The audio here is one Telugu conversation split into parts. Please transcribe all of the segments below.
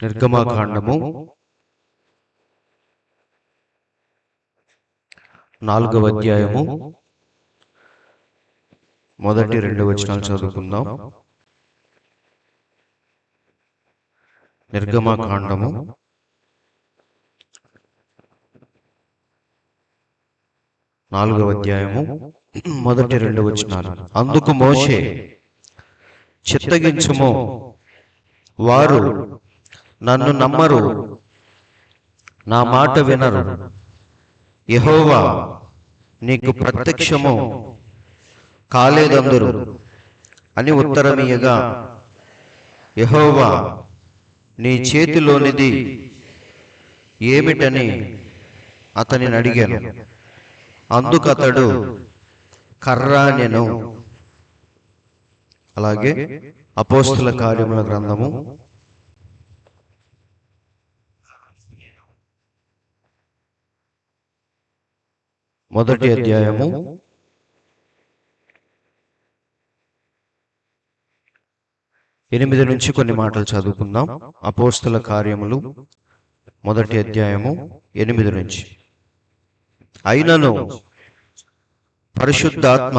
నిర్గమకాండము 4వ అధ్యాయము మొదటి 2 వచనాలు చదువుకుందాం. నిర్గమకాండము 4వ అధ్యాయము మొదటి 2 వచనాలు. అందుకు మోషే, చిత్తగించుము, వారు నన్ను నమ్మరు, నా మాట వినరు. యెహోవా నీకు ప్రత్యక్షము కాలేదందురు అని ఉత్తరమియ్యగా, యెహోవా నీ చేతిలోనిది ఏమిటని అతనిని అడిగాను. అందుకతడు కర్రానెను. అలాగే అపోస్తుల కార్యముల గ్రంథము 1వ అధ్యాయము 8 నుంచి కొన్ని మాటలు చదువుకుందాం. అపోస్తుల కార్యములు 1వ అధ్యాయము 8 నుంచి. అయినను పరిశుద్ధాత్మ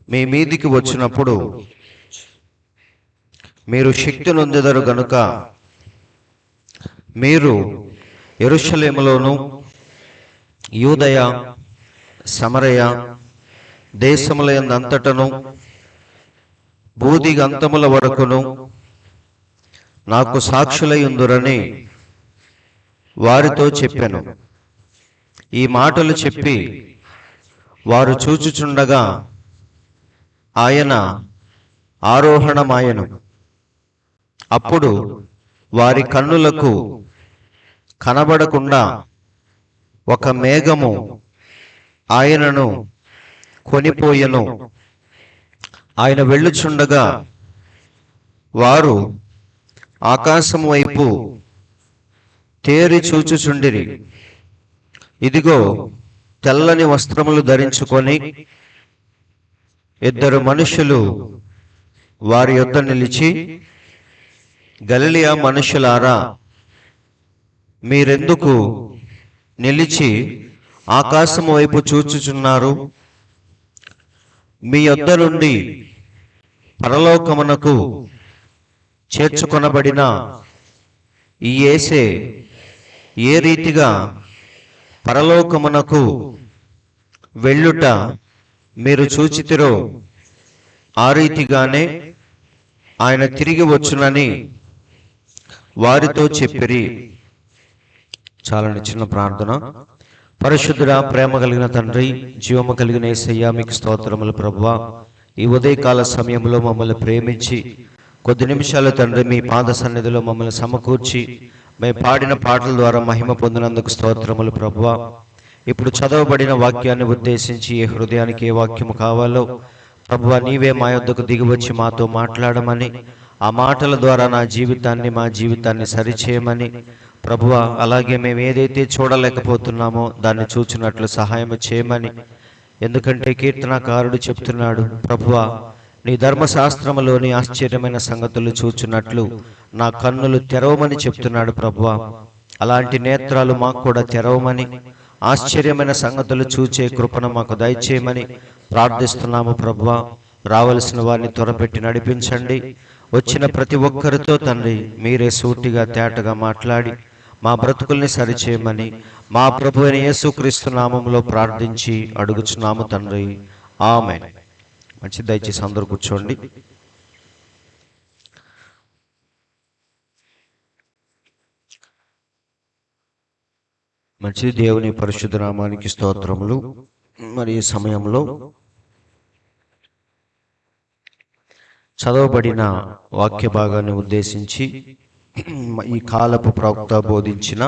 మీ మీదికి వచ్చినప్పుడు మీరు శక్తి నొందెదరు గనుక మీరు యెరూషలేములోను యూదయ సమరయ దేశములందంతటను బూదిగంతముల వరకును నాకు సాక్షులయుందురని వారితో చెప్పాను. ఈ మాటలు చెప్పి వారు చూచుచుండగా ఆయన ఆరోహణమాయెను. అప్పుడు వారి కన్నులకు కనబడకుండా ఒక మేఘము ఆయనను కొనిపోయెను. ఆయన వెళ్ళుచుండగా వారు ఆకాశం వైపు తేరి చూచుచుండిరి. ఇదిగో, తెల్లని వస్త్రములు ధరించుకొని 2 మనుషులు వారి యొద్ద నిలిచి, గలిలయ మనుషులారా, మీరెందుకు నిలిచి ఆకాశం వైపు చూచుచున్నారు? మీ యొద్ద నుండి పరలోకమునకు చేర్చుకొనబడిన ఈ యేసే ఏ రీతిగా పరలోకమునకు వెళ్ళుట మీరు చూచితిరో, ఆ రీతిగానే ఆయన తిరిగి వచ్చునని వారితో చెప్పిరి. చాలని చిన్న ప్రార్థన. పరిశుద్ధుడా, ప్రేమ కలిగిన తండ్రి, జీవము కలిగిన యేసయ్యా, మీకు స్తోత్రములు ప్రభువా. ఈ ఉదయకాల సమయంలో మమ్మల్ని ప్రేమించి కొద్ది నిమిషాలు తండ్రి మీ పాద సన్నిధిలో మమ్మల్ని సమకూర్చి మేము పాడిన పాటల ద్వారా మహిమ పొందినందుకు స్తోత్రములు ప్రభువా. ఇప్పుడు చదవబడిన వాక్యాన్ని ఉద్దేశించి ఏ హృదయానికి ఏ వాక్యము కావాలో ప్రభువా నీవే మా యొద్దకు దిగివచ్చి మాతో మాట్లాడమని, ఆ మాటల ద్వారా నా జీవితాన్ని మా జీవితాన్ని సరిచేయమని ప్రభువా, అలాగే మేము ఏదైతే చూడలేకపోతున్నామో దాన్ని చూచినట్లు సహాయం చేయమని. ఎందుకంటే కీర్తనకారుడు చెప్తున్నాడు, ప్రభువా నీ ధర్మశాస్త్రములోని ఆశ్చర్యమైన సంగతులు చూచున్నట్లు నా కన్నులు తెరవమని చెప్తున్నాడు ప్రభువా. అలాంటి నేత్రాలు మాకు కూడా తెరవమని, ఆశ్చర్యమైన సంగతులు చూచే కృపను మాకు దయచేయమని ప్రార్థిస్తున్నాము ప్రభువా. రావలసిన వారిని త్వరపెట్టి నడిపించండి. వచ్చిన ప్రతి ఒక్కరితో తండ్రి మీరే సూటిగా తేటగా మాట్లాడి మా బ్రతుకుల్ని సరిచేయమని మా ప్రభు అయిన యేసుక్రీస్తు నామములో ప్రార్థించి అడుగుచున్నాము తండ్రి, ఆమేన్. మంచి, దయచేసి అందరూ కూర్చోండి. మంచి, దేవుని పరిశుద్ధ నామానికి స్తోత్రములు. మరి ఈ సమయంలో చదవబడిన వాక్య భాగాన్ని ఉద్దేశించి ఈ కాలపు ప్రవక్త బోధించిన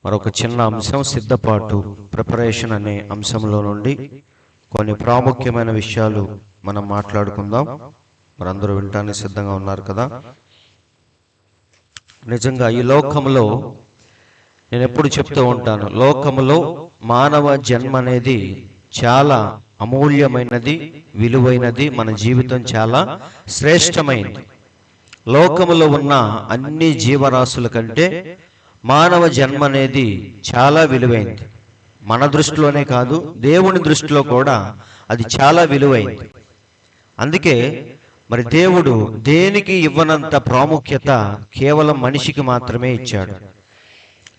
మరొక చిన్న అంశం, సిద్ధపాటు, ప్రిపరేషన్ అనే అంశంలో నుండి కొన్ని ప్రాముఖ్యమైన విషయాలు మనం మాట్లాడుకుందాం. మరందరూ వినటానికి సిద్ధంగా ఉన్నారు కదా? నిజంగా ఈ లోకంలో నేను ఎప్పుడు చెప్తూ ఉంటాను, లోకములో మానవ జన్మ అనేది చాలా అమూల్యమైనది, విలువైనది. మన జీవితం చాలా శ్రేష్టమైనది. లోకములో ఉన్న అన్ని జీవరాశుల కంటే మానవ జన్మ అనేది చాలా విలువైంది. మన దృష్టిలోనే కాదు, దేవుని దృష్టిలో కూడా అది చాలా విలువైంది. అందుకే మరి దేవుడు దేనికి ఇవ్వనంత ప్రాముఖ్యత కేవలం మనిషికి మాత్రమే ఇచ్చాడు.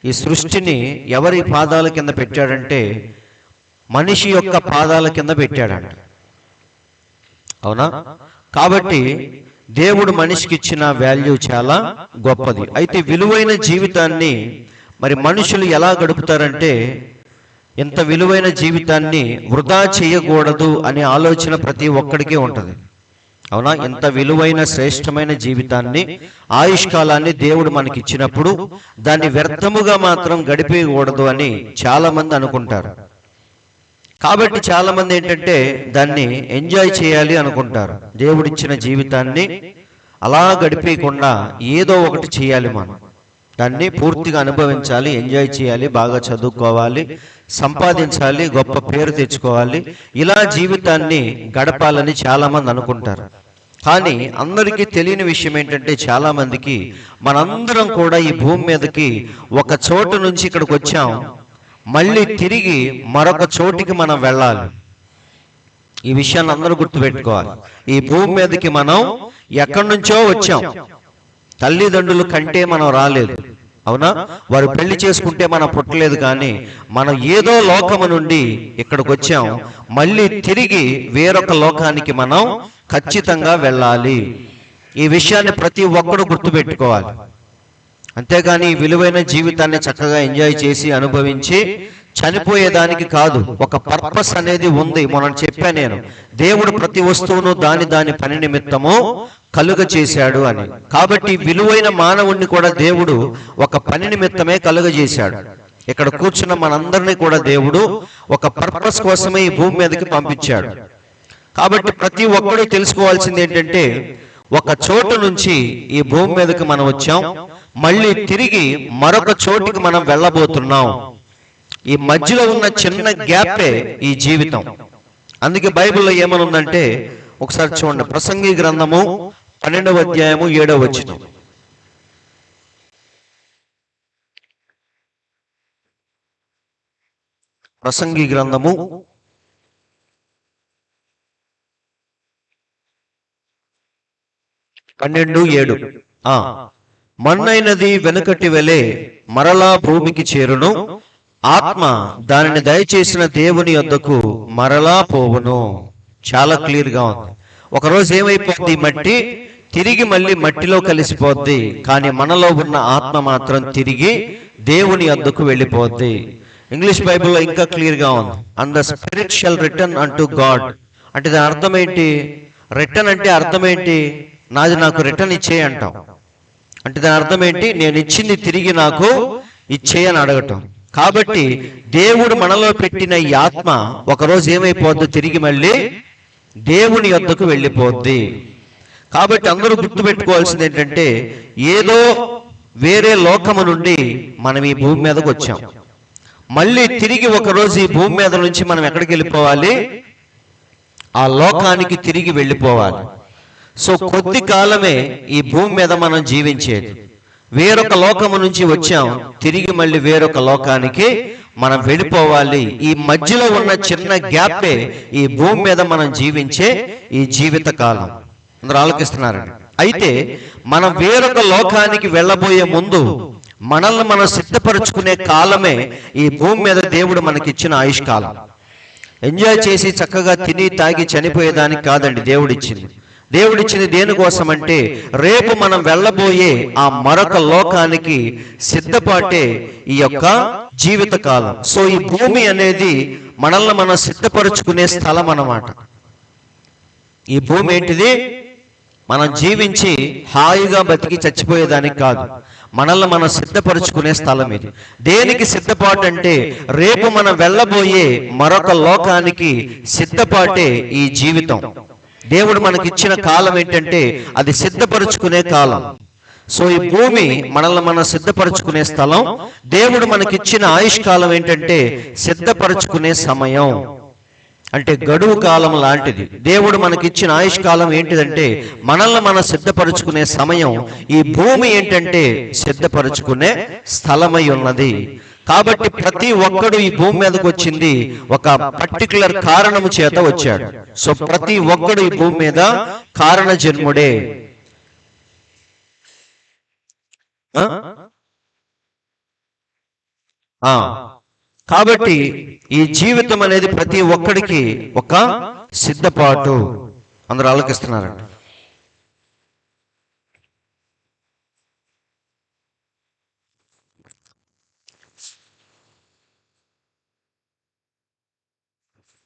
ఈ సృష్టిని ఎవరి పాదాల కింద పెట్టాడంటే మనిషి యొక్క పాదాల కింద పెట్టాడంట. అవునా? కాబట్టి దేవుడు మనిషికి ఇచ్చిన వాల్యూ చాలా గొప్పది. అయితే విలువైన జీవితాన్ని మరి మనుషులు ఎలా గడుపుతారంటే, ఇంత విలువైన జీవితాన్ని వృధా చేయకూడదు అనే ఆలోచన ప్రతి ఒక్కడికి ఉంటుంది. అవునా? ఇంత విలువైన శ్రేష్టమైన జీవితాన్ని, ఆయుష్కాలాన్ని దేవుడు మనకి ఇచ్చినప్పుడు దాన్ని వ్యర్థముగా మాత్రం గడిపేయకూడదు అని చాలా మంది అనుకుంటారు. కాబట్టి చాలా మంది ఏంటంటే దాన్ని ఎంజాయ్ చేయాలి అనుకుంటారు. దేవుడిచ్చిన జీవితాన్ని అలా గడిపేయకుండా ఏదో ఒకటి చేయాలి, మనం దాన్ని పూర్తిగా అనుభవించాలి, ఎంజాయ్ చేయాలి, బాగా చదువుకోవాలి, సంపాదించాలి, గొప్ప పేరు తెచ్చుకోవాలి, ఇలా జీవితాన్ని గడపాలని చాలా మంది అనుకుంటారు. కానీ అందరికీ తెలియని విషయం ఏంటంటే, చాలా మందికి మనందరం కూడా ఈ భూమి మీదకి ఒక చోటు నుంచి ఇక్కడికి వచ్చాం, మళ్ళీ తిరిగి మరొక చోటికి మనం వెళ్ళాలి. ఈ విషయాన్ని అందరూ గుర్తుపెట్టుకోవాలి. ఈ భూమి మీదకి మనం ఎక్కడి నుంచో వచ్చాం, తల్లిదండ్రుల కంటే మనం రాలేదు. అవునా? వారు పెళ్లి చేసుకుంటే మనం పుట్టలేదు, కానీ మనం ఏదో లోకము నుండి ఇక్కడికి వచ్చాం, మళ్ళీ తిరిగి వేరొక లోకానికి మనం ఖచ్చితంగా వెళ్ళాలి. ఈ విషయాన్ని ప్రతి ఒక్కరు గుర్తుపెట్టుకోవాలి. అంతేగాని విలువైన జీవితాన్ని చక్కగా ఎంజాయ్ చేసి అనుభవించి చనిపోయేదానికి కాదు. ఒక పర్పస్ అనేది ఉంది. మనం చెప్పా నేను, దేవుడు ప్రతి వస్తువును దాని పని నిమిత్తము కలుగ చేశాడు అని. కాబట్టి విలువైన మానవుణ్ణి కూడా దేవుడు ఒక పని నిమిత్తమే కలుగజేశాడు. ఇక్కడ కూర్చున్న మనందరినీ కూడా దేవుడు ఒక పర్పస్ కోసమే ఈ భూమి మీదకి పంపించాడు. కాబట్టి ప్రతి ఒక్కరూ తెలుసుకోవాల్సింది ఏంటంటే, ఒక చోటు నుంచి ఈ భూమి మీదకి మనం వచ్చాం, మళ్ళీ తిరిగి మరొక చోటికి మనం వెళ్ళబోతున్నాం. ఈ మధ్యలో ఉన్న చిన్న గ్యాపే ఈ జీవితం. అందుకే బైబిల్లో ఏమనుందంటే, ఒకసారి చూడండి, ప్రసంగి గ్రంథము 12వ అధ్యాయము 7వ వచనం. ప్రసంగి గ్రంథము 12:7. మన్నైనది వెనుకటి వెలే మరలా భూమికి చేరును, ఆత్మ దానిని దయచేసిన దేవుని యొద్దకు మరలా పోవును. చాలా క్లియర్ గా ఉంది. ఒకరోజు ఏమైపోద్ది? మట్టి తిరిగి మళ్ళీ మట్టిలో కలిసిపోద్ది, కానీ మనలో ఉన్న ఆత్మ మాత్రం తిరిగి దేవుని యొద్దకు వెళ్ళిపోద్ది. ఇంగ్లీష్ బైబిల్లో ఇంకా క్లియర్ గా ఉంది, and the spirit shall return unto God. అంటే దాని అర్థం ఏంటి? రిటర్న్ అంటే అర్థం ఏంటి? నాది నాకు రిటర్న్ ఇచ్చేయి అంటాం. అంటే దాని అర్థం ఏంటి? నేను ఇచ్చింది తిరిగి నాకు ఇచ్చేయని అడగటం. కాబట్టి దేవుడు మనలో పెట్టిన ఈ ఆత్మ ఒకరోజు ఏమైపోద్ది? తిరిగి మళ్ళీ దేవుని యొద్దకు వెళ్ళిపోద్ది. కాబట్టి అందరూ గుర్తుపెట్టుకోవాల్సింది ఏంటంటే, ఏదో వేరే లోకము నుండి మనం ఈ భూమి మీదకి వచ్చాం, మళ్ళీ తిరిగి ఒకరోజు ఈ భూమి మీద నుంచి మనం ఎక్కడికి వెళ్ళిపోవాలి? ఆ లోకానికి తిరిగి వెళ్ళిపోవాలి. సో కొద్ది కాలమే ఈ భూమి మీద మనం జీవించేది. వేరొక లోకము నుంచి వచ్చాం, తిరిగి మళ్ళీ వేరొక లోకానికి మనం వెళ్ళిపోవాలి. ఈ మధ్యలో ఉన్న చిన్న గ్యాపే ఈ భూమి మీద మనం జీవించే ఈ జీవిత కాలం. అందరూ ఆలోచిస్తున్నారండి. అయితే మనం వేరొక లోకానికి వెళ్ళబోయే ముందు మనల్ని మనం సిద్ధపరచుకునే కాలమే ఈ భూమి మీద దేవుడు మనకిచ్చిన ఆయుష్కాలం. ఎంజాయ్ చేసి చక్కగా తిని తాగి చనిపోయేదానికి కాదండి దేవుడిచ్చింది. దేవుడిచ్చింది దేనికోసం అంటే, రేపు మనం వెళ్ళబోయే ఆ మరొక లోకానికి సిద్ధపాటే ఈ యొక్క జీవిత కాలం. సో ఈ భూమి అనేది మనల్ని మనం సిద్ధపరచుకునే స్థలం అన్నమాట. ఈ భూమి ఏంటిది? మనం జీవించి హాయిగా బతికి చచ్చిపోయేదానికి కాదు, మనల్ని మనం సిద్ధపరచుకునే స్థలం ఇది. దేనికి సిద్ధపాటు అంటే, రేపు మనం వెళ్ళబోయే మరొక లోకానికి సిద్ధపాటే ఈ జీవితం. దేవుడు మనకిచ్చిన కాలం ఏంటంటే, అది సిద్ధపరచుకునే కాలం. సో ఈ భూమి మనల్ని మనం సిద్ధపరచుకునే స్థలం. దేవుడు మనకిచ్చిన ఆయుష్కాలం ఏంటంటే, సిద్ధపరచుకునే సమయం. అంటే గడువు కాలం లాంటిది. దేవుడు మనకిచ్చిన ఆయుష్కాలం ఏంటిదంటే మనల్ని మనం సిద్ధపరచుకునే సమయం. ఈ భూమి ఏంటంటే సిద్ధపరచుకునే స్థలమై ఉన్నది. కాబట్టి ప్రతి ఒక్కడు ఈ భూమి మీదకి వచ్చింది ఒక పర్టికులర్ కారణము చేత వచ్చాడు. సో ప్రతి ఒక్కడు ఈ భూమి మీద కారణ జన్ముడే. కాబట్టి ఈ జీవితం అనేది ప్రతి ఒక్కడికి ఒక సిద్ధపాటు. అందరూ ఆలోచిస్తున్నారండి.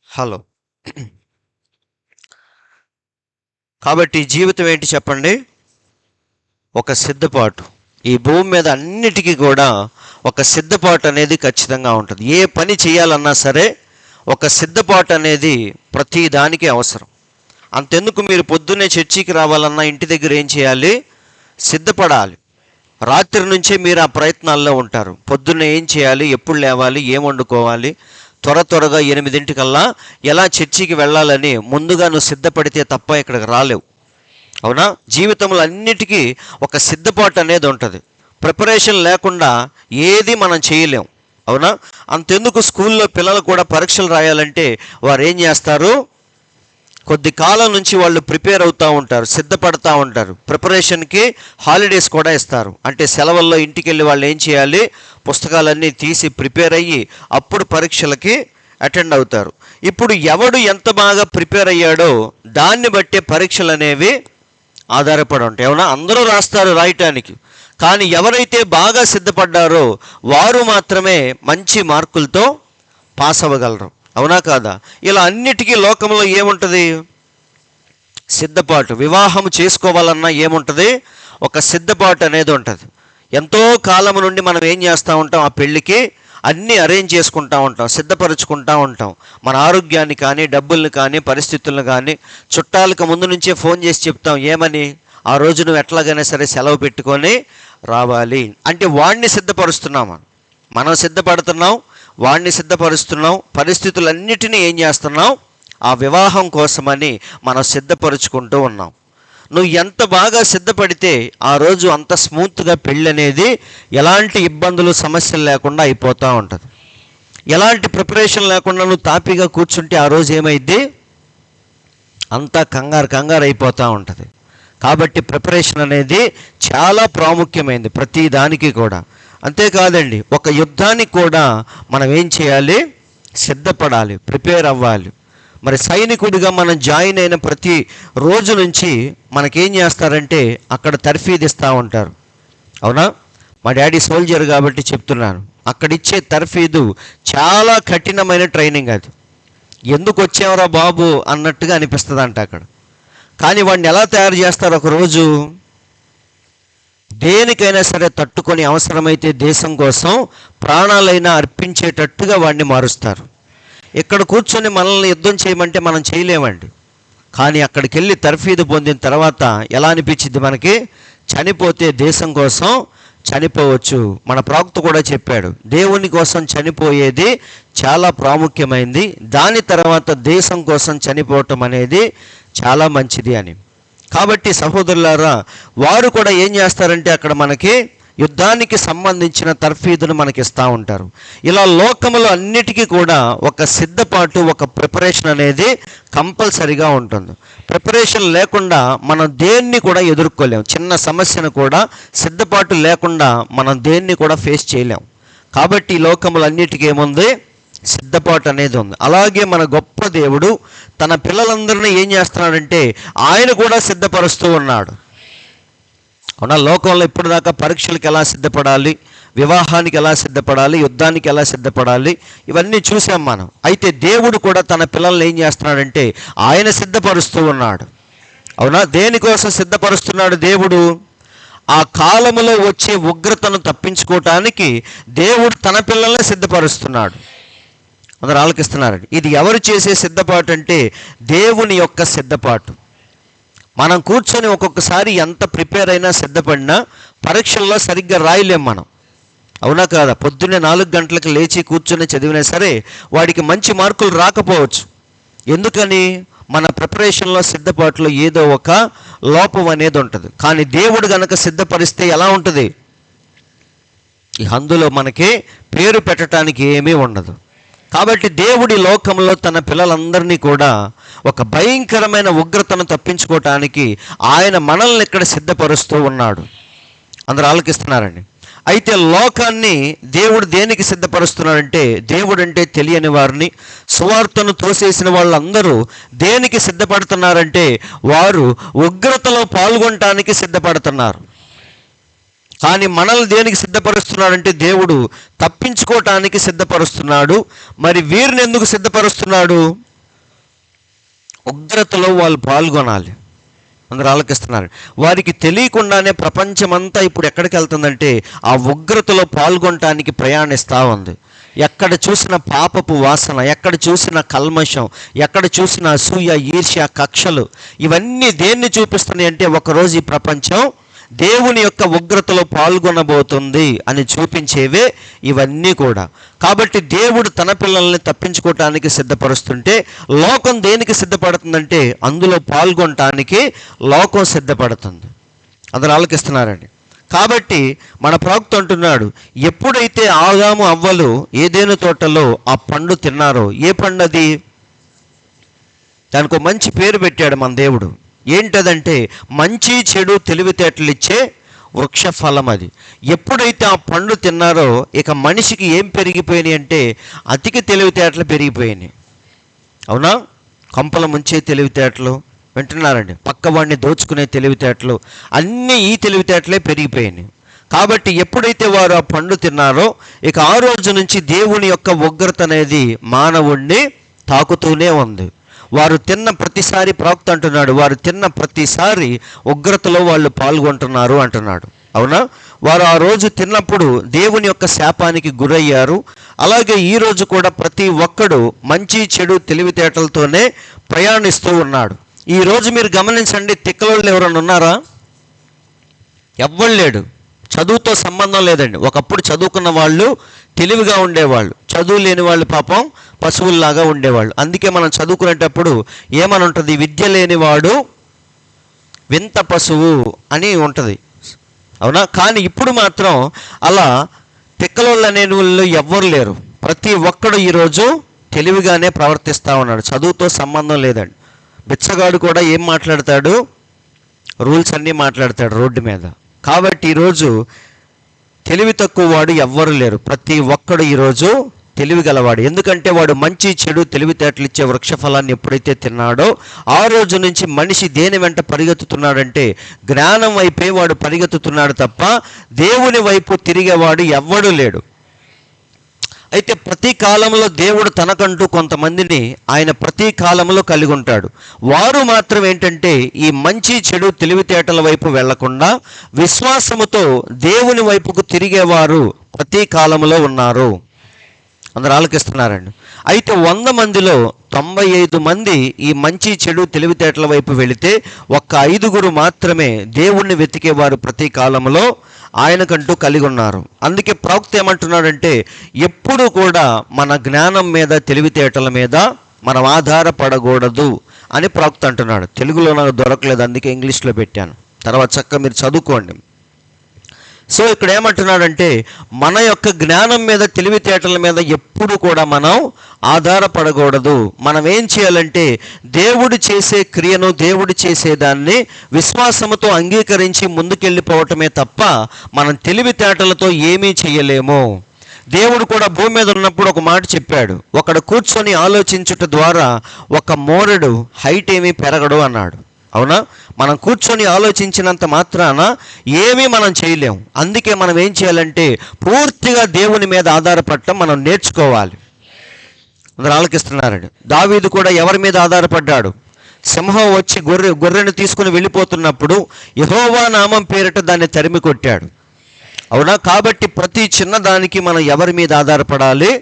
హలో. కాబట్టి జీవితం ఏంటి చెప్పండి? ఒక సిద్ధపాటు. ఈ భూమి మీద అన్నిటికీ కూడా ఒక సిద్ధపాటు అనేది ఖచ్చితంగా ఉంటుంది. ఏ పని చేయాలన్నా సరే ఒక సిద్ధపాటు అనేది ప్రతి దానికి అవసరం. అంతెందుకు, మీరు పొద్దున్నే చర్చికి రావాలన్నా ఇంటి దగ్గర ఏం చేయాలి? సిద్ధపడాలి. రాత్రి నుంచే మీరు ఆ ప్రయత్నాల్లో ఉంటారు. పొద్దున్నే ఏం చేయాలి, ఎప్పుడు లేవాలి, ఏం వండుకోవాలి, త్వరగా 8 ఎలా చర్చికి వెళ్ళాలని ముందుగా నువ్వు సిద్ధపడితే తప్ప ఇక్కడికి రాలేవు. అవునా? జీవితంలో అన్నిటికీ ఒక సిద్ధపాటు అనేది ఉంటుంది. ప్రిపరేషన్ లేకుండా ఏది మనం చేయలేం. అవునా? అంతెందుకు, స్కూల్లో పిల్లలు కూడా పరీక్షలు రాయాలంటే వారు ఏం చేస్తారు? కొద్ది కాలం నుంచి వాళ్ళు ప్రిపేర్ అవుతూ ఉంటారు, సిద్ధపడతా ఉంటారు. ప్రిపరేషన్కి హాలిడేస్ కూడా ఇస్తారు. అంటే సెలవుల్లో ఇంటికి వెళ్ళి వాళ్ళు ఏం చేయాలి? పుస్తకాలన్నీ తీసి ప్రిపేర్ అయ్యి అప్పుడు పరీక్షలకి అటెండ్ అవుతారు. ఇప్పుడు ఎవడు ఎంత బాగా ప్రిపేర్ అయ్యాడో దాన్ని బట్టే పరీక్షలు అనేవి ఆధారపడి ఉంటాయి. అవునా? అందరూ రాస్తారు రాయటానికి, కానీ ఎవరైతే బాగా సిద్ధపడ్డారో వారు మాత్రమే మంచి మార్కులతో పాస్ అవ్వగలరు. అవునా కాదా? ఇలా అన్నిటికీ లోకంలో ఏముంటుంది? సిద్ధపాటు. వివాహం చేసుకోవాలన్నా ఏముంటుంది? ఒక సిద్ధపాటు అనేది ఉంటుంది. ఎంతో కాలం నుండి మనం ఏం చేస్తూ ఉంటాం? ఆ పెళ్ళికి అన్నీ అరేంజ్ చేసుకుంటూ ఉంటాం, సిద్ధపరచుకుంటూ ఉంటాం. మన ఆరోగ్యాన్ని కానీ, డబ్బుల్ని కానీ, పరిస్థితులను కానీ చుట్టాలకు ముందు నుంచే ఫోన్ చేసి చెప్తాం. ఏమని? ఆ రోజు నువ్వు ఎట్లాగైనా సరే సెలవు పెట్టుకొని రావాలి. అంటే వాడిని సిద్ధపరుస్తున్నాం. మనం సిద్ధపడుతున్నాం, వాడిని సిద్ధపరుస్తున్నాం. పరిస్థితులన్నిటినీ ఏం చేస్తున్నాం? ఆ వివాహం కోసమని మనం సిద్ధపరుచుకుంటూ ఉన్నాం. నువ్వు ఎంత బాగా సిద్ధపడితే ఆ రోజు అంత స్మూత్గా పెళ్ళి అనేది ఎలాంటి ఇబ్బందులు, సమస్యలు లేకుండా అయిపోతూ ఉంటుంది. ఎలాంటి ప్రిపరేషన్ లేకుండా నువ్వు తాపీగా కూర్చుంటే ఆ రోజు ఏమైద్ది? అంతా కంగారు అయిపోతూ ఉంటుంది. కాబట్టి ప్రిపరేషన్ అనేది చాలా ప్రాముఖ్యమైనది ప్రతి దానికి కూడా. అంతేకాదండి, ఒక యుద్ధానికి కూడా మనం ఏం చేయాలి? సిద్ధపడాలి, ప్రిపేర్ అవ్వాలి. మరి సైనికుడిగా మనం జాయిన్ అయిన ప్రతి రోజు నుంచి మనకేం చేస్తారంటే అక్కడ తర్ఫీదు ఇస్తూ ఉంటారు. అవునా? మా డాడీ సోల్జర్ కాబట్టి చెప్తున్నాను. అక్కడిచ్చే తర్ఫీదు చాలా కఠినమైన ట్రైనింగ్. అది ఎందుకు వచ్చావరా బాబు అన్నట్టుగా అనిపిస్తుంది అంట అక్కడ. కానీ వాడిని ఎలా తయారు చేస్తారు? ఒకరోజు దేనికైనా సరే తట్టుకొని అవసరమైతే దేశం కోసం ప్రాణాలైనా అర్పించేటట్టుగా వాడిని మారుస్తారు. ఇక్కడ కూర్చొని మనల్ని యుద్ధం చేయమంటే మనం చేయలేమండి. కానీ అక్కడికి వెళ్ళి తర్ఫీదు పొందిన తర్వాత ఎలా అనిపించింది మనకి? చనిపోతే దేశం కోసం చనిపోవచ్చు. మన ప్రవక్త కూడా చెప్పాడు, దేవుని కోసం చనిపోయేది చాలా ప్రాముఖ్యమైనది, దాని తర్వాత దేశం కోసం చనిపోవటం అనేది చాలా మంచిది అని. కాబట్టి సహోదరులారా, వారు కూడా ఏం చేస్తారంటే అక్కడ మనకి యుద్ధానికి సంబంధించిన తర్ఫీదును మనకి ఇస్తూ ఉంటారు. ఇలా లోకములో అన్నిటికీ కూడా ఒక సిద్ధపాటు, ఒక ప్రిపరేషన్ అనేది కంపల్సరీగా ఉంటుంది. ప్రిపరేషన్ లేకుండా మనం దేన్ని కూడా ఎదుర్కోలేము. చిన్న సమస్యను కూడా సిద్ధపాటు లేకుండా మనం దేన్ని కూడా ఫేస్ చేయలేము. కాబట్టి ఈ లోకములు అన్నిటికీ ఏముంది? సిద్ధపాటు అనేది ఉంది. అలాగే మన గొప్ప దేవుడు తన పిల్లలందరినీ ఏం చేస్తున్నాడంటే ఆయన కూడా సిద్ధపరుస్తూ ఉన్నాడు. అవునా? లోకంలో ఇప్పుడు దాకా పరీక్షలకు ఎలా సిద్ధపడాలి, వివాహానికి ఎలా సిద్ధపడాలి, యుద్ధానికి ఎలా సిద్ధపడాలి, ఇవన్నీ చూసాం మనం. అయితే దేవుడు కూడా తన పిల్లల్ని ఏం చేస్తున్నాడంటే ఆయన సిద్ధపరుస్తూ ఉన్నాడు. అవునా? దేనికోసం సిద్ధపరుస్తున్నాడు దేవుడు? ఆ కాలములో వచ్చే ఉగ్రతను తప్పించుకోవటానికి దేవుడు తన పిల్లల్ని సిద్ధపరుస్తున్నాడు. అందరూ ఆలోకిస్తున్నారండి. ఇది ఎవరు చేసే సిద్ధపాటు అంటే దేవుని యొక్క సిద్ధపాటు. మనం కూర్చొని ఒక్కొక్కసారి ఎంత ప్రిపేర్ అయినా, సిద్ధపడినా పరీక్షల్లో సరిగ్గా రాయలేం మనం. అవునా కాదా? పొద్దున్నే 4 గంటలకు లేచి కూర్చొని చదివినా సరే వాడికి మంచి మార్కులు రాకపోవచ్చు. ఎందుకని? మన ప్రిపరేషన్లో, సిద్ధపాటులో ఏదో ఒక లోపం అనేది ఉంటుంది. కానీ దేవుడు గనక సిద్ధపరిస్తే ఎలా ఉంటుంది? అందులో మనకి పేరు పెట్టడానికి ఏమీ ఉండదు. కాబట్టి దేవుడి లోకంలో తన పిల్లలందరినీ కూడా ఒక భయంకరమైన ఉగ్రతను తప్పించుకోవటానికి ఆయన మనల్ని ఇక్కడ సిద్ధపరుస్తూ ఉన్నాడు. అందరూ ఆలకిస్తున్నారండి. అయితే లోకాన్ని దేవుడు దేనికి సిద్ధపరుస్తున్నాడంటే, దేవుడు అంటే తెలియని వారిని, సువార్తను తోసేసిన వాళ్ళందరూ దేనికి సిద్ధపడుతున్నారంటే, వారు ఉగ్రతలో పాల్గొనటానికి సిద్ధపడుతున్నారు. కానీ మనల్ని దేనికి సిద్ధపరుస్తున్నాడంటే, దేవుడు తప్పించుకోవటానికి సిద్ధపరుస్తున్నాడు. మరి వీరిని ఎందుకు సిద్ధపరుస్తున్నాడు? ఉగ్రతలో వాళ్ళు పాల్గొనాలి. అందరూ ఆలకిస్తున్నారు. వారికి తెలియకుండానే ప్రపంచమంతా ఇప్పుడు ఎక్కడికి వెళ్తుందంటే, ఆ ఉగ్రతలో పాల్గొనటానికి ప్రయాణిస్తూ ఉంది. ఎక్కడ చూసిన పాపపు వాసన, ఎక్కడ చూసిన కల్మషం, ఎక్కడ చూసిన అసూయ, ఈర్ష్య, కక్షలు, ఇవన్నీ దేన్ని చూపిస్తున్నాయి అంటే, ఒకరోజు ఈ ప్రపంచం దేవుని యొక్క ఉగ్రతలో పాల్గొనబోతుంది అని చూపించేవే ఇవన్నీ కూడా. కాబట్టి దేవుడు తన పిల్లల్ని తప్పించుకోవటానికి సిద్ధపరుస్తుంటే, లోకం దేనికి సిద్ధపడుతుందంటే, అందులో పాల్గొనటానికి లోకం సిద్ధపడుతుంది. అందరూ ఆలకిస్తున్నారండి. కాబట్టి మన ప్రవక్త అంటున్నాడు, ఎప్పుడైతే ఆదాము అవ్వలు ఏదైనా తోటలో ఆ పండు తిన్నారో, ఏ పండు అది? దానికి ఒక మంచి పేరు పెట్టాడు మన దేవుడు. ఏంటదంటే, మంచి చెడు తెలివితేటలు ఇచ్చే వృక్ష ఫలం అది. ఎప్పుడైతే ఆ పండు తిన్నారో, ఇక మనిషికి ఏం పెరిగిపోయినాయి అంటే, అతికి తెలివితేటలు పెరిగిపోయినాయి. అవునా? కంపల ముంచే తెలివితేటలు, వింటున్నారండి, పక్కవాడిని దోచుకునే తెలివితేటలు, అన్నీ ఈ తెలివితేటలే పెరిగిపోయినాయి. కాబట్టి ఎప్పుడైతే వారు ఆ పండు తిన్నారో, ఇక ఆ రోజు నుంచి దేవుని యొక్క ఉగ్రత అనేది మానవుణ్ణి తాకుతూనే ఉంది. వారు తిన్న ప్రతిసారి, ప్రవక్త అంటున్నాడు, వారు తిన్న ప్రతిసారి ఉగ్రతలో వాళ్ళు పాల్గొంటున్నారు అంటున్నాడు. అవునా? వారు ఆ రోజు తిన్నప్పుడు దేవుని యొక్క శాపానికి గురయ్యారు. అలాగే ఈరోజు కూడా ప్రతి ఒక్కడు మంచి చెడు తెలివితేటలతోనే ప్రయాణిస్తూ ఉన్నాడు. ఈరోజు మీరు గమనించండి, తిక్కలోళ్ళు ఎవరైనా ఉన్నారా? ఎవ్వరు లేడు. చదువుతో సంబంధం లేదండి. ఒకప్పుడు చదువుకున్న వాళ్ళు తెలివిగా ఉండేవాళ్ళు, చదువు లేని వాళ్ళు పాపం పశువుల్లాగా ఉండేవాళ్ళు. అందుకే మనం చదువుకునేటప్పుడు ఏమని ఉంటుంది? విద్య లేనివాడు వింత పశువు అని ఉంటుంది. అవునా? కానీ ఇప్పుడు మాత్రం అలా తిక్కలోళ్ళు అనే వాళ్ళు ఎవ్వరు లేరు. ప్రతి ఒక్కడు ఈరోజు తెలివిగానే ప్రవర్తిస్తూ ఉన్నాడు. చదువుతో సంబంధం లేదండి. బిచ్చగాడు కూడా ఏం మాట్లాడతాడు? రూల్స్ అన్నీ మాట్లాడతాడు రోడ్డు మీద. కాబట్టి ఈరోజు తెలివి తక్కువ వాడు ఎవ్వరు లేరు. ప్రతి ఒక్కడు ఈరోజు తెలివి గలవాడు. ఎందుకంటే వాడు మంచి చెడు తెలివితేటలు ఇచ్చే వృక్షఫలాన్ని ఎప్పుడైతే తిన్నాడో, ఆ రోజు నుంచి మనిషి దేని వెంట పరిగెత్తుతున్నాడంటే, జ్ఞానం వైపే వాడు పరిగెత్తుతున్నాడు తప్ప దేవుని వైపు తిరిగేవాడు ఎవ్వడు లేడు. అయితే ప్రతి కాలంలో దేవుడు తనకంటూ కొంతమందిని ఆయన ప్రతి కాలంలో కలిగి ఉంటాడు. వారు మాత్రం ఏంటంటే, ఈ మంచి చెడు తెలివితేటల వైపు వెళ్లకుండా విశ్వాసముతో దేవుని వైపుకు తిరిగేవారు ప్రతి కాలంలో ఉన్నారు. అందరూ ఆలకిస్తున్నారండి. అయితే 100 మందిలో 95 మంది ఈ మంచి చెడు తెలివితేటల వైపు వెళితే, ఒక్క 5గురు మాత్రమే దేవుణ్ణి వెతికేవారు ప్రతి కాలంలో ఆయనకంటూ కలిగి ఉన్నారు. అందుకే ప్రవక్త ఏమంటున్నాడంటే, ఎప్పుడు కూడా మన జ్ఞానం మీద, తెలివితేటల మీద మనం ఆధారపడకూడదు అని ప్రవక్త అంటున్నాడు. తెలుగులో నాకు దొరకలేదు, అందుకే ఇంగ్లీష్లో పెట్టాను. తర్వాత చక్కగా మీరు చదువుకోండి. సో ఇక్కడ ఏమంటున్నాడంటే, మన యొక్క జ్ఞానం మీద, తెలివితేటల మీద ఎప్పుడు కూడా మనం ఆధారపడకూడదు. మనం ఏం చేయాలంటే, దేవుడు చేసే క్రియను, దేవుడు చేసేదాన్ని విశ్వాసముతో అంగీకరించి ముందుకెళ్ళిపోవటమే తప్ప మనం తెలివితేటలతో ఏమీ చేయలేము. దేవుడు కూడా భూమి మీద ఉన్నప్పుడు ఒక మాట చెప్పాడు, ఒకడు కూర్చొని ఆలోచించుట ద్వారా ఒక మోరెడు హైట్ ఏమీ పెరగడు అన్నాడు. అవునా? మనం కూర్చొని ఆలోచించినంత మాత్రాన ఏమీ మనం చేయలేము. అందుకే మనం ఏం చేయాలంటే, పూర్తిగా దేవుని మీద ఆధారపడటం మనం నేర్చుకోవాలి. అందరూ ఆలకిస్తున్నారండి. దావీదు కూడా ఎవరి మీద ఆధారపడ్డాడు? సింహం వచ్చి గొర్రెను తీసుకుని వెళ్ళిపోతున్నప్పుడు యెహోవా నామం పేరిట దాన్ని తరిమి కొట్టాడు. అవునా? కాబట్టి ప్రతి చిన్నదానికి మనం ఎవరి మీద ఆధారపడాలి?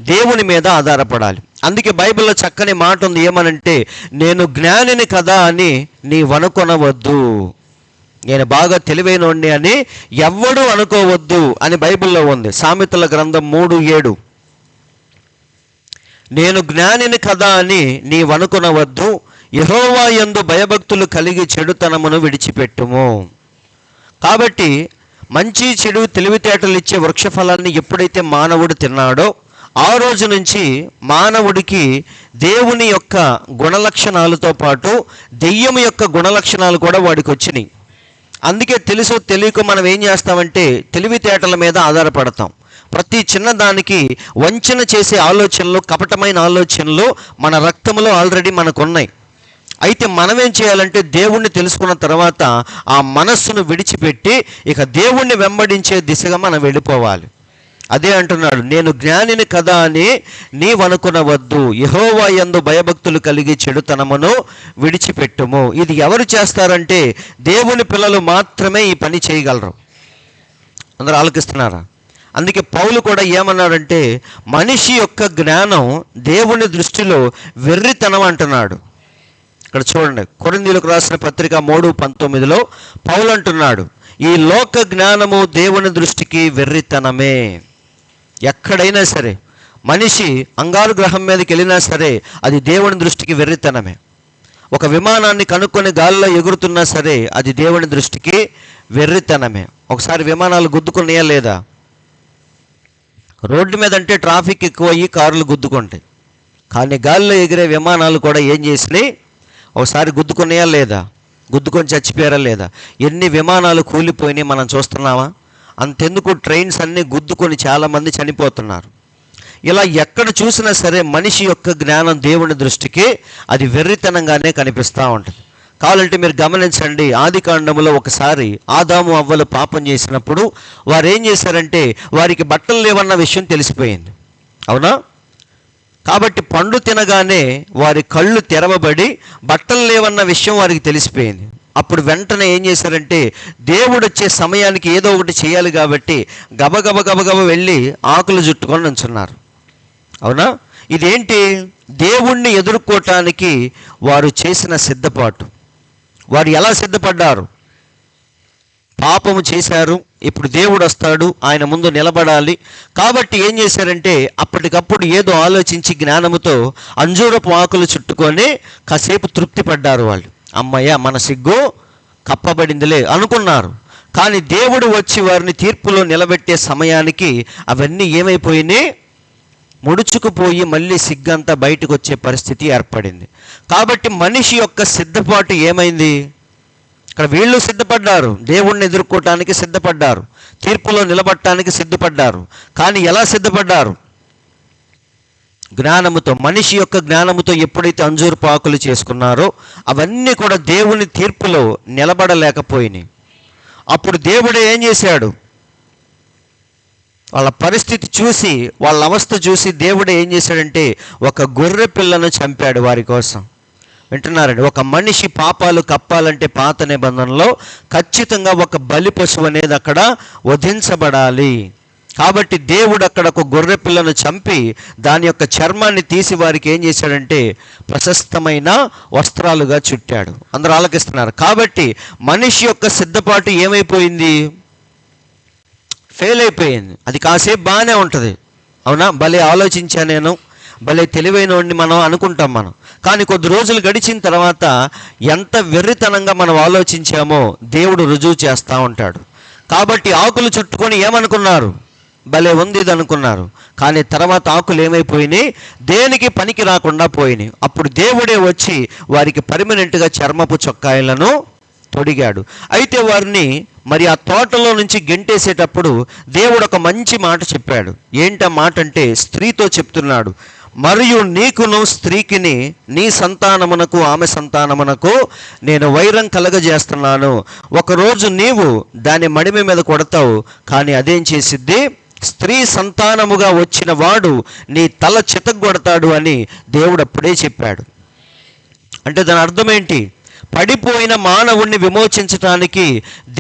దేవుని మీద ఆధారపడాలి. అందుకే బైబిల్లో చక్కని మాట ఉంది, ఏమనంటే, నేను జ్ఞానిని కదా అని నీవనుకొనవద్దు, నేను బాగా తెలివైనోడిని అని ఎవ్వడూ అనుకోవద్దు అని బైబిల్లో ఉంది. సామెతల గ్రంథం 3:7. నేను జ్ఞానిని కదా అని నీవనుకొనవద్దు, యెహోవా యందు భయభక్తులు కలిగి చెడుతనమును విడిచిపెట్టుము. కాబట్టి మంచి చెడు తెలివితేటలు ఇచ్చే వృక్షఫలాన్ని ఎప్పుడైతే మానవుడు తిన్నాడో ఆ రోజు నుంచి మానవుడికి దేవుని యొక్క గుణలక్షణాలతో పాటు దెయ్యం యొక్క గుణలక్షణాలు కూడా వాడికి వచ్చినాయి. అందుకే తెలుసో తెలియక మనం ఏం చేస్తామంటే తెలివితేటల మీద ఆధారపడతాం. ప్రతి చిన్నదానికి వంచన చేసే ఆలోచనలు, కపటమైన ఆలోచనలు మన రక్తంలో ఆల్రెడీ మనకున్నాయి. అయితే మనమేం చేయాలంటే దేవుణ్ణి తెలుసుకున్న తర్వాత ఆ మనస్సును విడిచిపెట్టి ఇక దేవుణ్ణి వెంబడించే దిశగా మనం వెళ్ళిపోవాలి. అదే అంటున్నాడు, నేను జ్ఞానిని కదా అని నీవనుకొనవద్దు, యెహోవా యందు భయభక్తులు కలిగి చెడుతనమును విడిచిపెట్టుము. ఇది ఎవరు చేస్తారంటే దేవుని పిల్లలు మాత్రమే ఈ పని చేయగలరు. అందరూ ఆలోచిస్తున్నారా? అందుకే పౌలు కూడా ఏమన్నాడంటే మనిషి యొక్క జ్ఞానం దేవుని దృష్టిలో వెర్రితనం అంటున్నాడు. ఇక్కడ చూడండి, కొరింథీయులకు రాసిన పత్రిక 3:19 పౌలు అంటున్నాడు, ఈ లోక జ్ఞానము దేవుని దృష్టికి వెర్రితనమే. ఎక్కడైనా సరే మనిషి అంగారు గ్రహం మీదకి వెళ్ళినా సరే అది దేవుని దృష్టికి వెర్రితనమే. ఒక విమానాన్ని కనుక్కొని గాలిలో ఎగురుతున్నా సరే అది దేవుని దృష్టికి వెర్రితనమే. ఒకసారి విమానాలు గుద్దుకున్నాయా లేదా? రోడ్డు మీద అంటే ట్రాఫిక్ ఎక్కువ అయ్యి కార్లు గుద్దుకుంటాయి. కానీ గాలిలో ఎగిరే విమానాలు కూడా ఏం చేసినాయి? ఒకసారి గుద్దుకున్నాయా లేదా? గుద్దుకొని చచ్చిపోయారా లేదా? ఎన్ని విమానాలు కూలిపోయినాయి మనం చూస్తున్నామా? అంతెందుకు ట్రైన్స్ అన్నీ గుద్దుకొని చాలామంది చనిపోతున్నారు. ఇలా ఎక్కడ చూసినా సరే మనిషి యొక్క జ్ఞానం దేవుని దృష్టికి అది వెర్రితనంగానే కనిపిస్తూ ఉంటుంది. కావాలంటే మీరు గమనించండి, ఆది కాండములో ఒకసారి ఆదాము అవ్వలు పాపం చేసినప్పుడు వారు ఏం చేశారంటే వారికి బట్టలు లేవన్న విషయం తెలిసిపోయింది. అవునా? కాబట్టి పండు తినగానే వారి కళ్ళు తెరవబడి బట్టలు లేవన్న విషయం వారికి తెలిసిపోయింది. అప్పుడు వెంటనే ఏం చేశారంటే దేవుడు వచ్చే సమయానికి ఏదో ఒకటి చేయాలి కాబట్టి గబగబ వెళ్ళి ఆకులు జుట్టుకొని నుంచున్నారు. అవునా? ఇదేంటి? దేవుణ్ణి ఎదుర్కోవటానికి వారు చేసిన సిద్ధపాటు. వారు ఎలా సిద్ధపడ్డారు? పాపము చేశారు, ఇప్పుడు దేవుడు వస్తాడు, ఆయన ముందు నిలబడాలి. కాబట్టి ఏం చేశారంటే అప్పటికప్పుడు ఏదో ఆలోచించి జ్ఞానముతో అంజూరపు ఆకులు చుట్టుకొని కాసేపు తృప్తి పడ్డారు. వాళ్ళు అమ్మయ్య మన సిగ్గు కప్పబడిందిలే అనుకున్నారు. కానీ దేవుడు వచ్చి వారిని తీర్పులో నిలబెట్టే సమయానికి అవన్నీ ఏమైపోయినాయి? ముడుచుకుపోయి మళ్ళీ సిగ్గంతా బయటకు వచ్చే పరిస్థితి ఏర్పడింది. కాబట్టి మనిషి యొక్క సిద్ధపాటు ఏమైంది? ఇక్కడ వీళ్ళు సిద్ధపడ్డారు, దేవుణ్ణి ఎదుర్కోవటానికి సిద్ధపడ్డారు, తీర్పులో నిలబడటానికి సిద్ధపడ్డారు. కానీ ఎలా సిద్ధపడ్డారు? జ్ఞానముతో. మనిషి యొక్క జ్ఞానముతో ఎప్పుడైతే అంజూరపు ఆకులు చేసుకున్నారో అవన్నీ కూడా దేవుని తీర్పులో నిలబడలేకపోయినాయి. అప్పుడు దేవుడే ఏం చేశాడు? వాళ్ళ పరిస్థితి చూసి, వాళ్ళ అవస్థ చూసి దేవుడే ఏం చేశాడంటే ఒక గొర్రె పిల్లను చంపాడు వారి కోసం. వింటున్నారండి? ఒక మనిషి పాపాలు కప్పాలంటే పాత నిబంధనలో ఖచ్చితంగా ఒక బలి పశువు అనేది అక్కడ వధించబడాలి. కాబట్టి దేవుడు అక్కడ ఒక గొర్రె పిల్లను చంపి దాని యొక్క చర్మాన్ని తీసి వారికి ఏం చేశాడంటే ప్రశస్తమైన వస్త్రాలుగా చుట్టాడు. అందరూ ఆలకిస్తున్నారు. కాబట్టి మనిషి యొక్క సిద్ధపాటు ఏమైపోయింది? ఫెయిల్ అయిపోయింది. అది కాసేపు బాగానే ఉంటుంది. అవునా? భలే ఆలోచించా నేను, భలే తెలివైన వాడిని మనం అనుకుంటాం మనం. కానీ కొద్ది రోజులు గడిచిన తర్వాత ఎంత వెర్రితనంగా మనం ఆలోచించామో దేవుడు రుజువు చేస్తూ ఉంటాడు. కాబట్టి ఆకులు చుట్టుకొని ఏమనుకున్నారు? భలే ఉంది ఇది అనుకున్నారు. కానీ తర్వాత ఆకులు ఏమైపోయినాయి? దేనికి పనికి రాకుండా పోయినాయి. అప్పుడు దేవుడే వచ్చి వారికి పర్మనెంట్గా చర్మపు చొక్కాయలను తొడిగాడు. అయితే వారిని మరి ఆ తోటలో నుంచి గెంటేసేటప్పుడు దేవుడు ఒక మంచి మాట చెప్పాడు. ఏంటా మాట అంటే స్త్రీతో చెప్తున్నాడు, మరియు నీకును స్త్రీకిని నీ సంతానమునకు ఆమె సంతానమునకు నేను వైరం కలగజేస్తున్నాను. ఒకరోజు నీవు దాని మడిమ మీద కొడతావు, కానీ అదేం చేసిద్ది? స్త్రీ సంతానముగా వచ్చిన వాడు నీ తల చితగ్గొడతాడు అని దేవుడు అప్పుడే చెప్పాడు. అంటే దాని అర్థం ఏంటి? పడిపోయిన మానవుణ్ణి విమోచించటానికి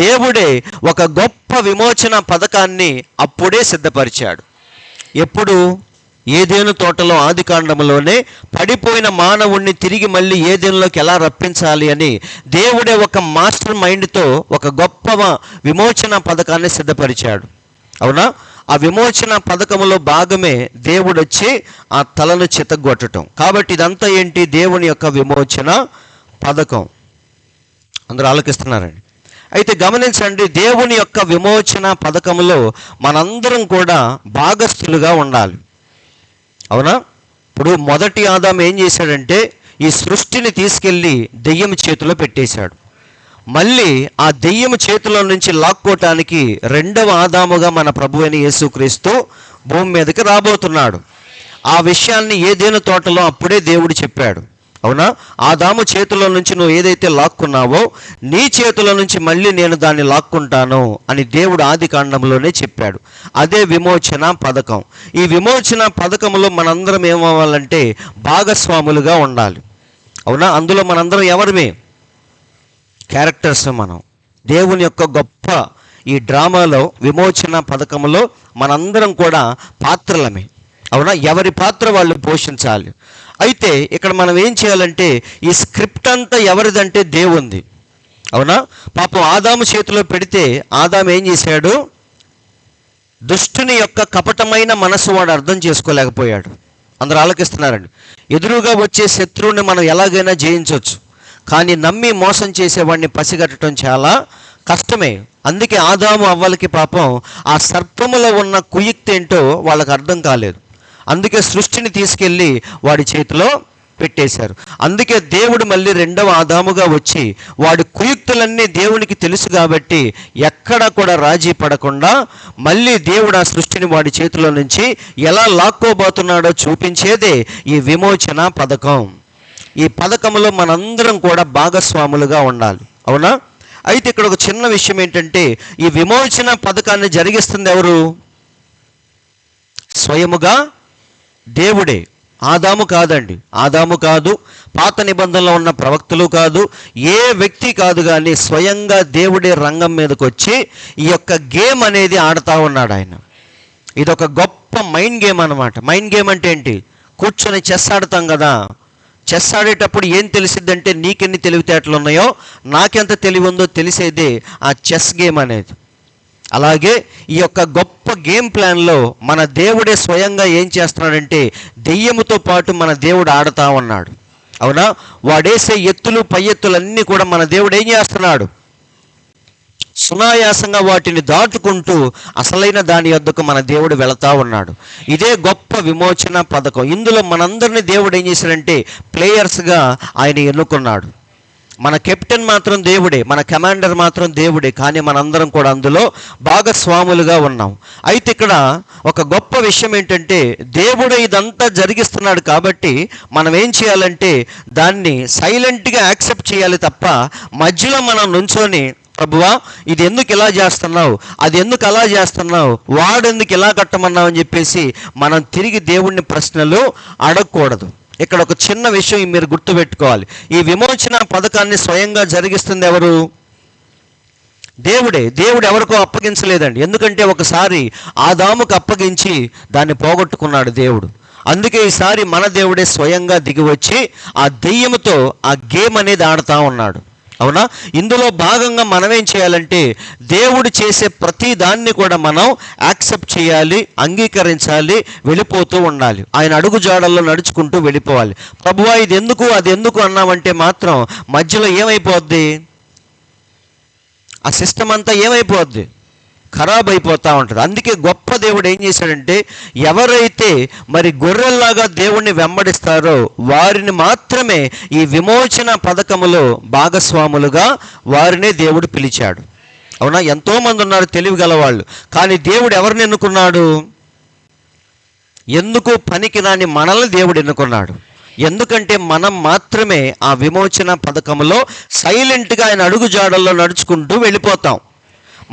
దేవుడే ఒక గొప్ప విమోచన పథకాన్ని అప్పుడే సిద్ధపరిచాడు. ఎప్పుడు? ఏదెను తోటలో ఆది కాండములోనే పడిపోయిన మానవుణ్ణి తిరిగి మళ్ళీ ఏదెనులోకి ఎలా రప్పించాలి అని దేవుడే ఒక మాస్టర్ మైండ్తో ఒక గొప్ప విమోచన పథకాన్ని సిద్ధపరిచాడు. అవునా? ఆ విమోచన పథకంలో భాగమే దేవుడు వచ్చి ఆ తలను చితగొట్టడం. కాబట్టి ఇదంతా ఏంటి? దేవుని యొక్క విమోచన పథకం. అందరూ ఆలోచిస్తున్నారండి. అయితే గమనించండి, దేవుని యొక్క విమోచన పథకంలో మనందరం కూడా భాగస్థులుగా ఉండాలి. అవునా? ఇప్పుడు మొదటి ఆదాము ఏం చేశాడంటే ఈ సృష్టిని తీసుకెళ్ళి దెయ్యం చేతిలో పెట్టేశాడు. మళ్ళీ ఆ దెయ్యం చేతిలో నుంచి లాక్కోటానికి రెండవ ఆదాముగా మన ప్రభువైన యేసుక్రీస్తు భూమి మీదకి రాబోతున్నాడు. ఆ విషయాన్ని ఏదైనా తోటలో అప్పుడే దేవుడు చెప్పాడు. అవునా? ఆదాము చేతిలో నుంచి నువ్వు ఏదైతే లాక్కున్నావో నీ చేతిలో నుంచి మళ్ళీ నేను దాన్ని లాక్కుంటాను అని దేవుడు ఆది కాండంలోనే చెప్పాడు. అదే విమోచన పథకం. ఈ విమోచన పథకంలో మనందరం ఏమవ్వాలంటే భాగస్వాములుగా ఉండాలి. అవునా? అందులో మనందరం ఎవరిమే? క్యారెక్టర్స్. మనం దేవుని యొక్క గొప్ప ఈ డ్రామాలో విమోచన పథకంలో మనందరం కూడా పాత్రలమే. అవునా? ఎవరి పాత్ర వాళ్ళు పోషించాలి. అయితే ఇక్కడ మనం ఏం చేయాలంటే ఈ స్క్రిప్ట్ అంతా ఎవరిదంటే దేవుంది. అవునా? పాపం ఆదాము చేతిలో పెడితే ఆదాము ఏం చేశాడు? దుష్టుని యొక్క కపటమైన మనసు వాడు అర్థం చేసుకోలేకపోయాడు. అందరూ ఆలోకిస్తున్నారండి. ఎదురుగా వచ్చే శత్రువుని మనం ఎలాగైనా జయించవచ్చు, కానీ నమ్మి మోసం చేసేవాడిని పసిగట్టడం చాలా కష్టమే. అందుకే ఆదాము అవ్వలకి పాపం ఆ సర్పములో ఉన్న కుయుక్తి ఏంటో వాళ్ళకి అర్థం కాలేదు. అందుకే సృష్టిని తీసుకెళ్ళి వాడి చేతిలో పెట్టేశారు. అందుకే దేవుడు మళ్ళీ రెండవ ఆదాముగా వచ్చి వాడి కుయుక్తులన్నీ దేవునికి తెలుసు కాబట్టి ఎక్కడా కూడా రాజీ పడకుండా మళ్ళీ దేవుడు ఆ సృష్టిని వాడి చేతిలో నుంచి ఎలా లాక్కోబోతున్నాడో చూపించేదే ఈ విమోచన పథకం. ఈ పథకంలో మనందరం కూడా భాగస్వాములుగా ఉండాలి. అవునా? అయితే ఇక్కడ ఒక చిన్న విషయం ఏంటంటే ఈ విమోచన పథకాన్ని జరిగిస్తుంది ఎవరు? స్వయముగా దేవుడే. ఆదాము కాదండి. ఆదాము కాదు, పాత నిబంధనలో ఉన్న ప్రవక్తలు కాదు, ఏ వ్యక్తి కాదు, కానీ స్వయంగా దేవుడే రంగం మీదకి వచ్చి ఈ యొక్క గేమ్ అనేది ఆడుతూ ఉన్నాడు ఆయన. ఇదొక గొప్ప మైండ్ గేమ్ అన్నమాట. మైండ్ గేమ్ అంటే ఏంటి? కూర్చొని చెస్ ఆడతాం కదా. చెస్ ఆడేటప్పుడు ఏం తెలిసిద్దంటే నీకెన్ని తెలివితేటలు ఉన్నాయో నాకెంత తెలివి ఉందో తెలిసేదే ఆ చెస్ గేమ్ అనేది. అలాగే ఈ యొక్క గొప్ప గేమ్ ప్లాన్లో మన దేవుడే స్వయంగా ఏం చేస్తున్నాడంటే దెయ్యముతో పాటు మన దేవుడు ఆడుతూ ఉన్నాడు. అవునా? వాడేసే ఎత్తులు పై ఎత్తులన్నీ కూడా మన దేవుడు ఏం చేస్తున్నాడు? సునాయాసంగా వాటిని దాటుకుంటూ అసలైన దాని యొద్దకు మన దేవుడు వెళతా ఉన్నాడు. ఇదే గొప్ప విమోచన పథకం. ఇందులో మనందరినీ దేవుడు ఏం చేశాడంటే ప్లేయర్స్గా ఆయన ఎన్నుకున్నాడు. మన కెప్టెన్ మాత్రం దేవుడే, మన కమాండర్ మాత్రం దేవుడే, కానీ మనందరం కూడా అందులో భాగస్వాములుగా ఉన్నాం. అయితే ఇక్కడ ఒక గొప్ప విషయం ఏంటంటే దేవుడు ఇదంతా జరిగిస్తున్నాడు కాబట్టి మనం ఏం చేయాలంటే దాన్ని సైలెంట్గా యాక్సెప్ట్ చేయాలి తప్ప మధ్యలో మనం నుంచొని ప్రభువా ఇది ఎందుకు ఇలా చేస్తున్నావు, అది ఎందుకు అలా చేస్తున్నావు, వాడు ఎందుకు ఇలా కట్టమన్నావు అని చెప్పేసి మనం తిరిగి దేవుడిని ప్రశ్నలు అడగకూడదు. ఇక్కడ ఒక చిన్న విషయం మీరు గుర్తుపెట్టుకోవాలి. ఈ విమోచన పథకాన్ని స్వయంగా జరిగిస్తుంది ఎవరు? దేవుడే. దేవుడు ఎవరికో అప్పగించలేదండి. ఎందుకంటే ఒకసారి ఆదాముకు అప్పగించి దాన్ని పోగొట్టుకున్నాడు దేవుడు. అందుకే ఈసారి మన దేవుడే స్వయంగా దిగి వచ్చి ఆ దెయ్యముతో ఆ గేమ్ అనేది ఆడుతూ ఉన్నాడు. అవునా? ఇందులో భాగంగా మనం ఏం చేయాలంటే దేవుడు చేసే ప్రతి దాన్ని కూడా మనం యాక్సెప్ట్ చేయాలి, అంగీకరించాలి, వెళ్ళిపోతూ ఉండాలి. ఆయన అడుగు జాడల్లో నడుచుకుంటూ వెళ్ళిపోవాలి. ప్రభువా ఇది ఎందుకు అది ఎందుకు అన్నామంటే మాత్రం మధ్యలో ఏమైపోద్ది? ఆ సిస్టమ్ అంతా ఏమైపోద్ది? ఖరాబ్ అయిపోతూ ఉంటుంది. అందుకే గొప్ప దేవుడు ఏం చేశాడంటే ఎవరైతే మరి గొర్రెల్లాగా దేవుణ్ణి వెంబడిస్తారో వారిని మాత్రమే ఈ విమోచన పథకములో భాగస్వాములుగా వారినే దేవుడు పిలిచాడు. అవునా? ఎంతోమంది ఉన్నారు తెలివి గలవాళ్ళు, కానీ దేవుడు ఎవరిని ఎన్నుకున్నాడు? ఎందుకు పనికిరాని మనల్ని దేవుడు ఎన్నుకున్నాడు. ఎందుకంటే మనం మాత్రమే ఆ విమోచన పథకంలో సైలెంట్గా ఆయన అడుగు జాడల్లో నడుచుకుంటూ వెళ్ళిపోతాం.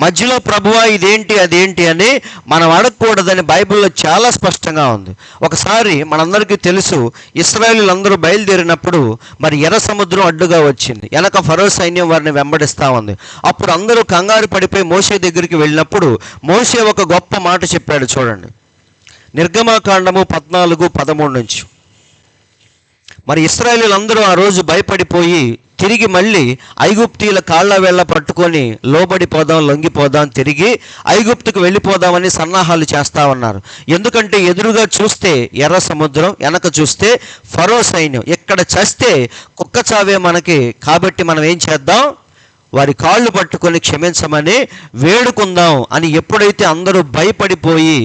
మధ్యలో ప్రభువా ఇదేంటి అదేంటి అని మనం అడగకూడదని బైబిల్లో చాలా స్పష్టంగా ఉంది. ఒకసారి మనందరికీ తెలుసు, ఇశ్రాయేలీయులందరూ బయలుదేరినప్పుడు మరి ఎర్ర సముద్రం అడ్డుగా వచ్చింది. వెనక ఫరో సైన్యం వారిని వెంబడిస్తూ ఉంది. అప్పుడు అందరూ కంగారు పడిపోయి మోషే దగ్గరికి వెళ్ళినప్పుడు మోషే ఒక గొప్ప మాట చెప్పాడు. చూడండి, నిర్గమకాండము 14:13 నుంచి. మరి ఇశ్రాయేలీయులందరూ ఆ రోజు భయపడిపోయి తిరిగి మళ్ళీ ఐగుప్తీయుల కాళ్ళ వేళ్ళ పట్టుకొని లోబడిపోదాం, లొంగిపోదాం, తిరిగి ఐగుప్తుకు వెళ్ళిపోదామని సన్నాహాలు చేస్తా ఉన్నారు. ఎందుకంటే ఎదురుగా చూస్తే ఎర్ర సముద్రం, వెనక చూస్తే ఫరో సైన్యం. ఎక్కడ చస్తే కుక్క చావే మనకి, కాబట్టి మనం ఏం చేద్దాం, వారి కాళ్ళు పట్టుకొని క్షమించమని వేడుకుందాం అని ఎప్పుడైతే అందరూ భయపడిపోయి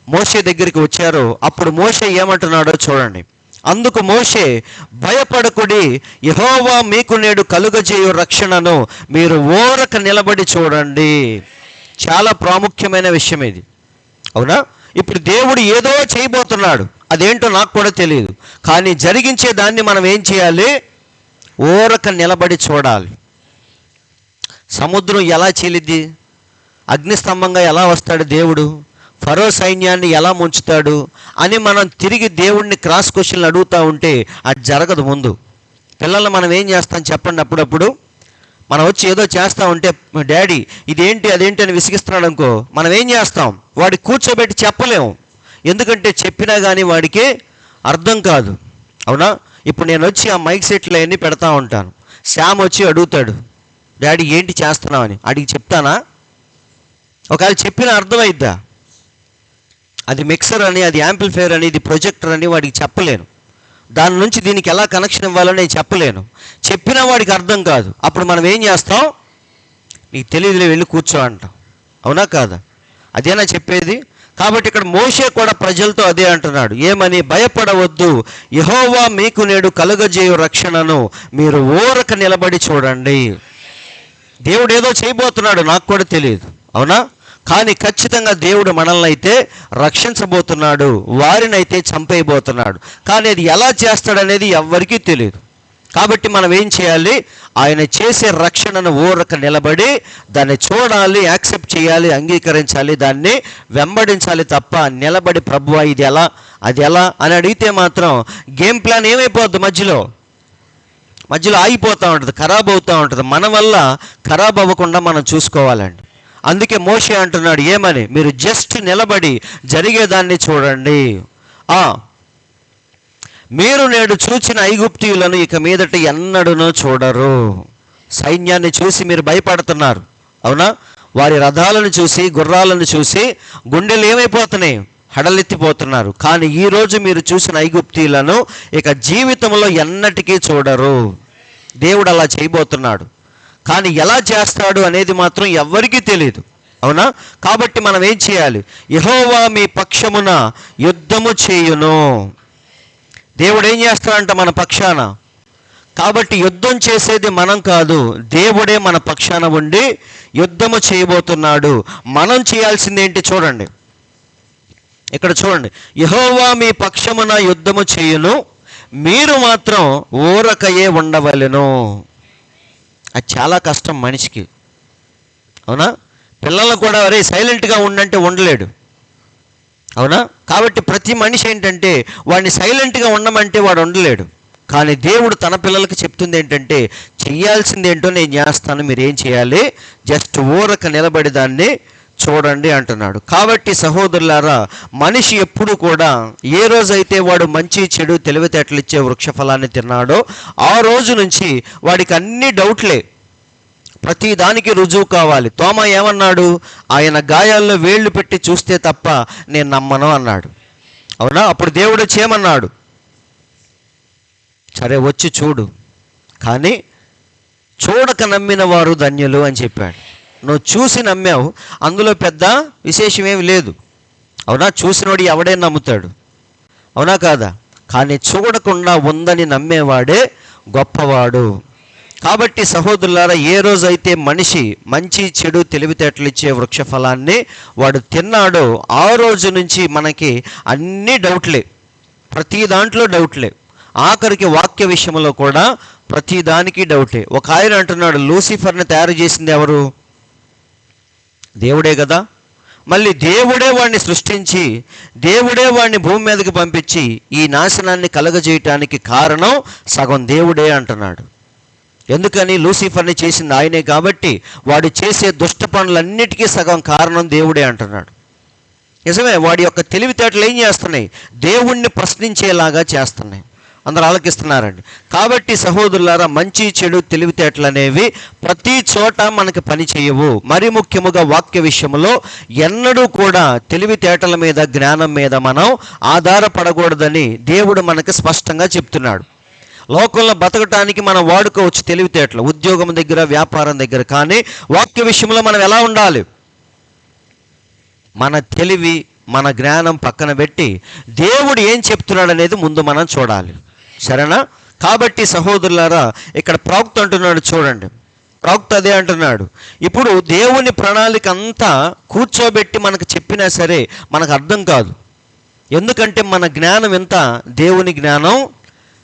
మోషే దగ్గరికి వచ్చారో అప్పుడు మోషే ఏమంటున్నాడో చూడండి. అందుకు మోషే, భయపడకుడి, యెహోవా మీకు నేడు కలుగజేయు రక్షణను మీరు ఓరక నిలబడి చూడండి. చాలా ప్రాముఖ్యమైన విషయం ఇది, అవునా? ఇప్పుడు దేవుడు ఏదో చేయబోతున్నాడు, అదేంటో నాకు కూడా తెలియదు, కానీ జరిగించే దాన్ని మనం ఏం చేయాలి, ఓరక నిలబడి చూడాలి. సముద్రం ఎలా చీలిద్ది, అగ్నిస్తంభంగా ఎలా వస్తాడు దేవుడు, ఫరో సైన్యాన్ని ఎలా ముంచుతాడు అని మనం తిరిగి దేవుడిని క్రాస్ క్వశ్చన్లు అడుగుతూ ఉంటే అది జరగదు. ముందు పిల్లలు మనం ఏం చేస్తాం చెప్పండి, అప్పుడప్పుడు మనం వచ్చి ఏదో చేస్తూ ఉంటే డాడీ ఇదేంటి అదేంటి అని విసిగిస్తున్నాడు అనుకో, మనం ఏం చేస్తాం, వాడికి కూర్చోబెట్టి చెప్పలేము, ఎందుకంటే చెప్పినా కానీ వాడికి అర్థం కాదు, అవునా? ఇప్పుడు నేను వచ్చి ఆ మైక్ సెట్లు అన్నీ పెడతా ఉంటాను, శ్యామ్ వచ్చి అడుగుతాడు, డాడీ ఏంటి చేస్తున్నావు అని, అడిగి చెప్తానా? ఒకవేళ చెప్పిన అర్థమైద్దా? అది మిక్సర్ అని, అది యాంప్లిఫైయర్ అని, ఇది ప్రొజెక్టర్ అని వాడికి చెప్పలేను, దాని నుంచి దీనికి ఎలా కనెక్షన్ ఇవ్వాలో నేను చెప్పలేను, చెప్పినా వాడికి అర్థం కాదు. అప్పుడు మనం ఏం చేస్తాం, నీకు తెలియదులే వెళ్ళి కూర్చో అంటాం, అవునా కాదా? అదేనా చెప్పేది? కాబట్టి ఇక్కడ మోషే కూడా ప్రజలతో అదే అంటున్నాడు, ఏమని, భయపడవద్దు, యెహోవా మీకు నేడు కలుగజేయు రక్షణను మీరు ఓరక నిలబడి చూడండి. దేవుడు ఏదో చేయబోతున్నాడు, నాకు కూడా తెలియదు, అవునా? కానీ ఖచ్చితంగా దేవుడు మనల్ని అయితే రక్షించబోతున్నాడు, వారినైతే చంపేయబోతున్నాడు, కానీ అది ఎలా చేస్తాడనేది ఎవ్వరికీ తెలియదు. కాబట్టి మనం ఏం చేయాలి, ఆయన చేసే రక్షణను ఓరక నిలబడి దాన్ని చూడాలి, యాక్సెప్ట్ చేయాలి, అంగీకరించాలి, దాన్ని వెంబడించాలి తప్ప నిలబడి ప్రభువా ఇది ఎలా అది ఎలా అని అడిగితే మాత్రం గేమ్ ప్లాన్ ఏమైపోద్ది, మధ్యలో ఆగిపోతూ ఉంటుంది, ఖరాబ్ అవుతూ ఉంటుంది. మన వల్ల ఖరాబ్ అవ్వకుండా మనం చూసుకోవాలండి. అందుకే మోషే అంటున్నాడు, ఏమని, మీరు జస్ట్ నిలబడి జరిగేదాన్ని చూడండి. మీరు నేడు చూచిన ఐగుప్తీయులను ఇక మీదట ఎన్నడూనూ చూడరు. సైన్యాన్ని చూసి మీరు భయపడుతున్నారు, అవునా? వారి రథాలను చూసి, గుర్రాలను చూసి గుండెలు ఏమైపోతున్నాయి, హడలెత్తిపోతున్నారు. కానీ ఈరోజు మీరు చూసిన ఐగుప్తీయులను ఇక జీవితంలో ఎన్నటికీ చూడరు. దేవుడు అలా చేయబోతున్నాడు, కానీ ఎలా చేస్తాడు అనేది మాత్రం ఎవ్వరికీ తెలియదు, అవునా? కాబట్టి మనం ఏం చేయాలి, యెహోవా మీ పక్షమున యుద్ధము చేయును. దేవుడు ఏం చేస్తాడంట మన పక్షాన, కాబట్టి యుద్ధం చేసేది మనం కాదు, దేవుడే మన పక్షాన ఉండి యుద్ధము చేయబోతున్నాడు. మనం చేయాల్సింది ఏంటి చూడండి, ఇక్కడ చూడండి, యెహోవా మీ పక్షమున యుద్ధము చేయును, మీరు మాత్రం ఊరకయే ఉండవలెను. అది చాలా కష్టం మనిషికి, అవునా? పిల్లలు కూడా అరే సైలెంట్గా ఉండంటే ఉండలేడు, అవునా? కాబట్టి ప్రతి మనిషి ఏంటంటే వాడిని సైలెంట్గా ఉండమంటే వాడు ఉండలేడు. కానీ దేవుడు తన పిల్లలకి చెప్తుంది ఏంటంటే, చెయ్యాల్సింది ఏంటో నేను చేస్తాను, మీరు ఏం చేయాలి, జస్ట్ ఊరక నిలబడి దాన్ని చూడండి అంటున్నాడు. కాబట్టి సహోదరులారా, మనిషి ఎప్పుడు కూడా ఏ రోజైతే వాడు మంచి చెడు తెలివితేటలు ఇచ్చే వృక్షఫలాన్ని తిన్నాడో ఆ రోజు నుంచి వాడికి అన్ని డౌట్లే, ప్రతి దానికి రుజువు కావాలి. తోమా ఏమన్నాడు, ఆయన గాయాల్లో వేళ్ళు పెట్టి చూస్తే తప్ప నేను నమ్మను అన్నాడు, అవునా? అప్పుడు దేవుడు చేయమన్నాడు, సరే వచ్చి చూడు, కానీ చూడక నమ్మిన వారు ధన్యులు అని చెప్పాడు. నువ్వు చూసి నమ్మావు, అందులో పెద్ద విశేషమేమి లేదు, అవునా? చూసినోడు ఎవడైనా నమ్ముతాడు, అవునా కాదా? కానీ చూడకుండా ఉందని నమ్మేవాడే గొప్పవాడు. కాబట్టి సహోదరులారా, ఏ రోజైతే మనిషి మంచి చెడు తెలివితేటలు ఇచ్చే వృక్షఫలాన్ని వాడు తిన్నాడో ఆ రోజు నుంచి మనకి అన్ని డౌట్లే, ప్రతి దాంట్లో డౌట్లే, ఆఖరికి వాక్య విషయంలో కూడా ప్రతి దానికి డౌటే. ఒక ఆయన అంటున్నాడు, లూసిఫర్ని తయారు చేసింది ఎవరు, దేవుడే కదా. మళ్ళీ దేవుడే వాడిని సృష్టించి దేవుడే వాడిని భూమి మీదకి పంపించి ఈ నాశనాన్ని కలగజేయటానికి కారణం సగం దేవుడే అంటున్నాడు. ఎందుకని, లూసిఫర్ని చేసింది ఆయనే కాబట్టి వాడు చేసే దుష్ట పనులన్నిటికీ సగం కారణం దేవుడే అంటున్నాడు. నిజమే, వాడి యొక్క తెలివితేటలు ఏం చేస్తున్నాయి, దేవుణ్ణి ప్రశ్నించేలాగా చేస్తున్నాయి. అందరు ఆలకిస్తున్నారండి. కాబట్టి సహోదరులారా, మంచి చెడు తెలివితేటలు అనేవి ప్రతి చోట మనకి పని చేయవు. మరి ముఖ్యముగా వాక్య విషయంలో ఎన్నడూ కూడా తెలివితేటల మీద, జ్ఞానం మీద మనం ఆధారపడకూడదని దేవుడు మనకి స్పష్టంగా చెప్తున్నాడు. లోకంలో బతకటానికి మనం వాడుకోవచ్చు తెలివితేటలు, ఉద్యోగం దగ్గర, వ్యాపారం దగ్గర. కానీ వాక్య విషయంలో మనం ఎలా ఉండాలి? మన తెలివి, మన జ్ఞానం పక్కన పెట్టి దేవుడు ఏం చెప్తున్నాడు అనేది ముందు మనం చూడాలి. సరేనా? కాబట్టి సహోదరులారా, ఇక్కడ ప్రవక్త అంటున్నాడు చూడండి. ప్రవక్త అదే అంటున్నాడు. ఇప్పుడు దేవుని ప్రణాళిక అంతా కూర్చోబెట్టి మనకు చెప్పినా సరే మనకు అర్థం కాదు. ఎందుకంటే మన జ్ఞానం ఎంత, దేవుని జ్ఞానం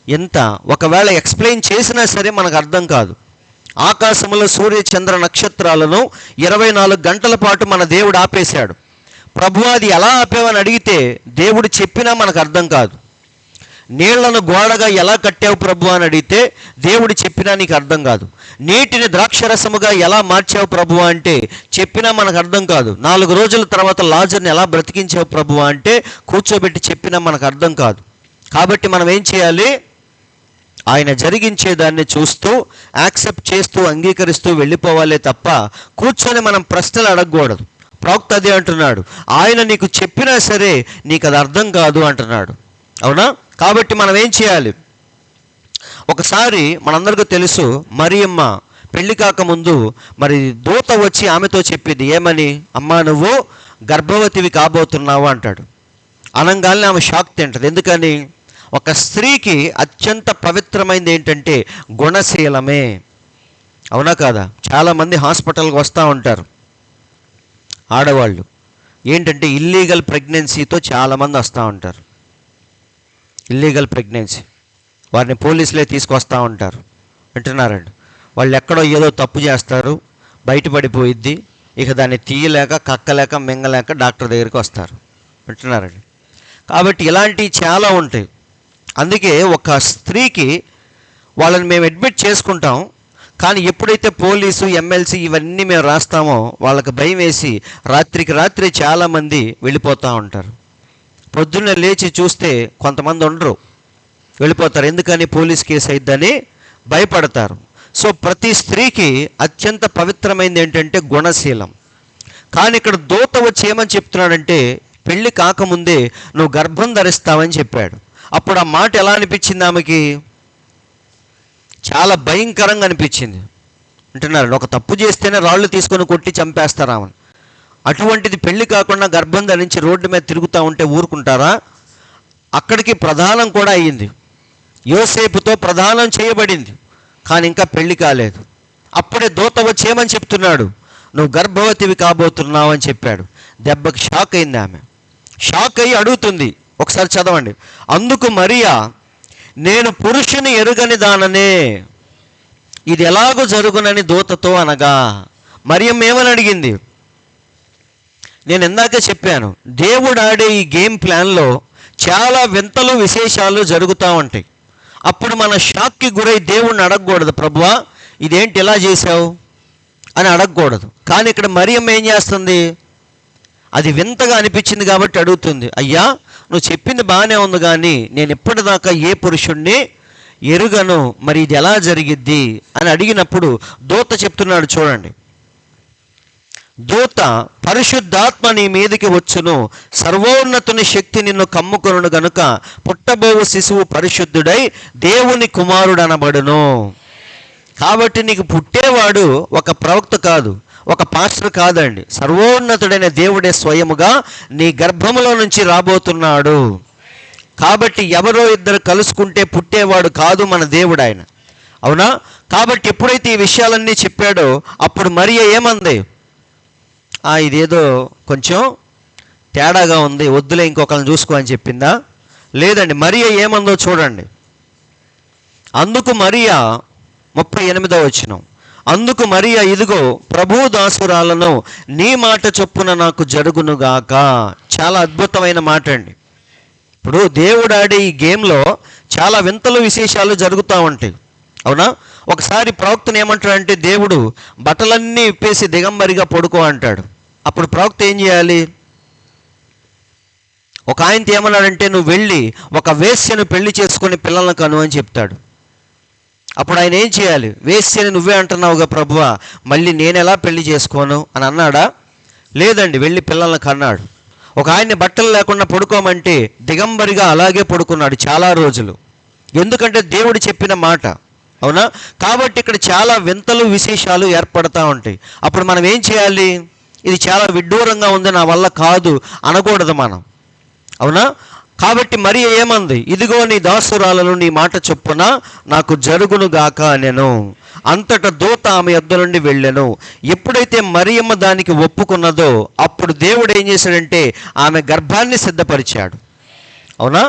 ఎంత. ఒకవేళ ఎక్స్ప్లెయిన్ చేసినా సరే మనకు అర్థం కాదు. ఆకాశంలో సూర్య చంద్ర నక్షత్రాలను 24 గంటల పాటు మన దేవుడు ఆపేశాడు. ప్రభు అది ఎలా ఆపేవని అడిగితే దేవుడు చెప్పినా మనకు అర్థం కాదు. నీళ్లను గోడగా ఎలా కట్టావు ప్రభు అని అడిగితే దేవుడు చెప్పినా నీకు అర్థం కాదు. నీటిని ద్రాక్షరసముగా ఎలా మార్చావు ప్రభు అంటే చెప్పినా మనకు అర్థం కాదు. 4 రోజుల తర్వాత లాజర్ని ఎలా బ్రతికించావు ప్రభు అంటే కూర్చోబెట్టి చెప్పినా మనకు అర్థం కాదు. కాబట్టి మనం ఏం చేయాలి? ఆయన జరిగించేదాన్ని చూస్తూ, యాక్సెప్ట్ చేస్తూ, అంగీకరిస్తూ వెళ్ళిపోవాలే తప్ప కూర్చొని మనం ప్రశ్నలు అడగకూడదు. ప్రవక్త అదే అంటున్నాడు. ఆయన నీకు చెప్పినా సరే నీకు అది అర్థం కాదు అంటున్నాడు. అవునా? కాబట్టి మనం ఏం చేయాలి? ఒకసారి మనందరికీ తెలుసు, మరియమ్మ పెళ్లి కాకముందు మరి దూత వచ్చి ఆమెతో చెప్పింది ఏమని? అమ్మా, నువ్వు గర్భవతివి కాబోతున్నావు అంటాడు. అనంగానే ఆమె షాక్ తింటది. ఎందుకని? ఒక స్త్రీకి అత్యంత పవిత్రమైనది ఏంటంటే గుణశీలమే. అవునా కాదా? చాలామంది హాస్పిటల్కి వస్తూ ఉంటారు ఆడవాళ్ళు. ఏంటంటే ఇల్లీగల్ ప్రెగ్నెన్సీతో చాలామంది వస్తూ ఉంటారు. ఇల్లీగల్ ప్రెగ్నెన్సీ, వారిని పోలీసులే తీసుకొస్తూ ఉంటారు. వింటున్నారండి? వాళ్ళు ఎక్కడో ఏదో తప్పు చేస్తారు, బయటపడిపోయిద్ది, ఇక దాన్ని తీయలేక, కక్కలేక, మింగలేక డాక్టర్ దగ్గరికి వస్తారు. వింటున్నారండి? కాబట్టి ఇలాంటివి చాలా ఉంటాయి. అందుకే ఒక స్త్రీకి వాళ్ళని మేము అడ్మిట్ చేసుకుంటాం, కానీ ఎప్పుడైతే పోలీసు, ఎమ్మెల్సీ ఇవన్నీ మేము రాస్తామో వాళ్ళకి భయం వేసి రాత్రికి రాత్రి చాలామంది వెళ్ళిపోతూ ఉంటారు. పొద్దున్నే లేచి చూస్తే కొంతమంది ఉండరు, వెళ్ళిపోతారు. ఎందుకని? పోలీస్ కేసు అయిద్దని భయపడతారు. సో ప్రతి స్త్రీకి అత్యంత పవిత్రమైనది ఏంటంటే గుణశీలం. కానీ ఇక్కడ దూత వచ్చి ఏమని చెప్తున్నాడంటే పెళ్ళి కాకముందే నువ్వు గర్భం ధరిస్తావని చెప్పాడు. అప్పుడు ఆ మాట ఎలా అనిపించింది ఆమెకి? చాలా భయంకరంగా అనిపించింది. అంటున్నారు, ఒక తప్పు చేస్తేనే రాళ్ళు తీసుకొని కొట్టి చంపేస్తారు ఆమెను. అటువంటిది పెళ్లి కాకుండా గర్భం ధరించి రోడ్డు మీద తిరుగుతూ ఉంటే ఊరుకుంటారా? అక్కడికి ప్రదానం కూడా అయ్యింది, యోసేపుతో ప్రదానం చేయబడింది, కానీ ఇంకా పెళ్లి కాలేదు. అప్పుడే దూత వచ్చి ఏమని చెప్తున్నాడు? నువ్వు గర్భవతివి కాబోతున్నావు అని చెప్పాడు. దెబ్బకి షాక్ అయింది ఆమె. షాక్ అయ్యి అడుగుతుంది, ఒకసారి చదవండి. అందుకు మరియా, నేను పురుషుని ఎరుగని దాననే, ఇది ఎలాగో జరుగునని దూతతో అనగా. మరియమ్మ ఏమని అడిగింది? నేను ఇందాక చెప్పాను, దేవుడు ఆడే ఈ గేమ్ ప్లాన్లో చాలా వింతలు, విశేషాలు జరుగుతూ ఉంటాయి. అప్పుడు మన షాక్కి గురై దేవుడిని అడగకూడదు, ప్రభువా ఇదేంటి ఇలా చేశావు అని అడగకూడదు. కానీ ఇక్కడ మరియమ్మ ఏం చేస్తుంది? అది వింతగా అనిపించింది కాబట్టి అడుగుతుంది, అయ్యా నువ్వు చెప్పింది బాగానే ఉంది, కానీ నేను ఇప్పటిదాకా ఏ పురుషుణ్ణి ఎరుగను, మరి ఇది ఎలా జరిగిద్ది అని అడిగినప్పుడు దూత చెప్తున్నాడు చూడండి. దూత, పరిశుద్ధాత్మ నీ మీదకి వచ్చును, సర్వోన్నతుని శక్తి నిన్ను కమ్ముకొనును గనుక పుట్టబోవు శిశువు పరిశుద్ధుడై దేవుని కుమారుడు అనబడును. కాబట్టి నీకు పుట్టేవాడు ఒక ప్రవక్త కాదు, ఒక పాస్టర్ కాదండి, సర్వోన్నతుడైన దేవుడే స్వయముగా నీ గర్భములో నుంచి రాబోతున్నాడు. కాబట్టి ఎవరో ఇద్దరు కలుసుకుంటే పుట్టేవాడు కాదు మన దేవుడు ఆయన. అవునా? కాబట్టి ఎప్పుడైతే ఈ విషయాలన్నీ చెప్పాడో అప్పుడు మరియ ఏమంది? ఇదేదో కొంచెం తేడాగా ఉంది, వద్దులే ఇంకొకరిని చూసుకో అని చెప్పిందా? లేదండి. మరియ ఏమందో చూడండి. అందుకు మరియ 38వ వచనం, అందుకు మరియ, ఇదిగో ప్రభు దాసురాలను, నీ మాట చొప్పున నాకు జరుగునుగాక. చాలా అద్భుతమైన మాట అండి. ఇప్పుడు దేవుడు ఆడే ఈ గేమ్లో చాలా వింతలు, విశేషాలు జరుగుతూ ఉంటాయి. అవునా? ఒకసారి ప్రవక్తను ఏమంటాడంటే దేవుడు బట్టలన్నీ ఇప్పేసి దిగంబరిగా పడుకో అంటాడు. అప్పుడు ప్రవక్త ఏం చేయాలి? ఒక ఆయనతో ఏమన్నాడంటే, నువ్వు వెళ్ళి ఒక వేశ్యను పెళ్లి చేసుకొని పిల్లలను కను అని చెప్తాడు. అప్పుడు ఆయన ఏం చేయాలి? వేశ్యని నువ్వే అంటున్నావుగా ప్రభువా, మళ్ళీ నేను ఎలా పెళ్లి చేసుకోను అని అన్నాడా? లేదండి, వెళ్ళి పిల్లలను కన్నాడు. ఒక ఆయన్ని బట్టలు లేకుండా పడుకోమంటే దిగంబరిగా అలాగే పడుకున్నాడు చాలా రోజులు. ఎందుకంటే దేవుడు చెప్పిన మాట. అవునా? కాబట్టి ఇక్కడ చాలా వింతలు విశేషాలు ఏర్పడతా ఉంటాయి. అప్పుడు మనం ఏం చేయాలి? ఇది చాలా విడ్డూరంగా ఉంది, నా వల్ల కాదు అనకూడదు మనం. అవునా? కాబట్టి మరి ఏమంది? ఇదిగో నీ దాసురాలను నీ మాట చొప్పున నాకు జరుగును గాక అనెను. అంతటా దూత ఆమె యొద్ద నుండి వెళ్ళెను. ఎప్పుడైతే మరియమ్మ దానికి ఒప్పుకున్నదో అప్పుడు దేవుడు ఏం చేశాడంటే ఆమె గర్భాన్ని సిద్ధపరిచాడు. అవునా?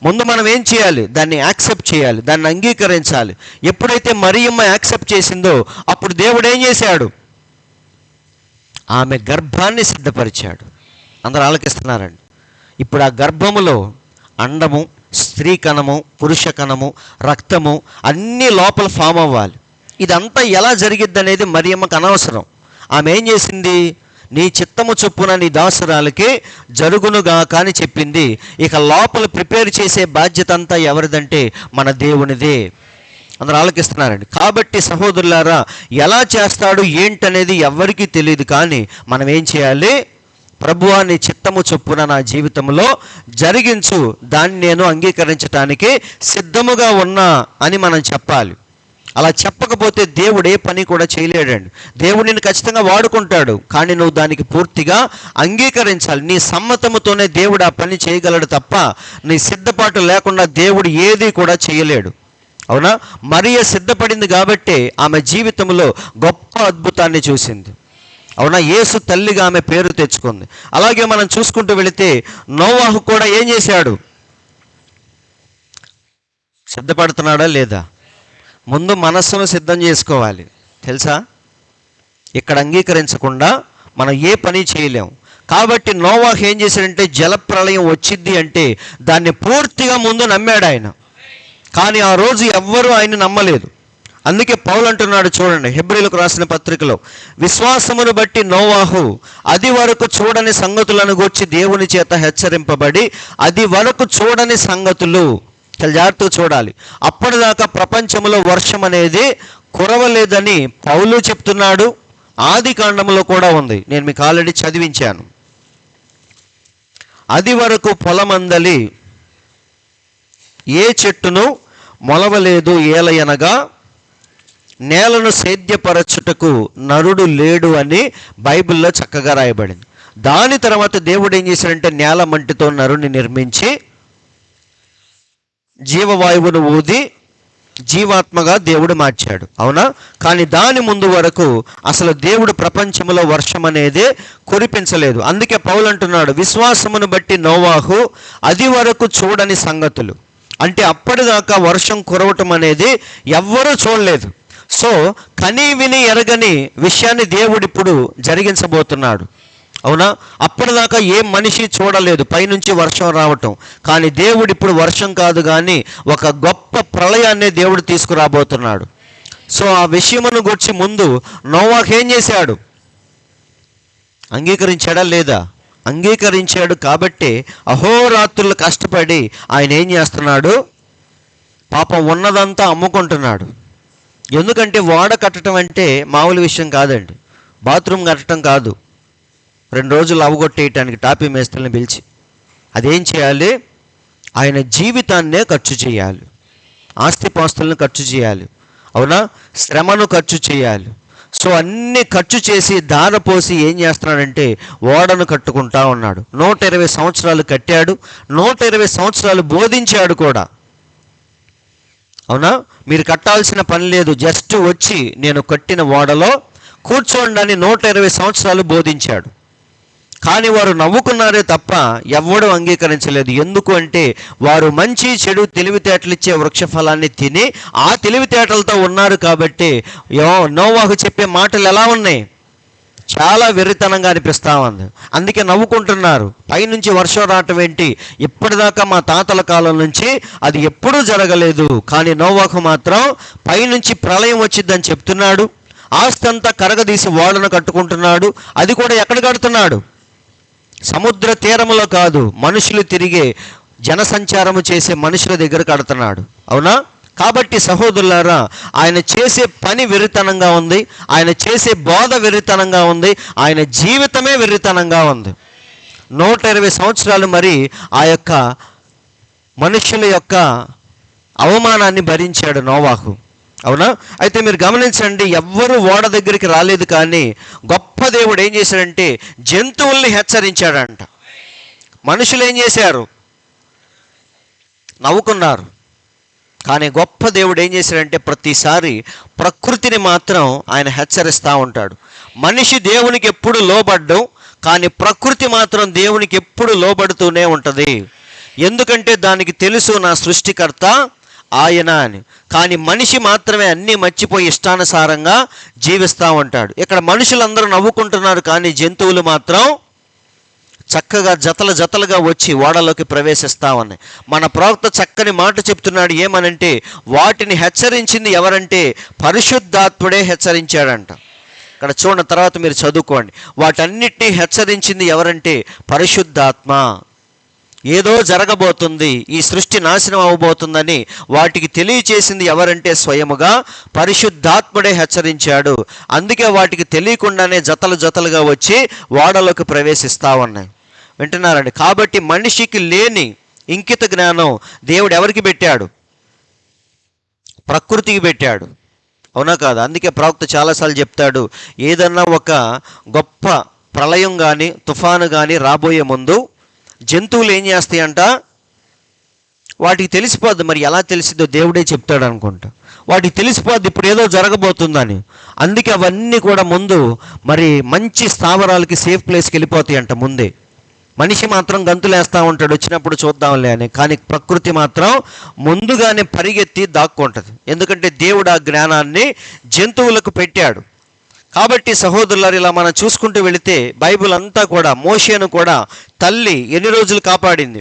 ముందు మనం ఏం చేయాలి? దాన్ని యాక్సెప్ట్ చేయాలి, దాన్ని అంగీకరించాలి. ఎప్పుడైతే మరియమ్మ యాక్సెప్ట్ చేసిందో అప్పుడు దేవుడు ఏం చేశాడు? ఆమె గర్భాన్ని సిద్ధపరిచాడు. అందరూ ఆలకిస్తున్నారండి. ఇప్పుడు ఆ గర్భములో అండము, స్త్రీ కణము, పురుష కణము, రక్తము అన్నీ లోపల ఫామ్ అవ్వాలి. ఇదంతా ఎలా జరిగిద్ది అనేది మరియమ్మకు అనవసరం. ఆమె ఏం చేసింది? నీ చిత్తము చొప్పున నీ దాసురాలకి జరుగునుగాక అని చెప్పింది. ఇక లోపల ప్రిపేర్ చేసే బాధ్యత అంతా ఎవరిదంటే మన దేవునిదే. అందరూ ఆలకిస్తున్నారండి. కాబట్టి సహోదరులారా, ఎలా చేస్తాడు ఏంటనేది ఎవరికీ తెలియదు. కానీ మనం ఏం చేయాలి? ప్రభువా, నీ చిత్తము చొప్పున నా జీవితంలో జరిగించు, దాన్ని నేను అంగీకరించడానికి సిద్ధముగా ఉన్నా అని మనం చెప్పాలి. అలా చెప్పకపోతే దేవుడు ఏ పని కూడా చేయలేడండి. దేవుడు నిన్ను ఖచ్చితంగా వాడుకుంటాడు, కానీ నువ్వు దానికి పూర్తిగా అంగీకరించాలి. నీ సమ్మతముతోనే దేవుడు ఆ పని చేయగలడు తప్ప నీ సిద్ధపాటు లేకుండా దేవుడు ఏది కూడా చేయలేడు. అవునా? మరియ సిద్ధపడింది కాబట్టే ఆమె జీవితంలో గొప్ప అద్భుతాన్ని చూసింది. అవునా? యేసు తల్లిగా ఆమె పేరు తెచ్చుకుంది. అలాగే మనం చూసుకుంటూ వెళితే నోవాహు కూడా ఏం చేశాడు? సిద్ధపడుతున్నాడా లేదా? ముందు మనస్సును సిద్ధం చేసుకోవాలి. తెలుసా? ఇక్కడ అంగీకరించకుండా మనం ఏ పని చేయలేము. కాబట్టి నోవాహు ఏం చేశాడంటే, జలప్రళయం వచ్చింది అంటే దాన్ని పూర్తిగా ముందు నమ్మాడు ఆయన. కానీ ఆ రోజు ఎవ్వరూ ఆయన నమ్మలేదు. అందుకే పౌలు అంటున్నాడు చూడండి, హెబ్రీలకు రాసిన పత్రికలో, విశ్వాసమును బట్టి నోవాహు అది వరకు చూడని సంగతులను గూర్చి దేవుని చేత హెచ్చరింపబడి, అది వరకు చూడని సంగతులు, చాలా జాగ్రత్తగా చూడాలి, అప్పటిదాకా ప్రపంచంలో వర్షం అనేది కురవలేదని పౌలు చెప్తున్నాడు. ఆది కాండంలో కూడా ఉంది, నేను మీకు ఆల్రెడీ చదివించాను. అది వరకు పొలమందలి ఏ చెట్టును మొలవలేదు, ఏలయనగా నేలను సేద్యపరచుటకు నరుడు లేడు అని బైబిల్లో చక్కగా రాయబడింది. దాని తర్వాత దేవుడు ఏం చేశాడంటే నేల మంటితో నరుని నిర్మించి జీవవాయువును ఊది జీవాత్మగా దేవుడు మార్చాడు. అవునా? కానీ దాని ముందు వరకు అసలు దేవుడు ప్రపంచంలో వర్షం అనేది కురిపించలేదు. అందుకే పౌలు అంటున్నాడు, విశ్వాసమును బట్టి నోవాహు అది వరకు చూడని సంగతులు, అంటే అప్పటిదాకా వర్షం కురవటం అనేది ఎవ్వరూ చూడలేదు. సో కని విని ఎరగని విషయాన్ని దేవుడు ఇప్పుడు జరిగించబోతున్నాడు. అవునా? అప్పటిదాకా ఏ మనిషి చూడలేదు పైనుంచి వర్షం రావటం. కానీ దేవుడు ఇప్పుడు వర్షం కాదు కానీ ఒక గొప్ప ప్రళయాన్ని దేవుడు తీసుకురాబోతున్నాడు. సో ఆ విషయమును గురించి ముందు నోవాహు ఏం చేశాడు? అంగీకరించాడా లేదా? అంగీకరించాడు. కాబట్టి అహోరాత్రులు కష్టపడి ఆయన ఏం చేస్తున్నాడు? పాపం ఉన్నదంతా అమ్ముకుంటున్నాడు. ఎందుకంటే ఓడ కట్టడం అంటే మామూలు విషయం కాదండి. బాత్రూమ్ కట్టడం కాదు, 2 రోజులు అవగొట్టేయటానికి టాపీ మేస్త్రిని పిలిచి అదేం చేయాలి? ఆయన జీవితాన్నే ఖర్చు చేయాలి, ఆస్తిపాస్తులను ఖర్చు చేయాలి. అవునా? శ్రమను ఖర్చు చేయాలి. సో అన్ని ఖర్చు చేసి ధారపోసి ఏం చేస్తున్నాడంటే ఓడను కట్టుకుంటా ఉన్నాడు. 120 సంవత్సరాలు కట్టాడు, 120 సంవత్సరాలు బోధించాడు కూడా. అవునా? మీరు కట్టాల్సిన పని లేదు, జస్ట్ వచ్చి నేను కట్టిన ఓడలో కూర్చోండి అని 120 సంవత్సరాలు బోధించాడు. కానీ వారు నవ్వుకున్నారే తప్ప ఎవ్వడూ అంగీకరించలేదు. ఎందుకు అంటే వారు మంచి చెడు తెలివితేటలు ఇచ్చే వృక్ష ఫలాన్ని తిని ఆ తెలివితేటలతో ఉన్నారు. కాబట్టి నోవాహు చెప్పే మాటలు ఎలా ఉన్నాయి? చాలా వెర్రితనంగా అనిపిస్తా ఉంది. అందుకే నవ్వుకుంటున్నారు. పైనుంచి వర్షం రావటం ఏంటి? ఇప్పటిదాకా మా తాతల కాలం నుంచి అది ఎప్పుడూ జరగలేదు. కానీ నోవాహు మాత్రం పైనుంచి ప్రళయం వచ్చిందని చెప్తున్నాడు. ఆస్తి అంతా కరగదీసి ఓడను కట్టుకుంటున్నాడు. అది కూడా ఎక్కడ కడుతున్నాడు? సముద్ర తీరములో కాదు, మనుషులు తిరిగే జనసంచారము చేసే మనుషుల దగ్గర కడుతున్నాడు. అవునా? కాబట్టి సహోదరులారా, ఆయన చేసే పని వెర్రితనంగా ఉంది, ఆయన చేసే బోధ వెర్రితనంగా ఉంది, ఆయన జీవితమే వెర్రితనంగా ఉంది. 120 సంవత్సరాలు మరి ఆ యొక్క మనుషుల యొక్క అవమానాన్ని భరించాడు నోవాహు. అవునా? అయితే మీరు గమనించండి, ఎవ్వరు ఓడ దగ్గరికి రాలేదు, కానీ గొప్ప దేవుడు ఏం చేశాడంటే జంతువుల్ని హెచ్చరించాడంట. మనుషులు ఏం చేశారు? నవ్వుకున్నారు. కానీ గొప్ప దేవుడు ఏం చేశాడంటే ప్రతిసారి ప్రకృతిని మాత్రం ఆయన హెచ్చరిస్తూ ఉంటాడు. మనిషి దేవునికి ఎప్పుడు లోబడ్డం, కానీ ప్రకృతి మాత్రం దేవునికి ఎప్పుడు లోబడుతూనే ఉంటుంది. ఎందుకంటే దానికి తెలుసు నా సృష్టికర్త ఆయన అని. కానీ మనిషి మాత్రమే అన్నీ మర్చిపోయి ఇష్టానుసారంగా జీవిస్తూ ఉంటాడు. ఇక్కడ మనుషులందరూ నవ్వుకుంటున్నారు, కానీ జంతువులు మాత్రం చక్కగా జతల జతలుగా వచ్చి ఓడలోకి ప్రవేశిస్తూ ఉన్నాయి. మన ప్రవక్త చక్కని మాట చెప్తున్నాడు. ఏమనంటే వాటిని హెచ్చరించింది ఎవరంటే పరిశుద్ధాత్ముడే హెచ్చరించాడంట. ఇక్కడ చూడండి, తర్వాత మీరు చదువుకోండి. వాటన్నిటినీ హెచ్చరించింది ఎవరంటే పరిశుద్ధాత్మ. ఏదో జరగబోతుంది, ఈ సృష్టి నాశనం అవ్వబోతుందని వాటికి తెలియచేసింది ఎవరంటే స్వయముగా పరిశుద్ధాత్ముడే హెచ్చరించాడు. అందుకే వాటికి తెలియకుండానే జతలు జతలుగా వచ్చి ఓడలోకి ప్రవేశిస్తూ ఉన్నాయి. వింటున్నారండి? కాబట్టి మనిషికి లేని ఇంకిత జ్ఞానం దేవుడు ఎవరికి పెట్టాడు? ప్రకృతికి పెట్టాడు. అవునా కాదా? అందుకే ప్రవక్త చాలాసార్లు చెప్తాడు, ఏదన్నా ఒక గొప్ప ప్రళయం కానీ తుఫాను కానీ రాబోయే ముందు జంతువులు ఏం చేస్తాయంట? వాటికి తెలిసిపోద్ది. మరి ఎలా తెలిసిద్దో దేవుడే చెప్తాడు అనుకుంటా. వాటికి తెలిసిపోద్ది ఇప్పుడు ఏదో జరగబోతుందని. అందుకే అవన్నీ కూడా ముందు మరి మంచి స్థావరాలకి, సేఫ్ ప్లేస్కి వెళ్ళిపోతాయి అంట ముందే. మనిషి మాత్రం గంతులేస్తూ ఉంటాడు, వచ్చినప్పుడు చూద్దాంలే అని. కానీ ప్రకృతి మాత్రం ముందుగానే పరిగెత్తి దాక్కుంటుంది. ఎందుకంటే దేవుడు ఆ జ్ఞానాన్ని జంతువులకు పెట్టాడు. కాబట్టి సహోదరులారు, ఇలా మనం చూసుకుంటూ వెళితే బైబిల్ అంతా కూడా మోషేను కూడా తల్లి ఎన్ని రోజులు కాపాడింది?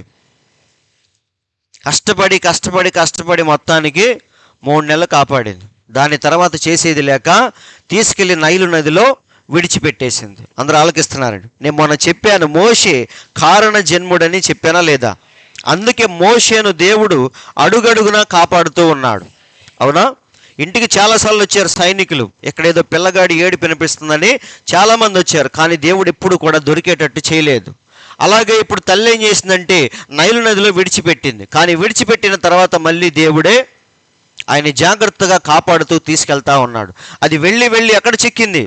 కష్టపడి కష్టపడి కష్టపడి మొత్తానికి 3 నెలలు కాపాడింది. దాని తర్వాత చేసేది లేక తీసుకెళ్లి నైలు నదిలో విడిచిపెట్టేసింది. అందరూ ఆలకిస్తున్నారండి. నేను మొన్న చెప్పాను, మోషే కారణ జన్ముడని చెప్పానా లేదా? అందుకే మోషేను దేవుడు అడుగడుగునా కాపాడుతూ ఉన్నాడు. అవునా? ఇంటికి చాలాసార్లు వచ్చారు సైనికులు, ఎక్కడేదో పిల్లగాడి ఏడుపు వినిపిస్తుందని చాలామంది వచ్చారు, కానీ దేవుడు ఎప్పుడు కూడా దొరికేటట్టు చేయలేదు. అలాగే ఇప్పుడు తల్లి ఏం చేసిందంటే నైలు నదిలో విడిచిపెట్టింది. కానీ విడిచిపెట్టిన తర్వాత మళ్ళీ దేవుడే ఆయన జాగ్రత్తగా కాపాడుతూ తీసుకెళ్తా ఉన్నాడు. అది వెళ్ళి వెళ్ళి ఎక్కడ చిక్కింది?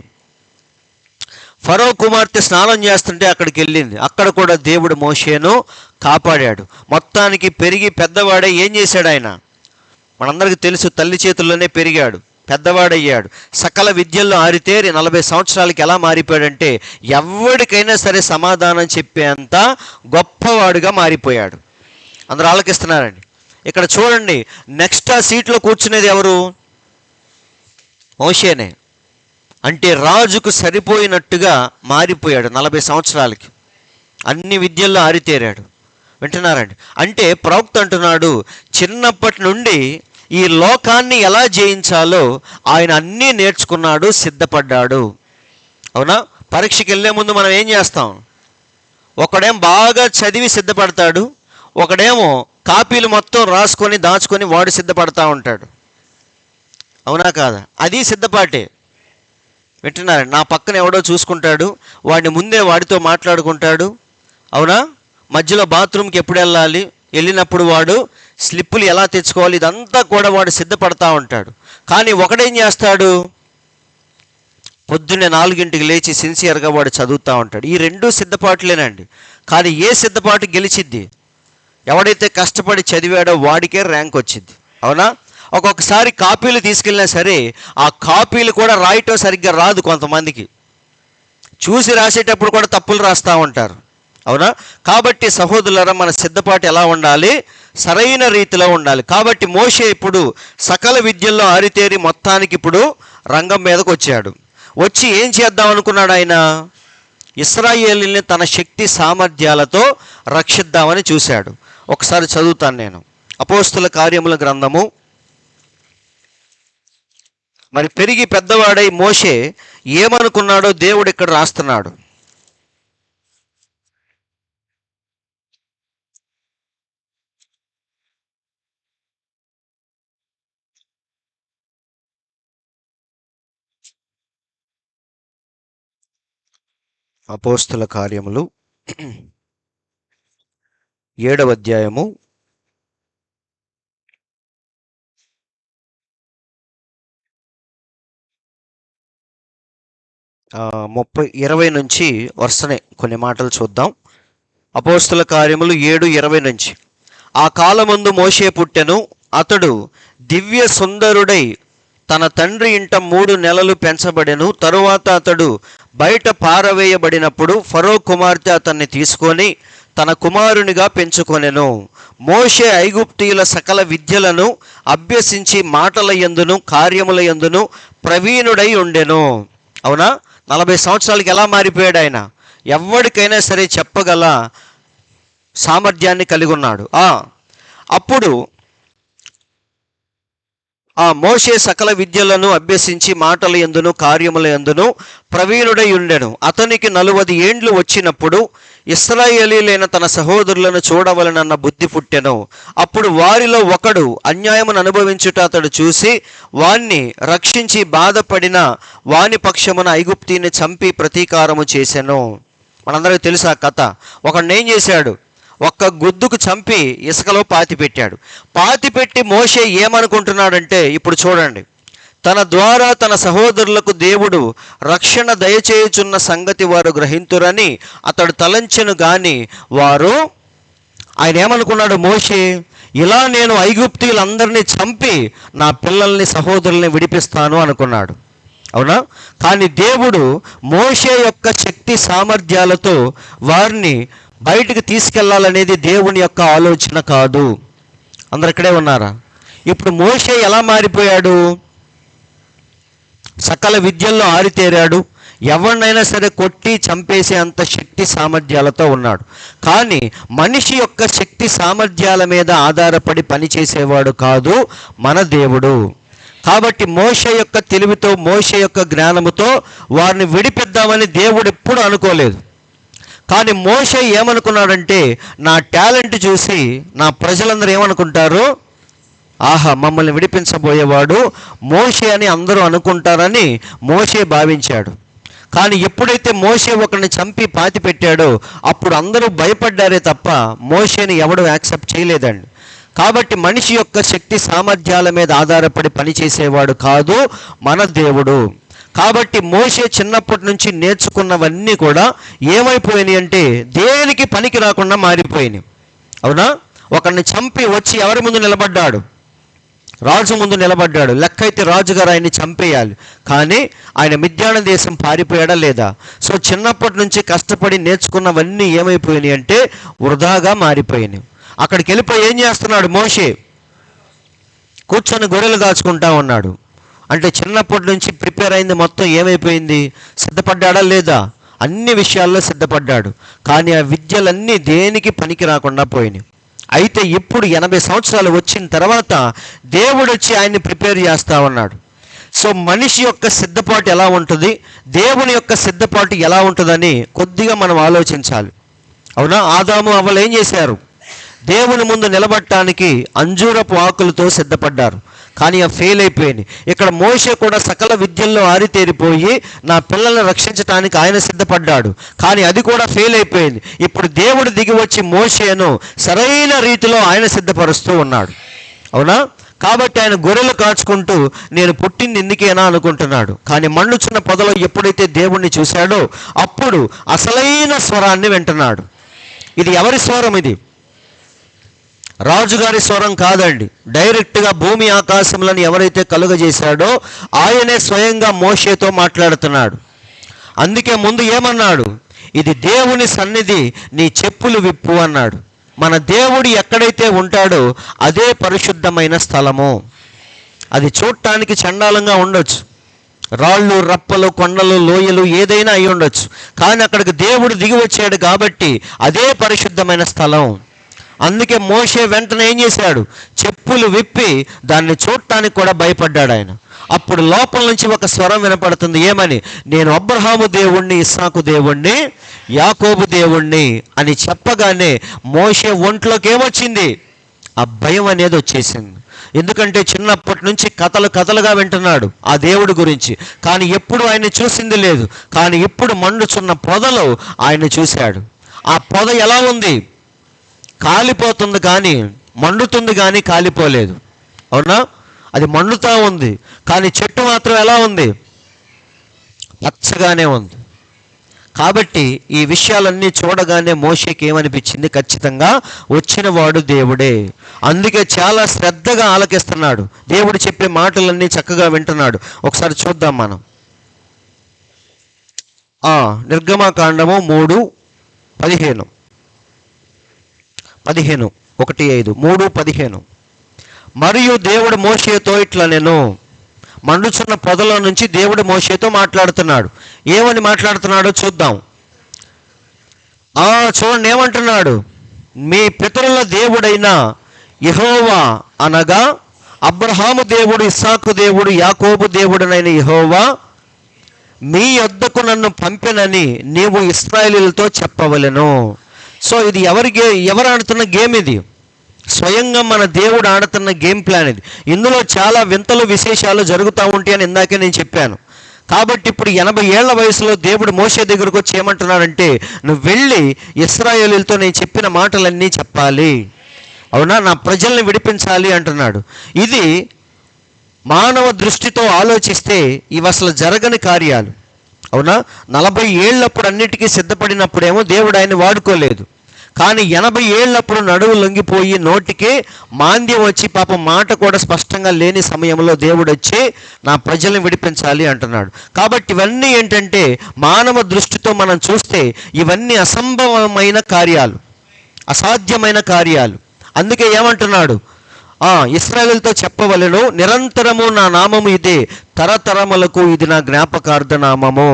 ఫరో కుమార్తె స్నానం చేస్తుంటే అక్కడికి వెళ్ళింది. అక్కడ కూడా దేవుడు మోషేను కాపాడాడు. మొత్తానికి పెరిగి పెద్దవాడే ఏం చేశాడు ఆయన? మనందరికీ తెలుసు, తల్లి చేతుల్లోనే పెరిగాడు, పెద్దవాడయ్యాడు. సకల విద్యల్లో ఆరితేరి 40 సంవత్సరాలకి ఎలా మారిపోయాడంటే ఎవరికైనా సరే సమాధానం చెప్పేంత గొప్పవాడుగా మారిపోయాడు. అందరూ ఆలకిస్తున్నారండి. ఇక్కడ చూడండి, నెక్స్ట్ ఆ సీట్లో కూర్చునేది ఎవరు? మోషేనే. అంటే రాజుకు సరిపోయినట్టుగా మారిపోయాడు 40 సంవత్సరాలకి. అన్ని విద్యల్లో ఆరితేరాడు. వింటున్నారండి? అంటే ప్రవక్త అంటున్నాడు, చిన్నప్పటి నుండి ఈ లోకాన్ని ఎలా జయించాలో ఆయన అన్నీ నేర్చుకున్నాడు, సిద్ధపడ్డాడు. అవునా? పరీక్షకి వెళ్ళే ముందు మనం ఏం చేస్తాం? ఒకడేం బాగా చదివి సిద్ధపడతాడు, ఒకడేమో కాపీలు మొత్తం రాసుకొని దాచుకొని వాడు సిద్ధపడతా ఉంటాడు. అవునా కాదా? అది సిద్ధపాటే. వింటున్నారు? నా పక్కన ఎవడో చూసుకుంటాడు, వాడిని ముందే వాడితో మాట్లాడుకుంటాడు. అవునా? మధ్యలో బాత్రూమ్కి ఎప్పుడు వెళ్ళాలి, వెళ్ళినప్పుడు వాడు స్లిప్పులు ఎలా తెచ్చుకోవాలి, ఇదంతా కూడా వాడు సిద్ధపడతా ఉంటాడు. కానీ ఒకడేం చేస్తాడు? పొద్దున్నే 4 లేచి సిన్సియర్గా వాడు చదువుతూ ఉంటాడు. ఈ 2 సిద్ధపాటులేనండి. కానీ ఏ సిద్ధపాటు గెలిచిద్ది? ఎవడైతే కష్టపడి చదివాడో వాడికే ర్యాంక్ వచ్చింది. అవునా? ఒక్కొక్కసారి కాపీలు తీసుకెళ్ళినా సరే ఆ కాపీలు కూడా రాయటం సరిగ్గా రాదు. కొంతమందికి చూసి రాసేటప్పుడు కూడా తప్పులు రాస్తూ ఉంటారు. అవునా? కాబట్టి సహోదరులారా, మన సిద్ధపాటు ఎలా ఉండాలి? సరైన రీతిలో ఉండాలి. కాబట్టి మోషే ఇప్పుడు సకల విద్యల్లో ఆరితేరి మొత్తానికి ఇప్పుడు రంగం మీదకు వచ్చాడు. వచ్చి ఏం చేద్దాం అనుకున్నాడు ఆయన? ఇశ్రాయేలుని తన శక్తి సామర్థ్యాలతో రక్షిద్దామని చూశాడు. ఒకసారి చదువుతాను నేను. అపోస్తుల కార్యముల గ్రంథము. మరి పెరిగి పెద్దవాడై మోషే ఏమనుకున్నాడో దేవుడు ఇక్కడ రాస్తున్నాడు. అపోస్తుల కార్యములు 7వ అధ్యాయము 20 నుంచి వరుసనే కొన్ని మాటలు చూద్దాం. అపోస్తుల కార్యములు 7:20 నుంచి. ఆ కాలమందు మోషే పుట్టెను. అతడు దివ్య సుందరుడై తన తండ్రి ఇంట 3 నెలలు పెంచబడెను. తరువాత అతడు బయట పారవేయబడినప్పుడు ఫరో కుమార్తె అతన్ని తీసుకొని తన కుమారునిగా పెంచుకొనెను. మోషే ఐగుప్తీయుల సకల విద్యలను అభ్యసించి మాటల యందును కార్యముల యందును ప్రవీణుడై ఉండెను. అవునా? 40 సంవత్సరాలకి ఎలా మారిపోయాడు ఆయన? ఎవరికైనా సరే చెప్పగల సామర్థ్యాన్ని కలిగి ఉన్నాడు. అప్పుడు మోషే సకల విద్యలను అభ్యసించి మాటల యందును కార్యముల యందును ప్రవీణుడై ఉండెను. అతనికి 40 ఏండ్లు వచ్చినప్పుడు ఇశ్రాయేలీలైన తన సహోదరులను చూడవలనన్న బుద్ధి పుట్టెను. అప్పుడు వారిలో ఒకడు అన్యాయమును అనుభవించుట అతడు చూసి వాణ్ణి రక్షించి బాధపడిన వాని పక్షమున ఐగుప్తీని చంపి ప్రతీకారము చేసెను. మనందరికీ తెలుసు ఆ కథ. ఒకడిని ఏం చేశాడు? ఒక్క గుద్దుకు చంపి ఇసుకలో పాతిపెట్టాడు. పాతిపెట్టి మోషే ఏమనుకుంటున్నాడంటే, ఇప్పుడు చూడండి, తన ద్వారా తన సహోదరులకు దేవుడు రక్షణ దయచేయుచున్న సంగతి వారు గ్రహింతురని అతడు తలంచెను. గాని వారు, ఆయన ఏమనుకున్నాడు? మోషే, ఇలా నేను ఐగుప్తీయులందరినీ చంపి నా పిల్లల్ని సహోదరుల్ని విడిపిస్తాను అనుకున్నాడు. అవునా? కానీ దేవుడు మోషే యొక్క శక్తి సామర్థ్యాలతో వారిని బయటికి తీసుకెళ్లాలనేది దేవుని యొక్క ఆలోచన కాదు. అందరు ఇక్కడే ఉన్నారా? ఇప్పుడు మోషే ఎలా మారిపోయాడు? సకల విద్యల్లో ఆరితేరాడు. ఎవరినైనా సరే కొట్టి చంపేసే అంత శక్తి సామర్థ్యాలతో ఉన్నాడు. కానీ మనిషి యొక్క శక్తి సామర్థ్యాల మీద ఆధారపడి పనిచేసేవాడు కాదు మన దేవుడు. కాబట్టి మోషే యొక్క తెలివితో, మోషే యొక్క జ్ఞానముతో వారిని విడిపిద్దామని దేవుడు ఎప్పుడు అనుకోలేదు. కానీ మోషే ఏమనుకున్నాడంటే, నా టాలెంట్ చూసి నా ప్రజలందరూ ఏమనుకుంటారు? ఆహా, మమ్మల్ని విడిపించబోయేవాడు మోషే అని అందరూ అనుకుంటారని మోషే భావించాడు. కానీ ఎప్పుడైతే మోషే ఒకరిని చంపి పాతి పెట్టాడో అప్పుడు అందరూ భయపడ్డారే తప్ప మోషేని ఎవడు యాక్సెప్ట్ చేయలేదండి. కాబట్టి మనిషి యొక్క శక్తి సామర్థ్యాల మీద ఆధారపడి పనిచేసేవాడు కాదు మన దేవుడు. కాబట్టి మోషే చిన్నప్పటి నుంచి నేర్చుకున్నవన్నీ కూడా ఏమైపోయినాయి అంటే దేనికి పనికి రాకుండా మారిపోయినాయి. అవునా? ఒకరిని చంపి వచ్చి ఎవరి ముందు నిలబడ్డాడు? రాజు ముందు నిలబడ్డాడు. లెక్కైతే రాజుగారు ఆయన్ని చంపేయాలి. కానీ ఆయన మిద్యాన దేశం పారిపోయాడా లేదా? సో చిన్నప్పటి నుంచి కష్టపడి నేర్చుకున్నవన్నీ ఏమైపోయినాయి అంటే వృధాగా మారిపోయినాయి. అక్కడికి వెళ్ళిపోయి ఏం చేస్తున్నాడు మోషే? కూర్చొని గొర్రెలు కాచుకుంటా ఉన్నాడు. అంటే చిన్నప్పటి నుంచి ప్రిపేర్ అయింది మొత్తం ఏమైపోయింది? సిద్ధపడ్డాడా లేదా? అన్ని విషయాల్లో సిద్ధపడ్డాడు. కానీ ఆ విద్యలన్నీ దేనికి పనికి రాకుండా పోయినాయి. అయితే ఇప్పుడు 80 సంవత్సరాలు వచ్చిన తర్వాత దేవుడు వచ్చి ఆయన్ని ప్రిపేర్ చేస్తా ఉన్నాడు. సో మనిషి యొక్క సిద్ధపాటు ఎలా ఉంటుంది, దేవుని యొక్క సిద్ధపాటు ఎలా ఉంటుందని కొద్దిగా మనం ఆలోచించాలి. అవునా? ఆదాము అవ్వలు ఏం చేశారు? దేవుని ముందు నిలబడటానికి అంజూరపు ఆకులతో సిద్ధపడ్డారు. కానీ అవి ఫెయిల్ అయిపోయింది. ఇక్కడ మోషే కూడా సకల విద్యల్లో ఆరితేరిపోయి నా పిల్లల్ని రక్షించడానికి ఆయన సిద్ధపడ్డాడు. కానీ అది కూడా ఫెయిల్ అయిపోయింది. ఇప్పుడు దేవుడు దిగి వచ్చి మోషేను సరైన రీతిలో ఆయన సిద్ధపరుస్తూ ఉన్నాడు. అవునా? కాబట్టి ఆయన గొర్రెలు కాచుకుంటూ నేను పుట్టింది ఎందుకేనా అనుకుంటున్నాడు. కానీ మండుచున్న పొదలో ఎప్పుడైతే దేవుణ్ణి చూశాడో అప్పుడు అసలైన స్వరాన్ని వింటున్నాడు. ఇది ఎవరి స్వరం? ఇది రాజుగారి స్వరం కాదండి. డైరెక్ట్గా భూమి ఆకాశములను ఎవరైతే కలుగజేశాడో ఆయనే స్వయంగా మోషేతో మాట్లాడుతున్నాడు. అందుకే ముందు ఏమన్నాడు? ఇది దేవుని సన్నిధి, నీ చెప్పులు విప్పు అన్నాడు. మన దేవుడు ఎక్కడైతే ఉంటాడో అదే పరిశుద్ధమైన స్థలము. అది చూడటానికి చండాలంగా ఉండొచ్చు, రాళ్ళు రప్పలు కొండలు లోయలు ఏదైనా అయి ఉండొచ్చు. కానీ అక్కడికి దేవుడు దిగి వచ్చాడు కాబట్టి అదే పరిశుద్ధమైన స్థలం. అందుకే మోషే వెంటనే ఏం చేశాడు? చెప్పులు విప్పి దాన్ని చూడటానికి కూడా భయపడ్డాడు ఆయన. అప్పుడు లోపల నుంచి ఒక స్వరం వినపడుతుంది. ఏమని? నేను అబ్రహాము దేవుణ్ణి, ఇస్సాకు దేవుణ్ణి, యాకోబు దేవుణ్ణి అని చెప్పగానే మోషే ఒంట్లోకి ఏమొచ్చింది? ఆ భయం అనేది వచ్చేసింది. ఎందుకంటే చిన్నప్పటి నుంచి కథలు కథలుగా వింటున్నాడు ఆ దేవుడి గురించి, కానీ ఎప్పుడు ఆయన చూసింది లేదు. కానీ ఇప్పుడు మండుచున్న పొదలో ఆయన చూశాడు. ఆ పొద ఎలా ఉంది? కాలిపోతుంది కానీ, మండుతుంది కానీ కాలిపోలేదు. అవునా? అది మండుతూ ఉంది, కానీ చెట్టు మాత్రం ఎలా ఉంది? పచ్చగానే ఉంది. కాబట్టి ఈ విషయాలన్నీ చూడగానే మోషేకి ఏమనిపించింది? ఖచ్చితంగా వచ్చిన వాడు దేవుడే. అందుకే చాలా శ్రద్ధగా ఆలకిస్తున్నాడు, దేవుడు చెప్పే మాటలన్నీ చక్కగా వింటున్నాడు. ఒకసారి చూద్దాం మనం. నిర్గమకాండము 3:15, 1:5, 3:15. మరియు దేవుడు మోషేతో ఇట్లా, నేను మండుచున్న పొదలో నుంచి దేవుడు మోషేతో మాట్లాడుతున్నాడు. ఏమని మాట్లాడుతున్నాడో చూద్దాం. చూడండి ఏమంటున్నాడు? మీ పితరుల దేవుడైన యెహోవా అనగా అబ్రహాము దేవుడు, ఇస్సాకు దేవుడు, యాకోబు దేవుడనైన యెహోవా మీ యొద్దకు నన్ను పంపెనని నీవు ఇశ్రాయేలీయులతో చెప్పవలెను. సో ఇది ఎవరు ఆడుతున్న గేమ్? ఇది స్వయంగా మన దేవుడు ఆడుతున్న గేమ్ ప్లాన్ ఇది. ఇందులో చాలా వింతలు విశేషాలు జరుగుతూ ఉంటాయి అని ఇందాకే నేను చెప్పాను. కాబట్టి ఇప్పుడు 80 ఏళ్ల వయసులో దేవుడు మోషే దగ్గరకు వచ్చి ఏమంటున్నాడంటే, నువ్వు వెళ్ళి ఇశ్రాయేలీయులతో నేను చెప్పిన మాటలన్నీ చెప్పాలి, అవునా, నా ప్రజల్ని విడిపించాలి అంటున్నాడు. ఇది మానవ దృష్టితో ఆలోచిస్తే ఇవి అసలు జరగని కార్యాలు. అవునా? 40 ఏళ్ళప్పుడు అన్నిటికీ సిద్ధపడినప్పుడేమో దేవుడు ఆయన వాడుకోలేదు. కానీ 80 ఏళ్ళప్పుడు నడువు లొంగిపోయి నోటికి మాంద్యం వచ్చి పాపం మాట కూడా స్పష్టంగా లేని సమయంలో దేవుడు వచ్చి నా ప్రజల్ని విడిపించాలి అంటున్నాడు. కాబట్టి ఇవన్నీ ఏంటంటే మానవ దృష్టితో మనం చూస్తే ఇవన్నీ అసంభవమైన కార్యాలు, అసాధ్యమైన కార్యాలు. అందుకే ఏమంటున్నాడు? ఇశ్రాయేలుతో చెప్పవలెను, నిరంతరము నా నామము ఇదే, తరతరములకు ఇది నా జ్ఞాపకార్థ నామము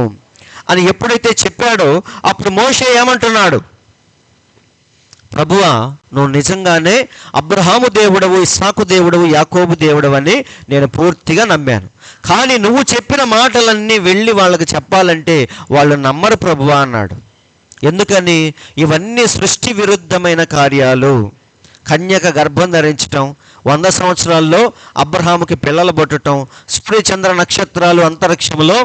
అని ఎప్పుడైతే చెప్పాడో అప్పుడు మోషే ఏమంటున్నాడు? ప్రభువా, నువ్వు నిజంగానే అబ్రహాము దేవుడవు, ఇస్సాకు దేవుడవు, యాకోబు దేవుడవు అని నేను పూర్తిగా నమ్మాను. కానీ నువ్వు చెప్పిన మాటలన్నీ వెళ్ళి వాళ్ళకి చెప్పాలంటే వాళ్ళు నమ్మరు ప్రభువా అన్నాడు. ఎందుకని? ఇవన్నీ సృష్టి విరుద్ధమైన కార్యాలు. కన్యక గర్భం ధరించటం, 100 సంవత్సరాల్లో అబ్రహాముకి పిల్లలు పుట్టడం, సూర్య చంద్ర నక్షత్రాలు అంతరిక్షంలో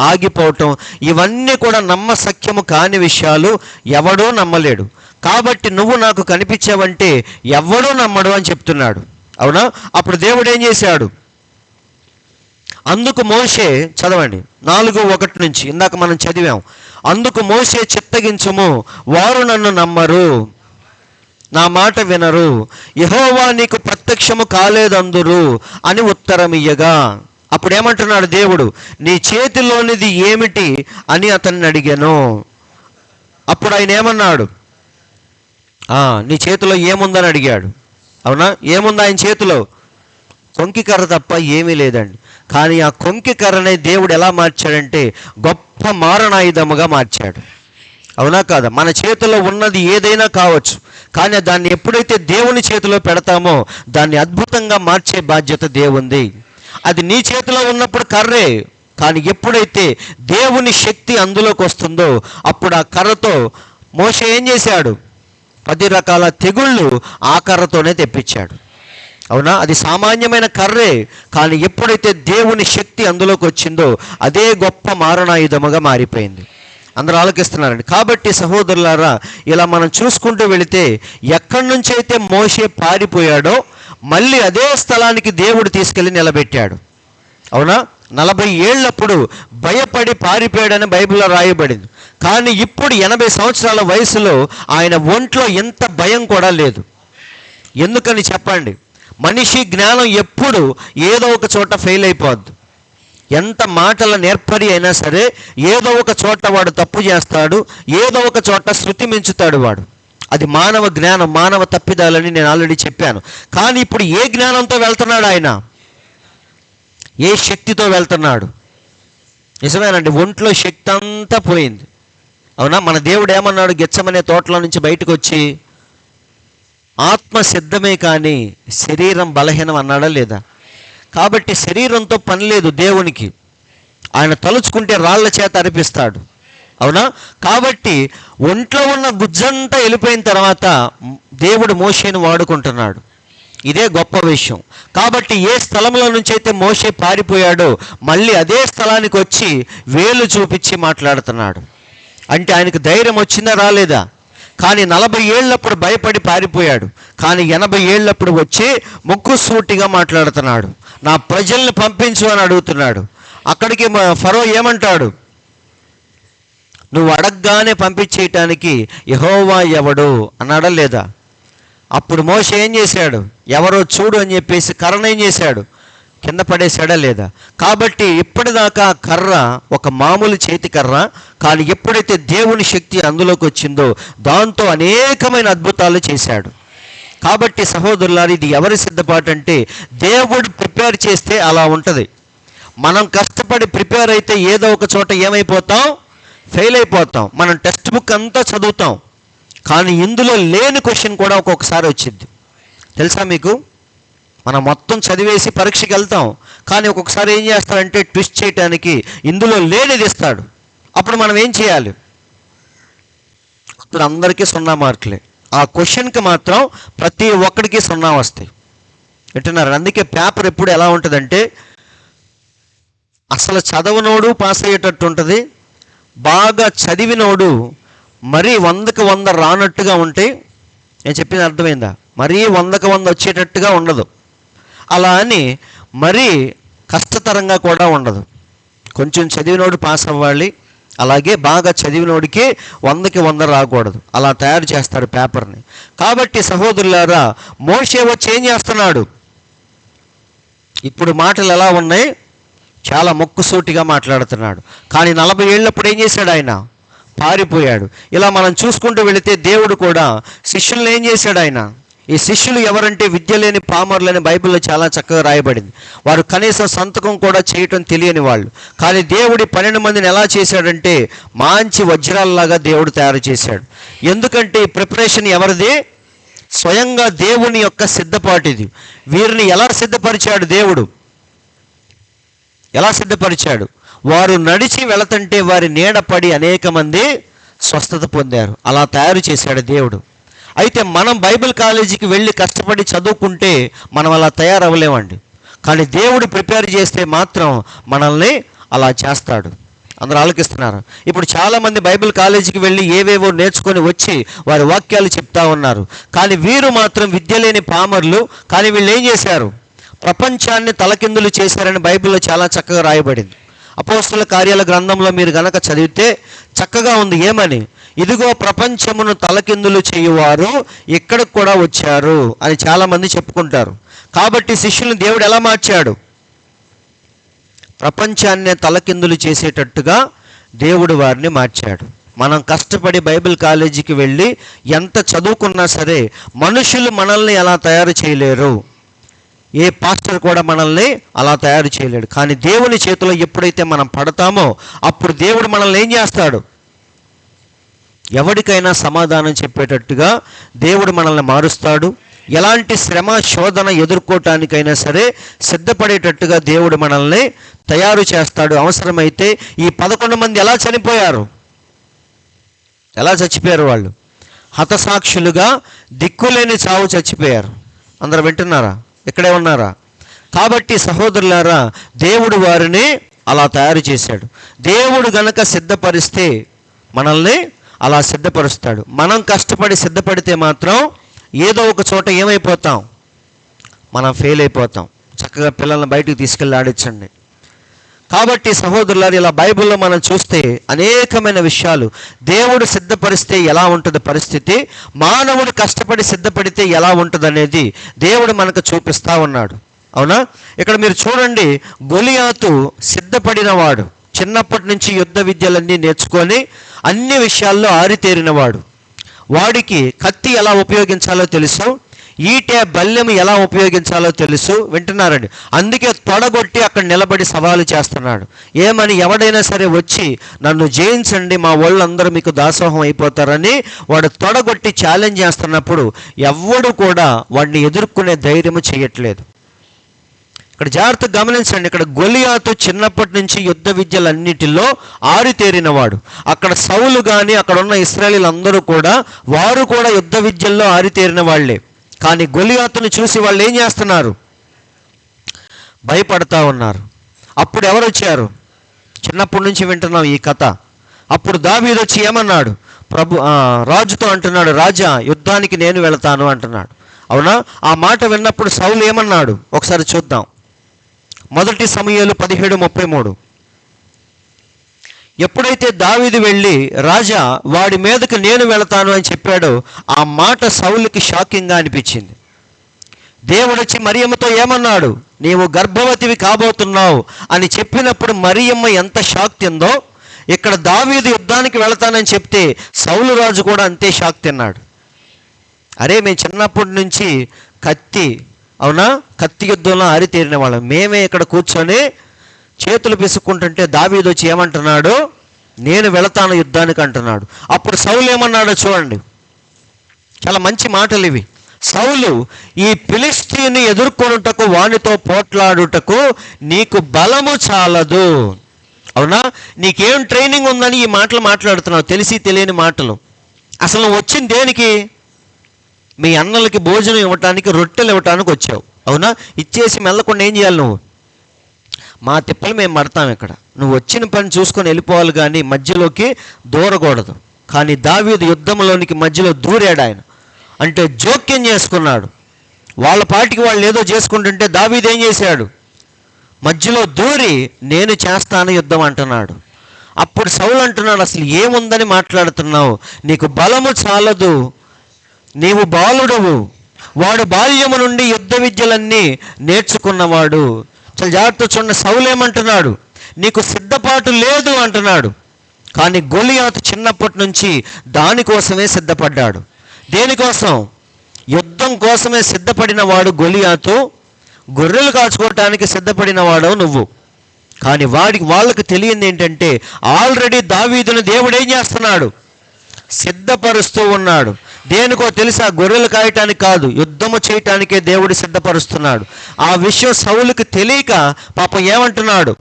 ఆగిపోవటం, ఇవన్నీ కూడా నమ్మశక్యము కాని విషయాలు. ఎవడో నమ్మలేడు. కాబట్టి నువ్వు నాకు కనిపించావంటే ఎవడో నమ్మడు అని చెప్తున్నాడు. అవునా? అప్పుడు దేవుడు ఏం చేశాడు? అందుకు మోషే, చదవండి 4:1 నుంచి, ఇందాక మనం చదివాం. అందుకు మోషే, చిత్తగించుము, వారు నన్ను నమ్మరు, నా మాట వినరు, యెహోవా నీకు ప్రత్యక్షము కాలేదందురు అని ఉత్తరం ఇయ్యగా. అప్పుడు ఏమంటున్నాడు దేవుడు? నీ చేతిలోనిది ఏమిటి అని అతన్ని అడిగాను. అప్పుడు ఆయన ఏమన్నాడు? నీ చేతిలో ఏముందని అడిగాడు. అవునా? ఏముంది ఆయన చేతిలో? కొంకి కర్ర తప్ప ఏమీ లేదండి. కానీ ఆ కొంకి కర్రనే దేవుడు ఎలా మార్చాడంటే గొప్ప మారణాయుధముగా మార్చాడు. అవునా కాదా? మన చేతిలో ఉన్నది ఏదైనా కావచ్చు, కానీ దాన్ని ఎప్పుడైతే దేవుని చేతిలో పెడతామో దాన్ని అద్భుతంగా మార్చే బాధ్యత దేవుంది. అది నీ చేతిలో ఉన్నప్పుడు కర్రే, కానీ ఎప్పుడైతే దేవుని శక్తి అందులోకి వస్తుందో అప్పుడు ఆ కర్రతో మోషే ఏం చేశాడు? 10 రకాల తెగుళ్ళు ఆ కర్రతోనే తెప్పించాడు. అవునా? అది సామాన్యమైన కర్రే, కానీ ఎప్పుడైతే దేవుని శక్తి అందులోకి వచ్చిందో అదే గొప్ప మారణాయుధముగా మారిపోయింది. అందరూ ఆలోకిస్తున్నారండి. కాబట్టి సహోదరులారా, ఇలా మనం చూసుకుంటూ వెళితే ఎక్కడి నుంచి అయితే మోషే పారిపోయాడో మళ్ళీ అదే స్థలానికి దేవుడు తీసుకెళ్ళి నిలబెట్టాడు. అవునా? 40 ఏళ్ళప్పుడు భయపడి పారిపోయాడని బైబిల్లో రాయబడింది. కానీ ఇప్పుడు 80 సంవత్సరాల వయసులో ఆయన ఒంట్లో ఎంత భయం కూడా లేదు. ఎందుకని చెప్పండి? మనిషి జ్ఞానం ఎప్పుడు ఏదో ఒక చోట ఫెయిల్ అయిపోద్ది. ఎంత మాటల నేర్పరి అయినా సరే ఏదో ఒక చోట వాడు తప్పు చేస్తాడు, ఏదో ఒక చోట శృతి మించుతాడు వాడు. అది మానవ జ్ఞానం, మానవ తప్పిదాలని నేను ఆల్రెడీ చెప్పాను. కానీ ఇప్పుడు ఏ జ్ఞానంతో వెళ్తున్నాడు ఆయన? ఏ శక్తితో వెళ్తున్నాడు? నిజమేనండి, ఒంట్లో శక్తి అంతా పోయింది. అవునా? మన దేవుడు ఏమన్నాడు? గెత్సెమనే తోటలో నుంచి బయటకు వచ్చి ఆత్మ సిద్ధమే కానీ శరీరం బలహీనం అన్నాడా లేదా? కాబట్టి శరీరంతో పని లేదు దేవునికి. ఆయన తలుచుకుంటే రాళ్ల చేత అరిపిస్తాడు. అవునా? కాబట్టి ఒంట్లో ఉన్న గుజ్జంతా వెళ్ళిపోయిన తర్వాత దేవుడు మోషేను వాడుకుంటున్నాడు. ఇదే గొప్ప విషయం. కాబట్టి ఏ స్థలంలో నుంచి అయితే మోషే పారిపోయాడో మళ్ళీ అదే స్థలానికి వచ్చి వేలు చూపించి మాట్లాడుతున్నాడు. అంటే ఆయనకు ధైర్యం వచ్చిందా రాలేదా? కానీ 40 ఏళ్ళప్పుడు భయపడి పారిపోయాడు. కానీ 80 ఏళ్ళప్పుడు వచ్చి ముక్కుసూటిగా మాట్లాడుతున్నాడు. నా ప్రజల్ని పంపించు అని అడుగుతున్నాడు. అక్కడికి ఫరో ఏమంటాడు? నువ్వు అడగగానే పంపించేయటానికి యెహోవా ఎవడు అన్నాడా లేదా? అప్పుడు మోషే ఏం చేశాడు? ఎవరో చూడు అని చెప్పేసి కర్రను ఏం చేశాడు? కింద పడేశాడా లేదా? కాబట్టి ఇప్పటిదాకా కర్ర ఒక మామూలు చేతి కర్ర, కానీ ఎప్పుడైతే దేవుని శక్తి అందులోకి వచ్చిందో దాంతో అనేకమైన అద్భుతాలు చేశాడు. కాబట్టి సహోదరులారు, ఇది ఎవరి సిద్ధపాటు అంటే దేవుడు ప్రిపేర్ చేస్తే అలా ఉంటుంది. మనం కష్టపడి ప్రిపేర్ అయితే ఏదో ఒక చోట ఏమైపోతాం? ఫెయిల్ అయిపోతాం. మనం టెక్స్ట్ బుక్ అంతా చదువుతాం, కానీ ఇందులో లేని క్వశ్చన్ కూడా ఒక్కొక్కసారి వచ్చింది. తెలుసా మీకు? మనం మొత్తం చదివేసి పరీక్షకి వెళ్తాం, కానీ ఒక్కొక్కసారి ఏం చేస్తాడంటే ట్విస్ట్ చేయడానికి ఇందులో లేనిది ఇస్తాడు. అప్పుడు మనం ఏం చేయాలి? అప్పుడు అందరికీ 0 మార్కులే. ఆ క్వశ్చన్కి మాత్రం ప్రతి ఒక్కడికి 0 వస్తాయి. వింటున్నారు? అందుకే పేపర్ ఎప్పుడు ఎలా ఉంటుందంటే అసలు చదవనోడు పాస్ అయ్యేటట్టు ఉంటుంది, బాగా చదివినోడు మరీ 100కి 100 రానట్టుగా ఉంటాయి. నేను చెప్పింది అర్థమైందా? మరీ 100కి 100 వచ్చేటట్టుగా ఉండదు, అలా అని మరీ కష్టతరంగా కూడా ఉండదు. కొంచెం చదివినోడు పాస్ అవ్వాలి, అలాగే బాగా చదివినోడికి 100కి 100 రాకూడదు. అలా తయారు చేస్తారు పేపర్ని. కాబట్టి సహోదరులారా, మోషే వచ్చి ఏం చేస్తున్నాడు? ఇప్పుడు మాటలు ఎలా ఉన్నాయి? చాలా ముక్కుసూటిగా మాట్లాడుతున్నాడు. కానీ 40 ఏళ్ళప్పుడు ఏం చేశాడు? ఆయన పారిపోయాడు. ఇలా మనం చూసుకుంటూ వెళితే దేవుడు కూడా శిష్యులను ఏం చేశాడు? ఆయన ఈ శిష్యులు ఎవరంటే విద్య లేని పామరులని బైబిల్లో చాలా చక్కగా రాయబడింది. వారు కనీసం సంతకం కూడా చేయటం తెలియని వాళ్ళు. కానీ దేవుడి 12 మందిని ఎలా చేశాడంటే మంచి వజ్రాలలాగా దేవుడు తయారు చేశాడు. ఎందుకంటే ఈ ప్రిపరేషన్ ఎవరిది? స్వయంగా దేవుని యొక్క సిద్ధపాటిది. వీరిని ఎలా సిద్ధపరిచాడు దేవుడు? ఎలా సిద్ధపరిచాడు? వారు నడిచి వెళతంటే వారి నీడపడి అనేక మంది స్వస్థత పొందారు. అలా తయారు చేశాడు దేవుడు. అయితే మనం బైబిల్ కాలేజీకి వెళ్ళి కష్టపడి చదువుకుంటే మనం అలా తయారవ్వలేమండి. కానీ దేవుడు ప్రిపేర్ చేస్తే మాత్రం మనల్ని అలా చేస్తాడు. అందరూ ఆలోకిస్తున్నారు? ఇప్పుడు చాలామంది బైబిల్ కాలేజీకి వెళ్ళి ఏవేవో నేర్చుకొని వచ్చి వారి వాక్యాలు చెప్తా ఉన్నారు. కానీ వీరు మాత్రం విద్య లేని పామర్లు. కానీ వీళ్ళు ఏం చేశారు? ప్రపంచాన్ని తలకిందులు చేశారని బైబిల్లో చాలా చక్కగా రాయబడింది. అపోస్తలుల కార్యాల గ్రంథంలో మీరు గనక చదివితే చక్కగా ఉంది. ఏమని? ఇదిగో ప్రపంచమును తలకిందులు చేయువారు ఇక్కడికి కూడా వచ్చారు అని చాలామంది చెప్పుకుంటారు. కాబట్టి శిష్యులను దేవుడు ఎలా మార్చాడు? ప్రపంచాన్ని తలకిందులు చేసేటట్టుగా దేవుడు వారిని మార్చాడు. మనం కష్టపడి బైబిల్ కాలేజీకి వెళ్ళి ఎంత చదువుకున్నా సరే మనుషులు మనల్ని ఎలా తయారు చేయలేరు. ఏ పాస్టర్ కూడా మనల్ని అలా తయారు చేయలేడు. కానీ దేవుని చేతిలో ఎప్పుడైతే మనం పడతామో అప్పుడు దేవుడు మనల్ని ఏం చేస్తాడు? ఎవరికైనా సమాధానం చెప్పేటట్టుగా దేవుడు మనల్ని మారుస్తాడు. ఎలాంటి శ్రమ శోధన ఎదుర్కోవటానికైనా సరే సిద్ధపడేటట్టుగా దేవుడు మనల్ని తయారు చేస్తాడు. అవసరమైతే ఈ 11 మంది ఎలా చనిపోయారు? ఎలా చచ్చిపోయారు? వాళ్ళు హతసాక్షులుగా దిక్కులేని చావు చచ్చిపోయారు. అందరూ వింటున్నారా? ఇక్కడే ఉన్నారా? కాబట్టి సహోదరులారా, దేవుడు వారిని అలా తయారు చేశాడు. దేవుడు గనక సిద్ధపరిస్తే మనల్ని అలా సిద్ధపరుస్తాడు. మనం కష్టపడి సిద్ధపడితే మాత్రం ఏదో ఒక చోట ఏమైపోతాం? మనం ఫెయిల్ అయిపోతాం. చక్కగా పిల్లల్ని బయటికి తీసుకెళ్ళి ఆడించండి. కాబట్టి సహోదరులారు, ఇలా బైబిల్లో మనం చూస్తే అనేకమైన విషయాలు దేవుడు సిద్ధపరిస్తే ఎలా ఉంటుంది పరిస్థితి, మానవుడు కష్టపడి సిద్ధపడితే ఎలా ఉంటుంది అనేది దేవుడు మనకు చూపిస్తూ ఉన్నాడు. అవునా? ఇక్కడ మీరు చూడండి, గొలియాతు సిద్ధపడినవాడు, చిన్నప్పటి నుంచి యుద్ధ విద్యలన్నీ నేర్చుకొని అన్ని విషయాల్లో ఆరితేరినవాడు. వాడికి కత్తి ఎలా ఉపయోగించాలో తెలుసు, ఈటె బల్లెము ఎలా ఉపయోగించాలో తెలుసు. వింటున్నారండి? అందుకే తొడగొట్టి అక్కడ నిలబడి సవాలు చేస్తున్నాడు. ఏమని? ఎవడైనా సరే వచ్చి నన్ను జయించండి, మా వాళ్ళందరూ మీకు దాసోహం అయిపోతారని వాడు తొడగొట్టి ఛాలెంజ్ చేస్తున్నప్పుడు ఎవ్వడు కూడా వాడిని ఎదుర్కొనే ధైర్యము చేయట్లేదు. ఇక్కడ జాగ్రత్తగా గమనించండి. ఇక్కడ గొలియాతు చిన్నప్పటి నుంచి యుద్ధ విద్యలన్నిటిలో ఆరితేరినవాడు. అక్కడ సౌలు కానీ అక్కడ ఉన్న ఇశ్రాయేలీలందరూ కూడా వారు కూడా యుద్ధ విద్యల్లో ఆరితేరిన వాళ్ళే. కానీ గొలియాతును చూసి వాళ్ళు ఏం చేస్తున్నారు? భయపడతా ఉన్నారు. అప్పుడు ఎవరు వచ్చారు? చిన్నప్పటి నుంచి వింటున్నాం ఈ కథ. అప్పుడు దావీదు వచ్చి ఏమన్నాడు? రాజుతో అంటున్నాడు, రాజా, యుద్ధానికి నేను వెళతాను అంటున్నాడు. అవునా? ఆ మాట విన్నప్పుడు సౌలు ఏమన్నాడు? ఒకసారి చూద్దాం. 1 సమూయేలు 17:33. ఎప్పుడైతే దావీదు వెళ్ళి, రాజా, వాడి మీదకి నేను వెళతాను అని చెప్పాడో, ఆ మాట సౌలుకి షాకింగ్గా అనిపించింది. దేవుడు వచ్చి మరియమ్మతో ఏమన్నాడు? నీవు గర్భవతివి కాబోతున్నావు అని చెప్పినప్పుడు మరియమ్మ ఎంత షాక్ తిందో, ఇక్కడ దావీదు యుద్ధానికి వెళతానని చెప్తే సౌలు రాజు కూడా అంతే షాక్ తిన్నాడు. అరే, మేము చిన్నప్పటి నుంచి కత్తి యుద్ధంలో ఆరితేరిన వాళ్ళం, మేమే ఇక్కడ కూర్చొని చేతులు పిసుక్కుంటుంటే దావీదు వచ్చి ఏమంటున్నాడు? నేను వెళతాను యుద్ధానికి అంటున్నాడు. అప్పుడు సౌలు ఏమన్నాడో చూడండి. చాలా మంచి మాటలు ఇవి. సౌలు, ఈ ఫిలిష్తీయుని ఎదుర్కొనుటకు, వానితో పోట్లాడుటకు నీకు బలము చాలదు. అవునా? నీకేం ట్రైనింగ్ ఉందని ఈ మాటలు మాట్లాడుతున్నావు, తెలిసి తెలియని మాటలు. అసలు నువ్వు వచ్చింది దేనికి? మీ అన్నలకి భోజనం ఇవ్వటానికి, రొట్టెలు ఇవ్వటానికి వచ్చావు. అవునా? ఇచ్చేసి మెల్లకుండా ఏం చేయాలి? నువ్వు మా తిప్పలు మేము పడతాం ఇక్కడ, నువ్వు వచ్చిన పని చూసుకొని వెళ్ళిపోవాలి, కానీ మధ్యలోకి దూరకూడదు. కానీ దావీదు యుద్ధంలోనికి మధ్యలో దూరాడు. ఆయన అంటే జోక్యం చేసుకున్నాడు. వాళ్ళ పాటికి వాళ్ళు ఏదో చేసుకుంటుంటే దావీదు ఏం చేశాడు? మధ్యలో దూరి నేను చేస్తాను యుద్ధం అంటున్నాడు. అప్పుడు సౌలు అంటున్నాడు, అసలు ఏముందని మాట్లాడుతున్నావు? నీకు బలము చాలదు, నీవు బాలుడవు, వాడు బాల్యము నుండి యుద్ధ విద్యలన్నీ నేర్చుకున్నవాడు. చాలా జాగ్రత్త చూడండి. సౌలు ఏమంటున్నాడు? నీకు సిద్ధపాటు లేదు అంటున్నాడు. కానీ గొలియాతు చిన్నప్పటి నుంచి దానికోసమే సిద్ధపడ్డాడు. దేనికోసం? యుద్ధం కోసమే సిద్ధపడిన వాడు గొలియాతు. గొర్రెలు కాచుకోవటానికి సిద్ధపడిన వాడు నువ్వు. కానీ వాళ్ళకి తెలియంది ఏంటంటే, ఆల్రెడీ దావీదును దేవుడు ఏం చేస్తున్నాడు? సిద్ధపరుస్తూ ఉన్నాడు. దేనికో తెలుసా? గొర్రెలు కాయటానికి కాదు, యుద్ధము చేయటానికే దేవుడు సిద్ధపరుస్తున్నాడు. ఆ విషయం సౌలుకి తెలియక పాపం ఏమంటున్నాడు?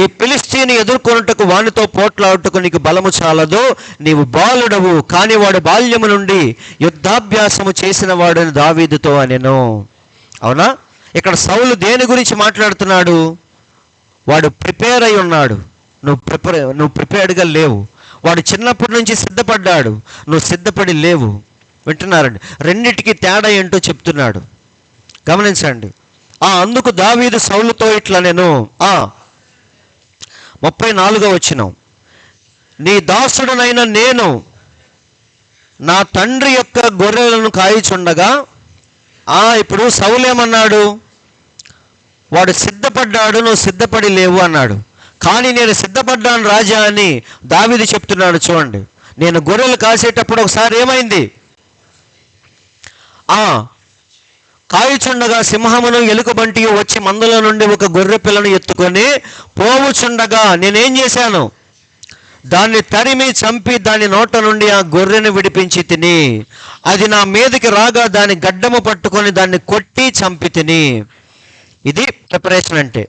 ఈ ఫిలిష్తీయుని ఎదుర్కొనుటకు, వానితో పోట్లాడుటకు నీకు బలము చాలదు, నీవు బాలుడవు, కానీ వాడు బాల్యము నుండి యుద్ధాభ్యాసము చేసిన వాడని దావీదుతో అనెను. అవునా? ఇక్కడ సౌలు దేని గురించి మాట్లాడుతున్నాడు? వాడు ప్రిపేర్ అయి ఉన్నాడు, నువ్వు ప్రిపేర్డ్గా లేవు. వాడు చిన్నప్పటి నుంచి సిద్ధపడ్డాడు, నువ్వు సిద్ధపడి లేవు. వింటున్నారండి? రెండిటికి తేడా ఏంటో చెప్తున్నాడు, గమనించండి. అందుకు దావీదు సౌలుతో ఇట్లా నేను 34వ వచనం, నీ దాసుడనైన నేను నా తండ్రి యొక్క గొర్రెలను కాయిచుండగా. ఇప్పుడు సౌలు ఏమన్నాడు? వాడు సిద్ధపడ్డాడు, నువ్వు సిద్ధపడి లేవు అన్నాడు. కానీ నేను సిద్ధపడ్డాను రాజా అని దావీదు చెప్తున్నాడు. చూడండి, నేను గొర్రెలు కాసేటప్పుడు ఒకసారి ఏమైంది? కాయుచుండగా సింహమును ఎలుకబంటి వచ్చి మందలో నుండి ఒక గొర్రె పిల్లను ఎత్తుకొని పోవుచుండగా నేనేం చేశాను? దాన్ని తరిమి చంపి దాని నోట నుండి ఆ గొర్రెను విడిపించి తిని, అది నా మీదకి రాగా దాని గడ్డము పట్టుకొని దాన్ని కొట్టి చంపి తిని. ఇది ప్రిపరేషన్ అంటే,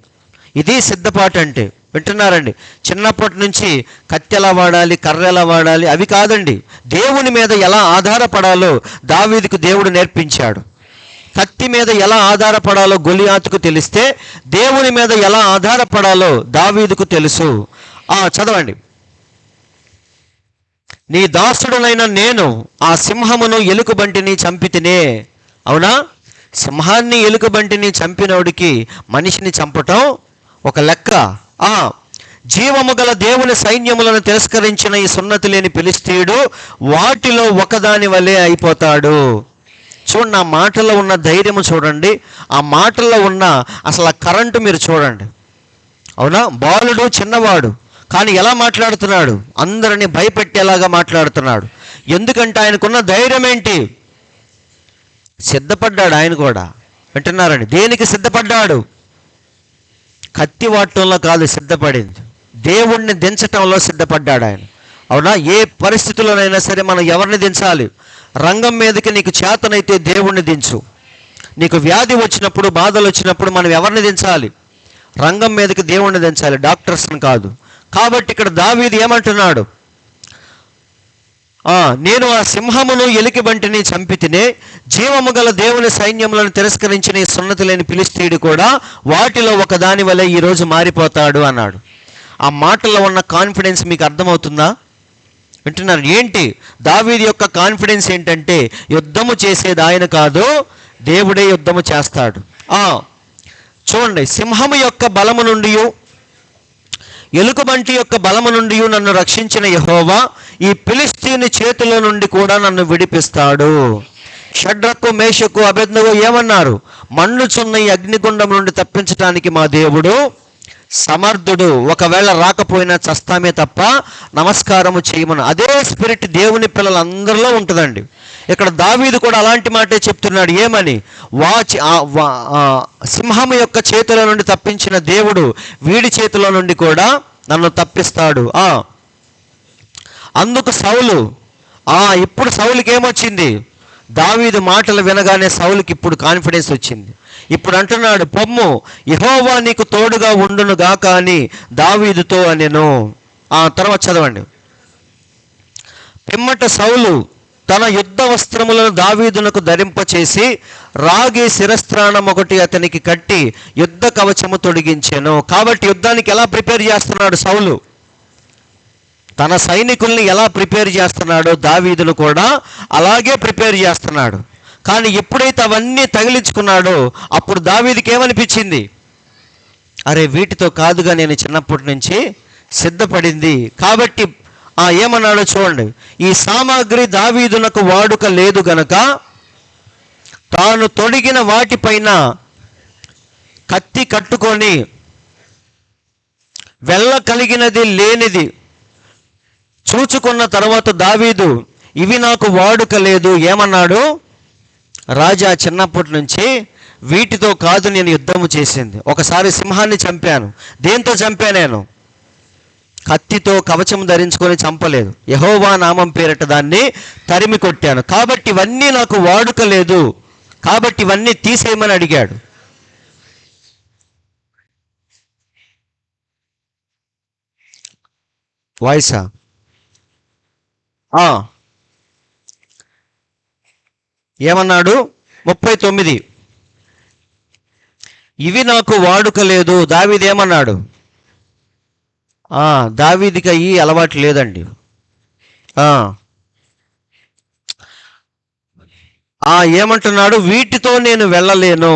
ఇది సిద్ధపాటు అంటే. వింటున్నారండి? చిన్నప్పటి నుంచి కత్తి ఎలా వాడాలి, కర్ర ఎలా వాడాలి అవి కాదండి, దేవుని మీద ఎలా ఆధారపడాలో దావీదుకు దేవుడు నేర్పించాడు. కత్తి మీద ఎలా ఆధారపడాలో గొలియాతుకు తెలిస్తే, దేవుని మీద ఎలా ఆధారపడాలో దావీదుకు తెలుసు. చదవండి. నీ దాసుడునైన నేను ఆ సింహమును ఎలుకబంటిని చంపితినే. అవునా? సింహాన్ని ఎలుకబంటిని చంపినోడికి మనిషిని చంపటం ఒక లెక్క. జీవము గల దేవుని సైన్యములను తిరస్కరించిన ఈ సున్నతి లేని ఫిలిష్తీయుడు వాటిలో ఒకదాని వలె అయిపోతాడు. చూడండి, ఆ మాటల్లో ఉన్న ధైర్యము చూడండి, ఆ మాటల్లో ఉన్న అసలు ఆ కరెంటు మీరు చూడండి. అవునా? బాలుడు, చిన్నవాడు, కానీ ఎలా మాట్లాడుతున్నాడు? అందరినీ భయపెట్టేలాగా మాట్లాడుతున్నాడు. ఎందుకంటే ఆయనకున్న ధైర్యం ఏంటి? సిద్ధపడ్డాడు ఆయన కూడా. వింటున్నారండి? దేనికి సిద్ధపడ్డాడు? కత్తి వాడటంలో కాదు సిద్ధపడింది, దేవుణ్ణి దించటంలో సిద్ధపడ్డాడు ఆయన. అవునా? ఏ పరిస్థితుల్లోనైనా సరే మనం ఎవరిని దించాలి? రంగం మీదకి నీకు చేతనైతే దేవుణ్ణి దించు. నీకు వ్యాధి వచ్చినప్పుడు, బాధలు వచ్చినప్పుడు మనం ఎవరిని దించాలి? రంగం మీదకి దేవుణ్ణి దించాలి, డాక్టర్స్ని కాదు. కాబట్టి ఇక్కడ దావీదు ఏమంటున్నాడు? నేను ఆ సింహమును ఎలికబంటిని చంపితినే, జీవము గల దేవుని సైన్యములను తిరస్కరించిన ఈ సున్నతి లేని ఫిలిష్తీయుడు కూడా వాటిలో ఒకదాని వలె ఈరోజు మారిపోతాడు అన్నాడు. ఆ మాటల్లో ఉన్న కాన్ఫిడెన్స్ మీకు అర్థమవుతుందా? వింటున్నారు? ఏంటి దావీదు యొక్క కాన్ఫిడెన్స్ ఏంటంటే, యుద్ధము చేసేది ఆయన కాదు, దేవుడే యుద్ధము చేస్తాడు. చూడండి, సింహము యొక్క బలము నుండి, ఎలుకబంటి యొక్క బలము నుండి నన్ను రక్షించిన యెహోవా ఈ ఫిలిష్తీయుని చేతిలో నుండి కూడా నన్ను విడిపిస్తాడు. షడ్రకు, మేషకు, అబేద్నెగో ఏమన్నారు? మండుచున్న ఈ అగ్నిగుండం నుండి తప్పించడానికి మా దేవుడు సమర్థుడు, ఒకవేళ రాకపోయినా చస్తామే తప్ప నమస్కారము చేయమను. అదే స్పిరిట్ దేవుని పిల్లలందరిలో ఉంటుందండి. ఇక్కడ దావీదు కూడా అలాంటి మాటే చెప్తున్నాడు. ఏమని? సింహము యొక్క చేతిలో నుండి తప్పించిన దేవుడు వీడి చేతిలో నుండి కూడా నన్ను తప్పిస్తాడు. అందుకు సౌలు, ఇప్పుడు సౌలుకి ఏమొచ్చింది? దావీదు మాటలు వినగానే సౌలుకి ఇప్పుడు కాన్ఫిడెన్స్ వచ్చింది. ఇప్పుడు అంటున్నాడు, పొమ్ము, యెహోవా నీకు తోడుగా ఉండును గాక అని దావీదుతో అనెను. తర్వాత చదవండి. పిమ్మట సౌలు తన యుద్ధ వస్త్రములను దావీదునకు ధరింపచేసి రాగి శిరస్త్రాణం ఒకటి అతనికి కట్టి యుద్ధ కవచము తొడిగించెను. కాబట్టి యుద్ధానికి ఎలా ప్రిపేర్ చేస్తున్నాడు సౌలు? తన సైనికుల్ని ఎలా ప్రిపేర్ చేస్తున్నాడో దావీదును కూడా అలాగే ప్రిపేర్ చేస్తున్నాడు. కానీ ఎప్పుడైతే అవన్నీ తగిలించుకున్నాడో అప్పుడు దావీదుకి ఏమనిపించింది? అరే, వీటితో కాదుగా నేను చిన్నప్పటి నుంచి సిద్ధపడింది. కాబట్టి ఏమన్నాడో చూడండి. ఈ సామాగ్రి దావీదునకు వాడుక లేదు గనక తాను తొడిగిన వాటిపైన కత్తి కట్టుకొని వెళ్ళ కలిగినది లేనిది చూచుకున్న తర్వాత దావీదు, ఇవి నాకు వాడుక లేదు. ఏమన్నాడు? రాజా, చిన్నప్పటి నుంచి వీటితో కాదు నేను యుద్ధము చేసింది. ఒకసారి సింహాన్ని చంపాను. దేంతో చంపా? నేను కత్తితో, కవచం ధరించుకొని చంపలేదు. యెహోవా నామం పేరిట దాన్ని తరిమి కొట్టాను. కాబట్టి ఇవన్నీ నాకు వాడుక లేదు, కాబట్టి ఇవన్నీ తీసేయమని అడిగాడు. వాయిసా? ఏమన్నాడు? 39, ఇవి నాకు వాడుక లేదు. దావీదు ఏమన్నాడు? దావీదుకి అయ్యి అలవాటు లేదండి. ఏమంటున్నాడు? వీటితో నేను వెళ్ళలేను,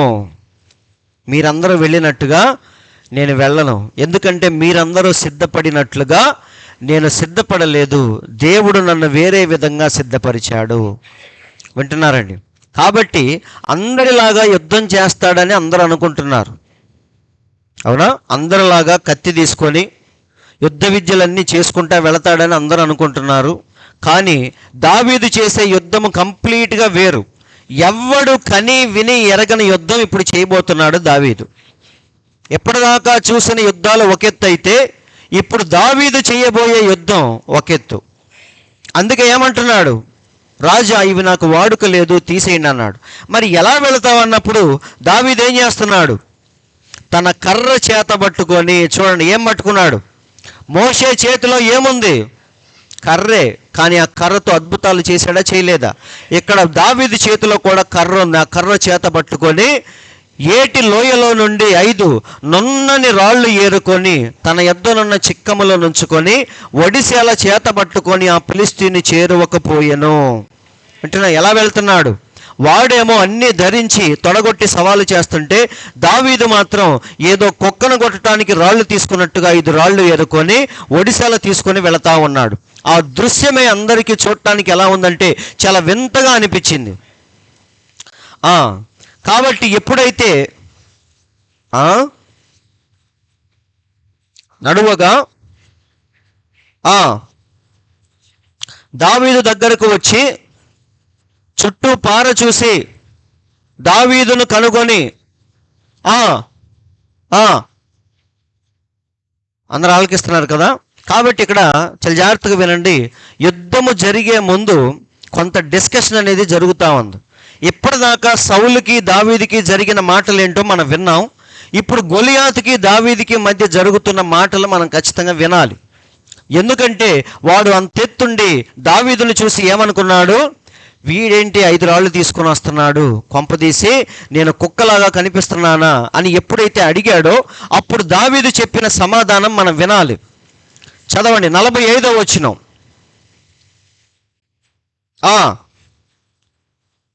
మీరందరూ వెళ్ళినట్టుగా నేను వెళ్ళను. ఎందుకంటే మీరందరూ సిద్ధపడినట్లుగా నేను సిద్ధపడలేదు, దేవుడు నన్ను వేరే విధంగా సిద్ధపరిచాడు. వింటున్నారండి? కాబట్టి అందరిలాగా యుద్ధం చేస్తాడని అందరూ అనుకుంటున్నారు, అవునా? అందరిలాగా కత్తి తీసుకొని యుద్ధ విద్యలన్నీ చేసుకుంటా వెళతాడని అందరూ అనుకుంటున్నారు. కానీ దావీదు చేసే యుద్ధము కంప్లీట్గా వేరు. ఎవ్వడు కని విని ఎరగని యుద్ధం ఇప్పుడు చేయబోతున్నాడు దావీదు. ఎప్పటిదాకా చూసిన యుద్ధాలు ఒకెత్తు అయితే ఇప్పుడు దావీదు చేయబోయే యుద్ధం ఒకెత్తు. అందుకే ఏమంటున్నాడు? రాజా, ఇవి నాకు వాడుక లేదు, తీసేయండి అన్నాడు. మరి ఎలా వెళతావు అన్నప్పుడు దావీదు ఏం చేస్తున్నాడు? తన కర్ర చేత పట్టుకొని, చూడండి ఏం పట్టుకున్నాడు? మోషే చేతిలో ఏముంది? కర్రే. కానీ ఆ కర్రతో అద్భుతాలు చేశాడా, చేయలేదా? ఇక్కడ దావీదు చేతిలో కూడా కర్ర ఉంది. ఆ కర్ర చేత పట్టుకొని ఏటి లోయలో నుండి 5 నున్నని రాళ్ళు ఏరుకొని తన యొద్దనున్న చిక్కములో నుంచుకొని ఒడిసేల చేత పట్టుకొని ఆ ఫిలిష్తీయుని చేరువకపోయెను. అంటే ఎలా వెళ్తున్నాడు? వాడేమో అన్నీ ధరించి తొడగొట్టి సవాలు చేస్తుంటే దావీదు మాత్రం ఏదో కుక్కను కొట్టడానికి రాళ్ళు తీసుకున్నట్టుగా 5 రాళ్ళు ఏరుకొని ఒడిసేల తీసుకొని వెళతా ఉన్నాడు. ఆ దృశ్యమే అందరికీ చూడటానికి ఎలా ఉందంటే చాలా వింతగా అనిపించింది. కాబట్టి ఎప్పుడైతే నడువగా దావీదు దగ్గరకు వచ్చి చుట్టూ పార చూసి దావీదును కనుగొని అందరూ ఆలకిస్తున్నారు కదా. కాబట్టి ఇక్కడ చాలా జాగ్రత్తగా వినండి. యుద్ధము జరిగే ముందు కొంత డిస్కషన్ అనేది జరుగుతూ ఉంది. ఇప్పటిదాకా సౌలుకి దావీదుకి జరిగిన మాటలు ఏంటో మనం విన్నాం. ఇప్పుడు గొలియాతుకి దావీదుకి మధ్య జరుగుతున్న మాటలు మనం ఖచ్చితంగా వినాలి. ఎందుకంటే వాడు అంతెత్తుండి దావీదును చూసి ఏమనుకున్నాడు, వీడేంటి 5 రాళ్ళు తీసుకొని వస్తున్నాడు, కొంపదీసి నేను కుక్కలాగా కనిపిస్తున్నానా అని ఎప్పుడైతే అడిగాడో అప్పుడు దావీదు చెప్పిన సమాధానం మనం వినాలి. చదవండి 45వ వచనం.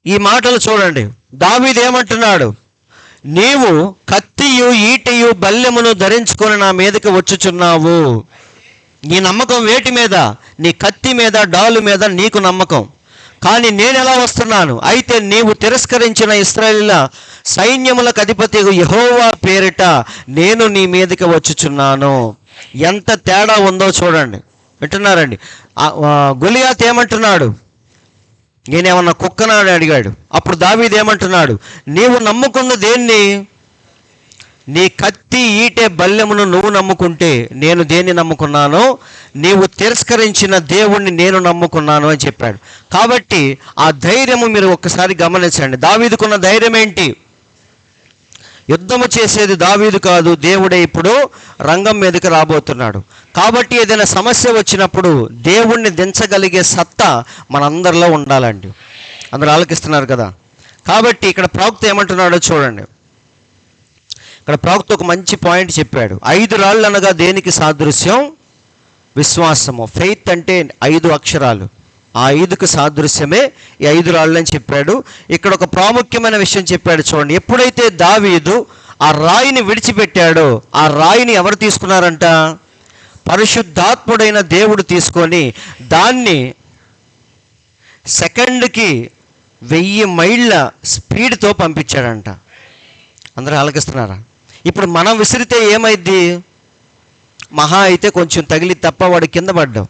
ఈ మాటలు చూడండి. దావీదు ఏమంటున్నాడు, నీవు కత్తియు ఈటెయు బల్లెమును ధరించుకొని నా మీదకి వచ్చుచున్నావు. నీ నమ్మకం వేటి మీద? నీ కత్తి మీద, డాలు మీద నీకు నమ్మకం. కానీ నేను ఎలా వస్తున్నాను? అయితే నీవు తిరస్కరించిన ఇశ్రాయేలీయుల సైన్యములకు అధిపతి యెహోవా పేరిట నేను నీ మీదకి వచ్చుచున్నాను. ఎంత తేడా ఉందో చూడండి. వింటున్నారండి? గొలియాత్ ఏమంటున్నాడు, నేనేమన్నా కుక్కనా అని అడిగాడు. అప్పుడు దావీదు ఏమంటున్నాడు, నీవు నమ్ముకున్న దేన్ని? నీ కత్తి ఈటె బల్లెమును నువ్వు నమ్ముకుంటే నేను దేన్ని నమ్ముకున్నానో, నీవు తిరస్కరించిన దేవుణ్ణి నేను నమ్ముకున్నాను అని చెప్పాడు. కాబట్టి ఆ ధైర్యము మీరు ఒక్కసారి గమనించండి. దావీదుకున్న ధైర్యం ఏంటి? యుద్ధము చేసేది దావీదు కాదు, దేవుడే ఇప్పుడు రంగం మీదకి రాబోతున్నాడు. కాబట్టి ఏదైనా సమస్య వచ్చినప్పుడు దేవుణ్ణి దించగలిగే సత్తా మనందరిలో ఉండాలండి. అందరూ ఆలకిస్తున్నారు కదా. కాబట్టి ఇక్కడ ప్రవక్త ఏమంటున్నాడో చూడండి. ఇక్కడ ప్రవక్త ఒక మంచి పాయింట్ చెప్పాడు. 5 రాళ్ళు అనగా దేనికి సాదృశ్యం? విశ్వాసము. ఫెయిత్ అంటే 5 అక్షరాలు. ఆ 5కు సాదృశ్యమే ఈ 5 రాళ్ళు అని చెప్పాడు. ఇక్కడ ఒక ప్రాముఖ్యమైన విషయం చెప్పాడు చూడండి. ఎప్పుడైతే దావీదు ఆ రాయిని విడిచిపెట్టాడో ఆ రాయిని ఎవరు తీసుకున్నారంట? పరిశుద్ధాత్ముడైన దేవుడు తీసుకొని దాన్ని సెకండ్కి 1000 మైళ్ళ స్పీడ్తో పంపించాడంట. అందరూ ఆలకిస్తున్నారా? ఇప్పుడు మనం విసిరితే ఏమైద్ది? మహా అయితే కొంచెం తగిలి తప్ప వాడు కింద పడ్డాం.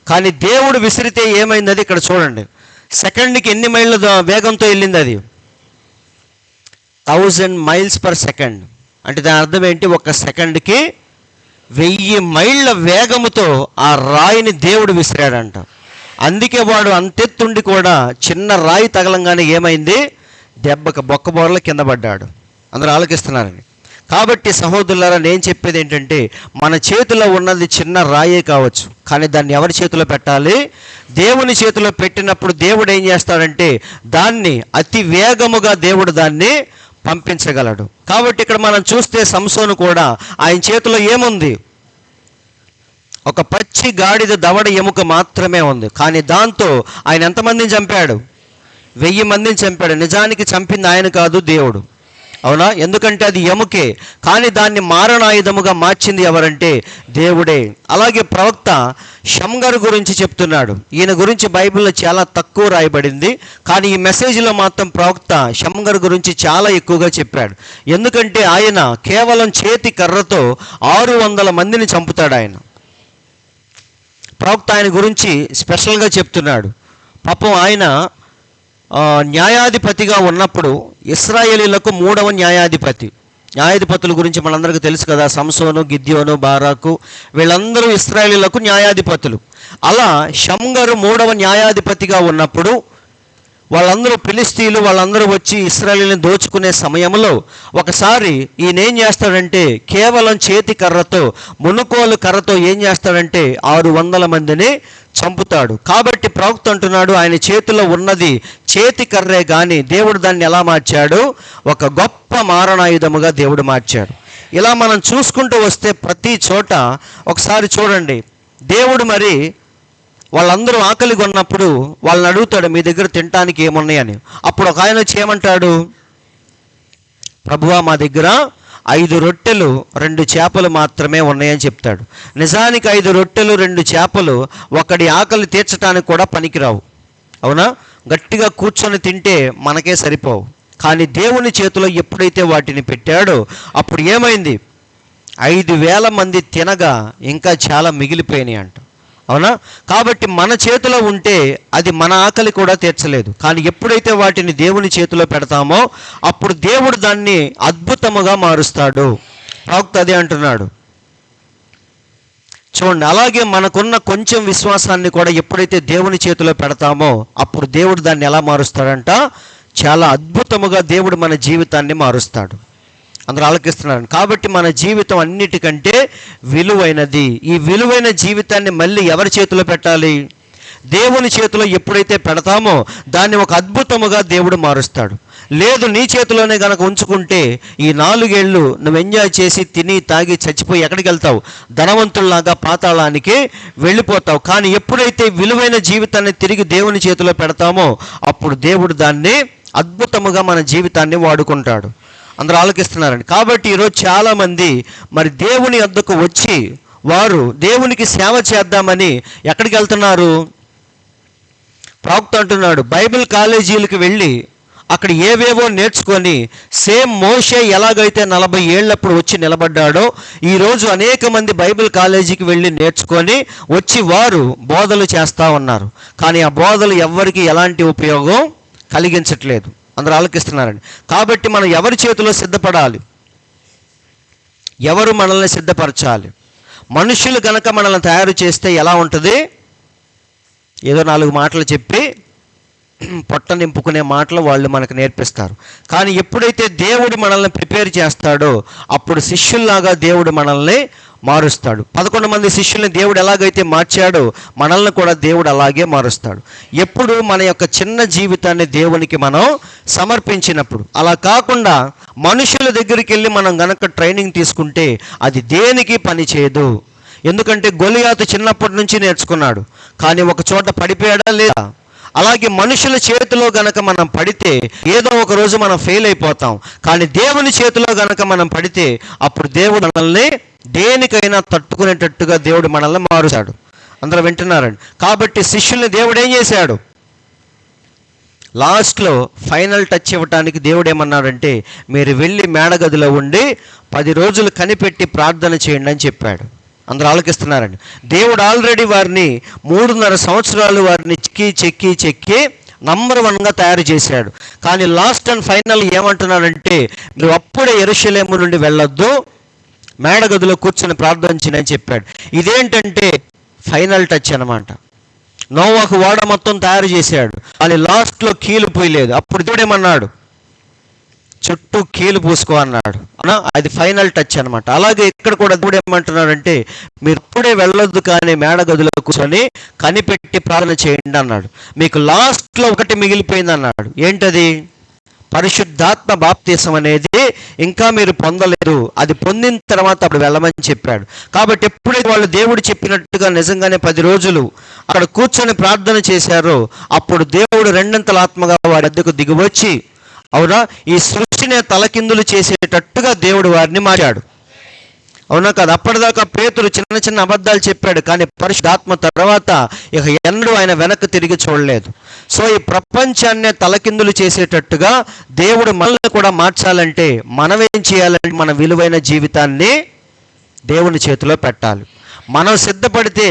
కానీ దేవుడు విసిరితే ఏమైంది? అది ఇక్కడ చూడండి. సెకండ్కి ఎన్ని మైళ్ళ వేగంతో వెళ్ళింది అది? 1000 మైల్స్ పర్ సెకండ్. అంటే దాని అర్థం ఏంటి? ఒక సెకండ్కి 1000 మైళ్ళ వేగముతో ఆ రాయిని దేవుడు విసిరాడంట. అందుకే వాడు అంతెత్తుండి కూడా చిన్న రాయి తగలంగానే ఏమైంది? దెబ్బకి బొక్కబోర్ల కింద పడ్డాడు. అందరూ ఆలోకిస్తున్నారని. కాబట్టి సహోదరులారా, నేను చెప్పేది ఏంటంటే, మన చేతిలో ఉన్నది చిన్న రాయే కావచ్చు, కానీ దాన్ని ఎవరి చేతిలో పెట్టాలి? దేవుని చేతిలో పెట్టినప్పుడు దేవుడు ఏం చేస్తాడంటే దాన్ని అతి వేగముగా దేవుడు దాన్ని పంపించగలడు. కాబట్టి ఇక్కడ మనం చూస్తే సంసోను కూడా ఆయన చేతిలో ఏముంది? ఒక పచ్చి గాడిద దవడ ఎముక మాత్రమే ఉంది. కానీ దాంతో ఆయన ఎంతమందిని చంపాడు? 1000 మందిని చంపాడు. నిజానికి చంపింది ఆయన కాదు, దేవుడు. అవునా? ఎందుకంటే అది ఎముకే, కానీ దాన్ని మారణాయుధముగా మార్చింది ఎవరంటే దేవుడే. అలాగే ప్రవక్త షమ్గర్ గురించి చెప్తున్నాడు. ఈయన గురించి బైబిల్లో చాలా తక్కువ రాయబడింది, కానీ ఈ మెసేజ్లో మాత్రం ప్రవక్త షమ్గర్ గురించి చాలా ఎక్కువగా చెప్పాడు. ఎందుకంటే ఆయన కేవలం చేతి కర్రతో 600 మందిని చంపుతాడు. ఆయన ప్రవక్త ఆయన గురించి స్పెషల్గా చెప్తున్నాడు. పాపం ఆయన న్యాయాధిపతిగా ఉన్నప్పుడు ఇశ్రాయేలీయులకు 3వ న్యాయాధిపతుల గురించి మనందరికీ తెలుసు కదా. సంసోను, గిద్యోను, బారాకు, వీళ్ళందరూ ఇశ్రాయేలీయులకు న్యాయాధిపతులు. అలా షమ్గరు 3వ న్యాయాధిపతిగా ఉన్నప్పుడు వాళ్ళందరూ ఫిలిస్తీయులు వాళ్ళందరూ వచ్చి ఇశ్రాయేలుని దోచుకునే సమయంలో ఒకసారి ఈయన ఏం చేస్తాడంటే కేవలం చేతి కర్రతో, మునుకోలు కర్రతో ఏం చేస్తాడంటే 600 మందిని చంపుతాడు. కాబట్టి ప్రవక్త అంటున్నాడు, ఆయన చేతిలో ఉన్నది చేతి కర్రే, కానీ దేవుడు దాన్ని ఎలా మార్చాడు? ఒక గొప్ప మారణాయుధముగా దేవుడు మార్చాడు. ఇలా మనం చూసుకుంటూ వస్తే ప్రతి చోట ఒకసారి చూడండి, దేవుడు మరి వాళ్ళందరూ ఆకలి కొన్నప్పుడు వాళ్ళని అడుగుతాడు, మీ దగ్గర తినడానికి ఏమున్నాయని. అప్పుడు ఒక ఆయన వచ్చి ఏమంటాడు? ప్రభువా, మా దగ్గర 5 రొట్టెలు 2 చేపలు మాత్రమే ఉన్నాయని చెప్తాడు. నిజానికి 5 రొట్టెలు 2 చేపలు ఒకడి ఆకలి తీర్చడానికి కూడా పనికిరావు. అవునా? గట్టిగా కూర్చొని తింటే మనకే సరిపోవు. కానీ దేవుని చేతిలో ఎప్పుడైతే వాటిని పెట్టాడో అప్పుడు ఏమైంది? 5000 మంది తినగా ఇంకా చాలా మిగిలిపోయినాయి అంట. అవునా? కాబట్టి మన చేతిలో ఉంటే అది మన ఆకలి కూడా తీర్చలేదు. కానీ ఎప్పుడైతే వాటిని దేవుని చేతిలో పెడతామో అప్పుడు దేవుడు దాన్ని అద్భుతముగా మారుస్తాడు. ప్రవక్త అదే అంటున్నాడు. చూడండి, అలాగే మనకున్న కొంచెం విశ్వాసాన్ని కూడా ఎప్పుడైతే దేవుని చేతిలో పెడతామో అప్పుడు దేవుడు దాన్ని ఎలా మారుస్తాడంట? చాలా అద్భుతముగా దేవుడు మన జీవితాన్ని మారుస్తాడు. అందరూ ఆలకిస్తున్నారు. కాబట్టి మన జీవితం అన్నిటికంటే విలువైనది. ఈ విలువైన జీవితాన్ని మళ్ళీ ఎవరి చేతిలో పెట్టాలి? దేవుని చేతిలో ఎప్పుడైతే పెడతామో దాన్ని ఒక అద్భుతముగా దేవుడు మారుస్తాడు. లేదు నీ చేతిలోనే గనక ఉంచుకుంటే ఈ 4 ఏళ్ళు నువ్వు ఎంజాయ్ చేసి తిని తాగి చచ్చిపోయి ఎక్కడికి వెళ్తావు? ధనవంతుల్లాగా పాతాళానికి వెళ్ళిపోతావు. కానీ ఎప్పుడైతే విలువైన జీవితాన్ని తిరిగి దేవుని చేతిలో పెడతామో అప్పుడు దేవుడు దాన్ని అద్భుతముగా మన జీవితాన్ని వాడుకుంటాడు. అందరూ ఆలోకిస్తున్నారండి. కాబట్టి ఈరోజు చాలామంది మరి దేవుని వద్దకు వచ్చి వారు దేవునికి సేవ చేద్దామని ఎక్కడికి వెళ్తున్నారు? ప్రవక్త అంటున్నాడు, బైబిల్ కాలేజీలకు వెళ్ళి అక్కడ ఏవేవో నేర్చుకొని సేమ్ మోషే ఎలాగైతే 40 ఏళ్ళప్పుడు వచ్చి నిలబడ్డాడో ఈరోజు అనేక మంది బైబిల్ కాలేజీకి వెళ్ళి నేర్చుకొని వచ్చి వారు బోధలు చేస్తూ ఉన్నారు. కానీ ఆ బోధలు ఎవ్వరికి ఎలాంటి ఉపయోగం కలిగించట్లేదు. అందరూ ఆలోకిస్తున్నారండి. కాబట్టి మనం ఎవరి చేతిలో సిద్ధపడాలి? ఎవరు మనల్ని సిద్ధపరచాలి? మనుషులు గనక మనల్ని తయారు చేస్తే ఎలా ఉంటుంది? ఏదో 4 మాటలు చెప్పి పొట్ట నింపుకునే మాటలు వాళ్ళు మనకు నేర్పిస్తారు. కానీ ఎప్పుడైతే దేవుడు మనల్ని ప్రిపేర్ చేస్తాడో అప్పుడు శిష్యుల్లాగా దేవుడు మనల్ని మారుస్తాడు. 11 మంది శిష్యుల్ని దేవుడు ఎలాగైతే మార్చాడో మనల్ని కూడా దేవుడు అలాగే మారుస్తాడు. ఎప్పుడు మన యొక్క చిన్న జీవితాన్ని దేవునికి మనం సమర్పించినప్పుడు. అలా కాకుండా మనుషుల దగ్గరికి వెళ్ళి మనం గనక ట్రైనింగ్ తీసుకుంటే అది దేనికి పని చేయదు. ఎందుకంటే గొలియాతు చిన్నప్పటి నుంచి నేర్చుకున్నాడు, కానీ ఒక చోట పడిపోయాడా లేదా? అలాగే మనుషుల చేతిలో గనక మనం పడితే ఏదో ఒక రోజు మనం ఫెయిల్ అయిపోతాం. కానీ దేవుని చేతిలో గనక మనం పడితే అప్పుడు దేవుడు మనల్ని దేనికైనా తట్టుకునేటట్టుగా దేవుడు మనల్ని మారుస్తాడు. అందరూ వింటున్నారండి. కాబట్టి శిష్యుల్ని దేవుడు ఏం చేశాడు? లాస్ట్లో ఫైనల్ టచ్ ఇవ్వటానికి దేవుడు ఏమన్నాడంటే, మీరు వెళ్ళి మేడగదిలో ఉండి 10 రోజులు కనిపెట్టి ప్రార్థన చేయండి అని చెప్పాడు. అందరూ ఆలోకిస్తున్నారండి. దేవుడు ఆల్రెడీ వారిని 3.5 సంవత్సరాలు వారిని చెక్కి నంబర్ 1గా తయారు చేశాడు. కానీ లాస్ట్ అండ్ ఫైనల్ ఏమంటున్నాడంటే, మీరు అప్పుడే యెరూషలేము నుండి వెళ్ళొద్దు, మేడగదిలో కూర్చొని ప్రార్థన చేయని అని చెప్పాడు. ఇదేంటంటే ఫైనల్ టచ్ అన్నమాట. నోవాహు ఓడ మొత్తం తయారు చేశాడు, కానీ లాస్ట్లో కీలు పోయలేదు. అప్పుడు దేవుడు ఏమన్నాడు? చుట్టూ కీలు పూసుకో అన్నాడు. అది ఫైనల్ టచ్ అనమాట. అలాగే ఇక్కడ కూడా దేవుడు ఏమంటున్నాడంటే, మీరు అప్పుడే వెళ్ళొద్దు, కానీ మేడగదిలో కూర్చొని కనిపెట్టి ప్రార్థన చేయండి అన్నాడు. మీకు లాస్ట్లో ఒకటి మిగిలిపోయింది అన్నాడు. ఏంటది? పరిశుద్ధాత్మ బాప్తీసం అనేది ఇంకా మీరు పొందలేరు, అది పొందిన తర్వాత అప్పుడు వెళ్ళమని చెప్పాడు. కాబట్టి ఎప్పుడైతే వాళ్ళు దేవుడు చెప్పినట్టుగా నిజంగానే 10 రోజులు అక్కడ కూర్చొని ప్రార్థన చేశారో అప్పుడు దేవుడు 2 ఆత్మగా వారి వద్దకు దిగివచ్చి, అవునా, ఈ సృష్టిని తలకిందులు చేసేటట్టుగా దేవుడు వారిని మార్చాడు. అవునా కాదు? అప్పటిదాకా పేతురు చిన్న చిన్న అబద్ధాలు చెప్పాడు, కానీ పరిశుద్ధాత్మ తర్వాత ఇక ఎన్నడూ ఆయన వెనక్కి తిరిగి చూడలేదు. సో ఈ ప్రపంచాన్నే తలకిందులు చేసేటట్టుగా దేవుడు మనల్ని కూడా మార్చాలంటే మనం ఏం చేయాలంటే మన విలువైన జీవితాన్ని దేవుని చేతిలో పెట్టాలి. మనం సిద్ధపడితే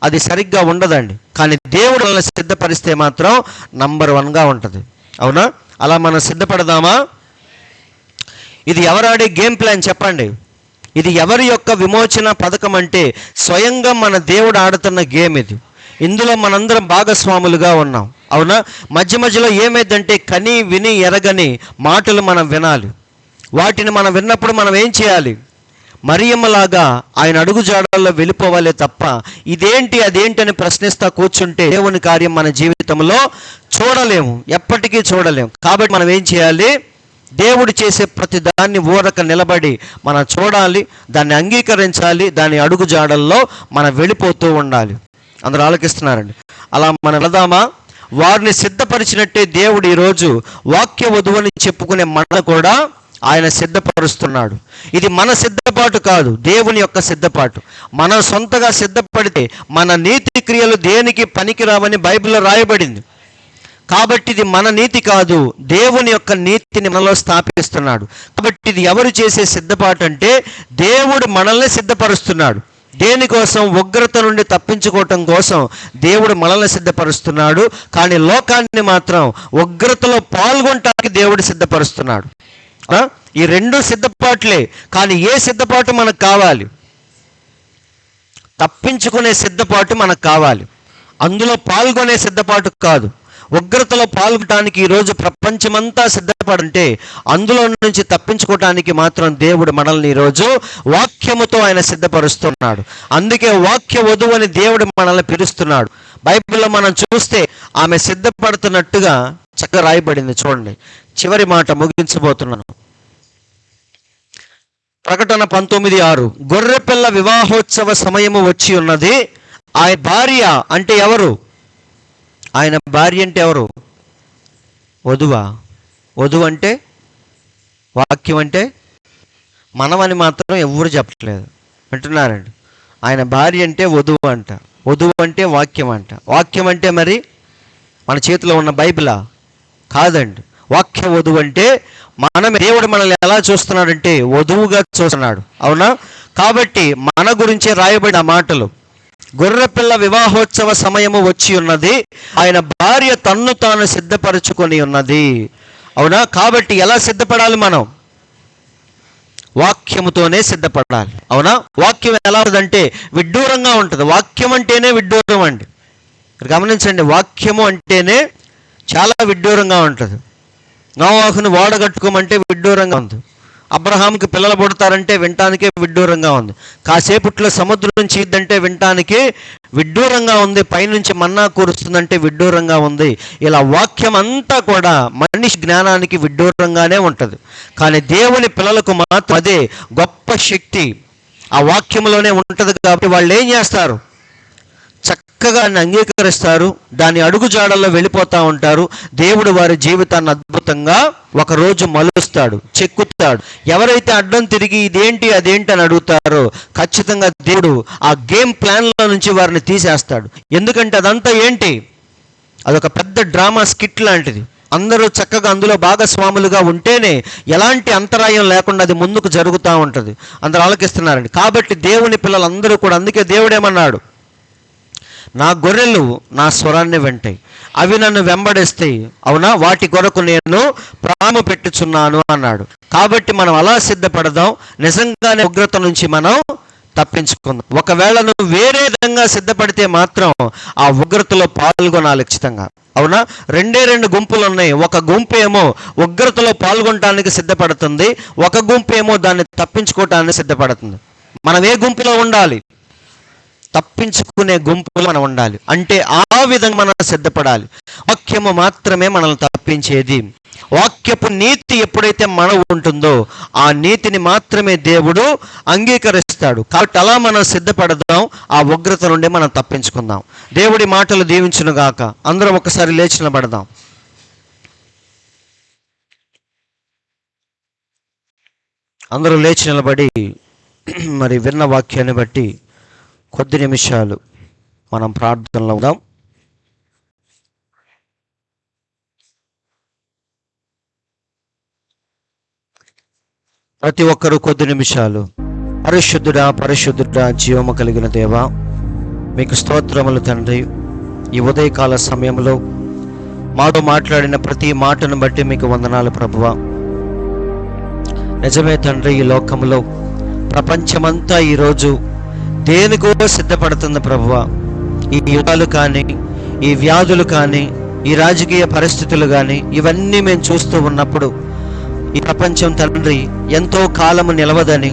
అది సరిగ్గా ఉండదండి, కానీ దేవుడు మనల్ని సిద్ధపరిస్తే మాత్రం నంబర్ 1గా ఉంటుంది. అవునా? అలా మనం సిద్ధపడదామా? ఇది ఎవరాడే గేమ్ ప్లాన్ చెప్పండి? ఇది ఎవరి యొక్క విమోచన పథకం అంటే స్వయంగా మన దేవుడు ఆడుతున్న గేమ్ ఇది. ఇందులో మనందరం భాగస్వాములుగా ఉన్నాం. అవునా? మధ్య మధ్యలో ఏమైందంటే కని విని ఎరగని మాటలు మనం వినాలి. వాటిని మనం విన్నప్పుడు మనం ఏం చేయాలి? మరియమ్మలాగా ఆయన అడుగుజాడల్లో వెళ్ళిపోవాలే తప్ప ఇదేంటి అదేంటి అని ప్రశ్నిస్తా కూర్చుంటే దేవుని కార్యం మన జీవితంలో చూడలేము, ఎప్పటికీ చూడలేము. కాబట్టి మనం ఏం చేయాలి? దేవుడు చేసే ప్రతి దాన్ని ఊరక నిలబడి మనం చూడాలి, దాన్ని అంగీకరించాలి, దాని అడుగుజాడల్లో మనం వెళ్ళిపోతూ ఉండాలి. అందరూ ఆలోకిస్తున్నారండి. అలా మనం వెళదామా? వారిని సిద్ధపరిచినట్టే దేవుడు ఈరోజు వాక్య వధువని చెప్పుకునే మన కూడా ఆయన సిద్ధపరుస్తున్నాడు. ఇది మన సిద్ధపాటు కాదు, దేవుని యొక్క సిద్ధపాటు. మనం సొంతగా సిద్ధపడితే మన నీతి క్రియలు దేనికి పనికిరావని బైబిల్లో రాయబడింది. కాబట్టి ఇది మన నీతి కాదు, దేవుని యొక్క నీతిని మనలో స్థాపిస్తున్నాడు. కాబట్టి ఇది ఎవరు చేసే సిద్ధపాటు అంటే దేవుడు మనల్ని సిద్ధపరుస్తున్నాడు. దేనికోసం? ఉగ్రత నుండి తప్పించుకోవటం కోసం దేవుడు మనల్ని సిద్ధపరుస్తున్నాడు. కానీ లోకాన్ని మాత్రం ఉగ్రతలో పాల్గొనటానికి దేవుడు సిద్ధపరుస్తున్నాడు. ఈ 2 సిద్ధపాట్లే. కానీ ఏ సిద్ధపాటు మనకు కావాలి? తప్పించుకునే సిద్ధపాటు మనకు కావాలి, అందులో పాల్గొనే సిద్ధపాటు కాదు. ఉగ్రతలో పాల్గొనడానికి ఈరోజు ప్రపంచమంతా సిద్ధపడంటే అందులో నుంచి తప్పించుకోవటానికి మాత్రం దేవుడు మనల్ని ఈరోజు వాక్యముతో ఆయన సిద్ధపరుస్తున్నాడు. అందుకే వాక్య వధువు అని దేవుడు మనల్ని పిలుస్తున్నాడు. బైబిల్లో మనం చూస్తే ఆమె సిద్ధపడుతున్నట్టుగా చక్కగా రాయబడింది. చూడండి, చివరి మాట ముగించబోతున్నాను. ప్రకటన 19:6, గొర్రెపిల్ల వివాహోత్సవ సమయము వచ్చి ఉన్నది, ఆయన భార్య అంటే ఎవరు? ఆయన భార్య అంటే ఎవరు? వధువా? వధువు అంటే, వాక్యం అంటే మనమని మాత్రం ఎవరు చెప్పట్లేదు అంటున్నారండి. ఆయన భార్య అంటే వధువు అంట, వధువు అంటే వాక్యం అంట. వాక్యం అంటే మరి మన చేతిలో ఉన్న బైబిలా? కాదండి. వాక్య వధువు అంటే మనమే. దేవుడు మనల్ని ఎలా చూస్తున్నాడంటే వధువుగా చూస్తున్నాడు, అవునా? కాబట్టి మన గురించే రాయబడిన మాటలు, గొర్రెపిల్ల వివాహోత్సవ సమయము వచ్చి ఉన్నది, ఆయన భార్య తన్ను తాను సిద్ధపరచుకొని ఉన్నది, అవునా? కాబట్టి ఎలా సిద్ధపడాలి? మనం వాక్యముతోనే సిద్ధపడాలి, అవునా? వాక్యం ఎలా ఉంటుందంటే విడ్డూరంగా ఉంటుంది. వాక్యం అంటేనే విడ్డూరం అండి. గమనించండి, వాక్యము అంటేనే చాలా విడ్డూరంగా ఉంటుంది. నోవాహును ఓడగట్టుకోమంటే విడ్డూరంగా ఉంది. అబ్రహాంకి పిల్లలు పుడతారంటే వినటానికే విడ్డూరంగా ఉంది. కాసేపట్లో సముద్రం చీద్దంటే వినటానికి విడ్డూరంగా ఉంది. పైనుంచి మన్నా కురుస్తుందంటే విడ్డూరంగా ఉంది. ఇలా వాక్యం అంతా కూడా మనిషి జ్ఞానానికి విడ్డూరంగానే ఉంటుంది. కానీ దేవుని పిల్లలకు మాత్రం అదే గొప్ప శక్తి ఆ వాక్యంలోనే ఉంటుంది. కాబట్టి వాళ్ళు ఏం చేస్తారు? చక్కగా అంగీకరిస్తారు, దాని అడుగుజాడల్లో వెళ్ళిపోతూ ఉంటారు. దేవుడు వారి జీవితాన్ని అద్భుతంగా ఒకరోజు మలుస్తాడు, చెక్కుతాడు. ఎవరైతే అడ్డం తిరిగి ఇదేంటి అదేంటి అని అడుగుతారో ఖచ్చితంగా దేవుడు ఆ గేమ్ ప్లాన్లో నుంచి వారిని తీసేస్తాడు. ఎందుకంటే అదంతా ఏంటి? అదొక పెద్ద డ్రామా స్కిట్ లాంటిది. అందరూ చక్కగా అందులో భాగస్వాములుగా ఉంటేనే ఎలాంటి అంతరాయం లేకుండా అది ముందుకు జరుగుతూ ఉంటుంది. అందరూ ఆలకిస్తున్నారండి. కాబట్టి దేవుని పిల్లలందరూ కూడా, అందుకే దేవుడేమన్నాడు? నా గొర్రెలు నా స్వరాన్ని వింటాయి, అవి నన్ను వెంబడిస్తాయి, అవునా? వాటి కొరకు నేను ప్రాణం పెట్టుచున్నాను అన్నాడు. కాబట్టి మనం అలా సిద్ధపడదాం. నిజంగానే ఉగ్రత నుంచి మనం తప్పించుకుందాం. ఒకవేళ నువ్వు వేరే విధంగా సిద్ధపడితే మాత్రం ఆ ఉగ్రతలో పాల్గొనాలి ఖచ్చితంగా, అవునా? రెండు గుంపులు ఉన్నాయి. ఒక గుంపు ఏమో ఉగ్రతలో పాల్గొనడానికి సిద్ధపడుతుంది, ఒక గుంపు ఏమో దాన్ని తప్పించుకోవటానికి సిద్ధపడుతుంది. మనం ఏ గుంపులో ఉండాలి? తప్పించుకునే గుంపులో మనం ఉండాలి. అంటే ఆ విధంగా మనం సిద్ధపడాలి. వాక్యము మాత్రమే మనల్ని తప్పించేది. వాక్యపు నీతి ఎప్పుడైతే మనం ఉంటుందో ఆ నీతిని మాత్రమే దేవుడు అంగీకరిస్తాడు. కాబట్టి అలా మనం సిద్ధపడదాం, ఆ ఉగ్రత నుండి మనం తప్పించుకుందాం. దేవుడి మాటలు దీవించును గాక. అందరం ఒకసారి లేచి నిలబడదాం. అందరూ లేచి నిలబడి మరి విన్న వాక్యాన్ని బట్టి కొద్ది నిమిషాలు మనం ప్రార్థనలో ఉందాం. ప్రతి ఒక్కరూ కొద్ది నిమిషాలు. పరిశుద్ధుడా, పరిశుద్ధుడా, జీవము కలిగిన దేవా, మీకు స్తోత్రములు తండ్రి. ఈ ఉదయకాల సమయంలో మాతో మాట్లాడిన ప్రతి మాటను బట్టి మీకు వందనాలు ప్రభువా. నిజమే తండ్రి, ఈ లోకంలో ప్రపంచమంతా ఈరోజు దేనికో సిద్ధపడుతుంది ప్రభువా. ఈ యుద్ధాలు కానీ, ఈ వ్యాధులు కానీ, ఈ రాజకీయ పరిస్థితులు కానీ, ఇవన్నీ మేము చూస్తూ ఉన్నప్పుడు ఈ ప్రపంచం తండ్రి ఎంతో కాలము నిలవదని,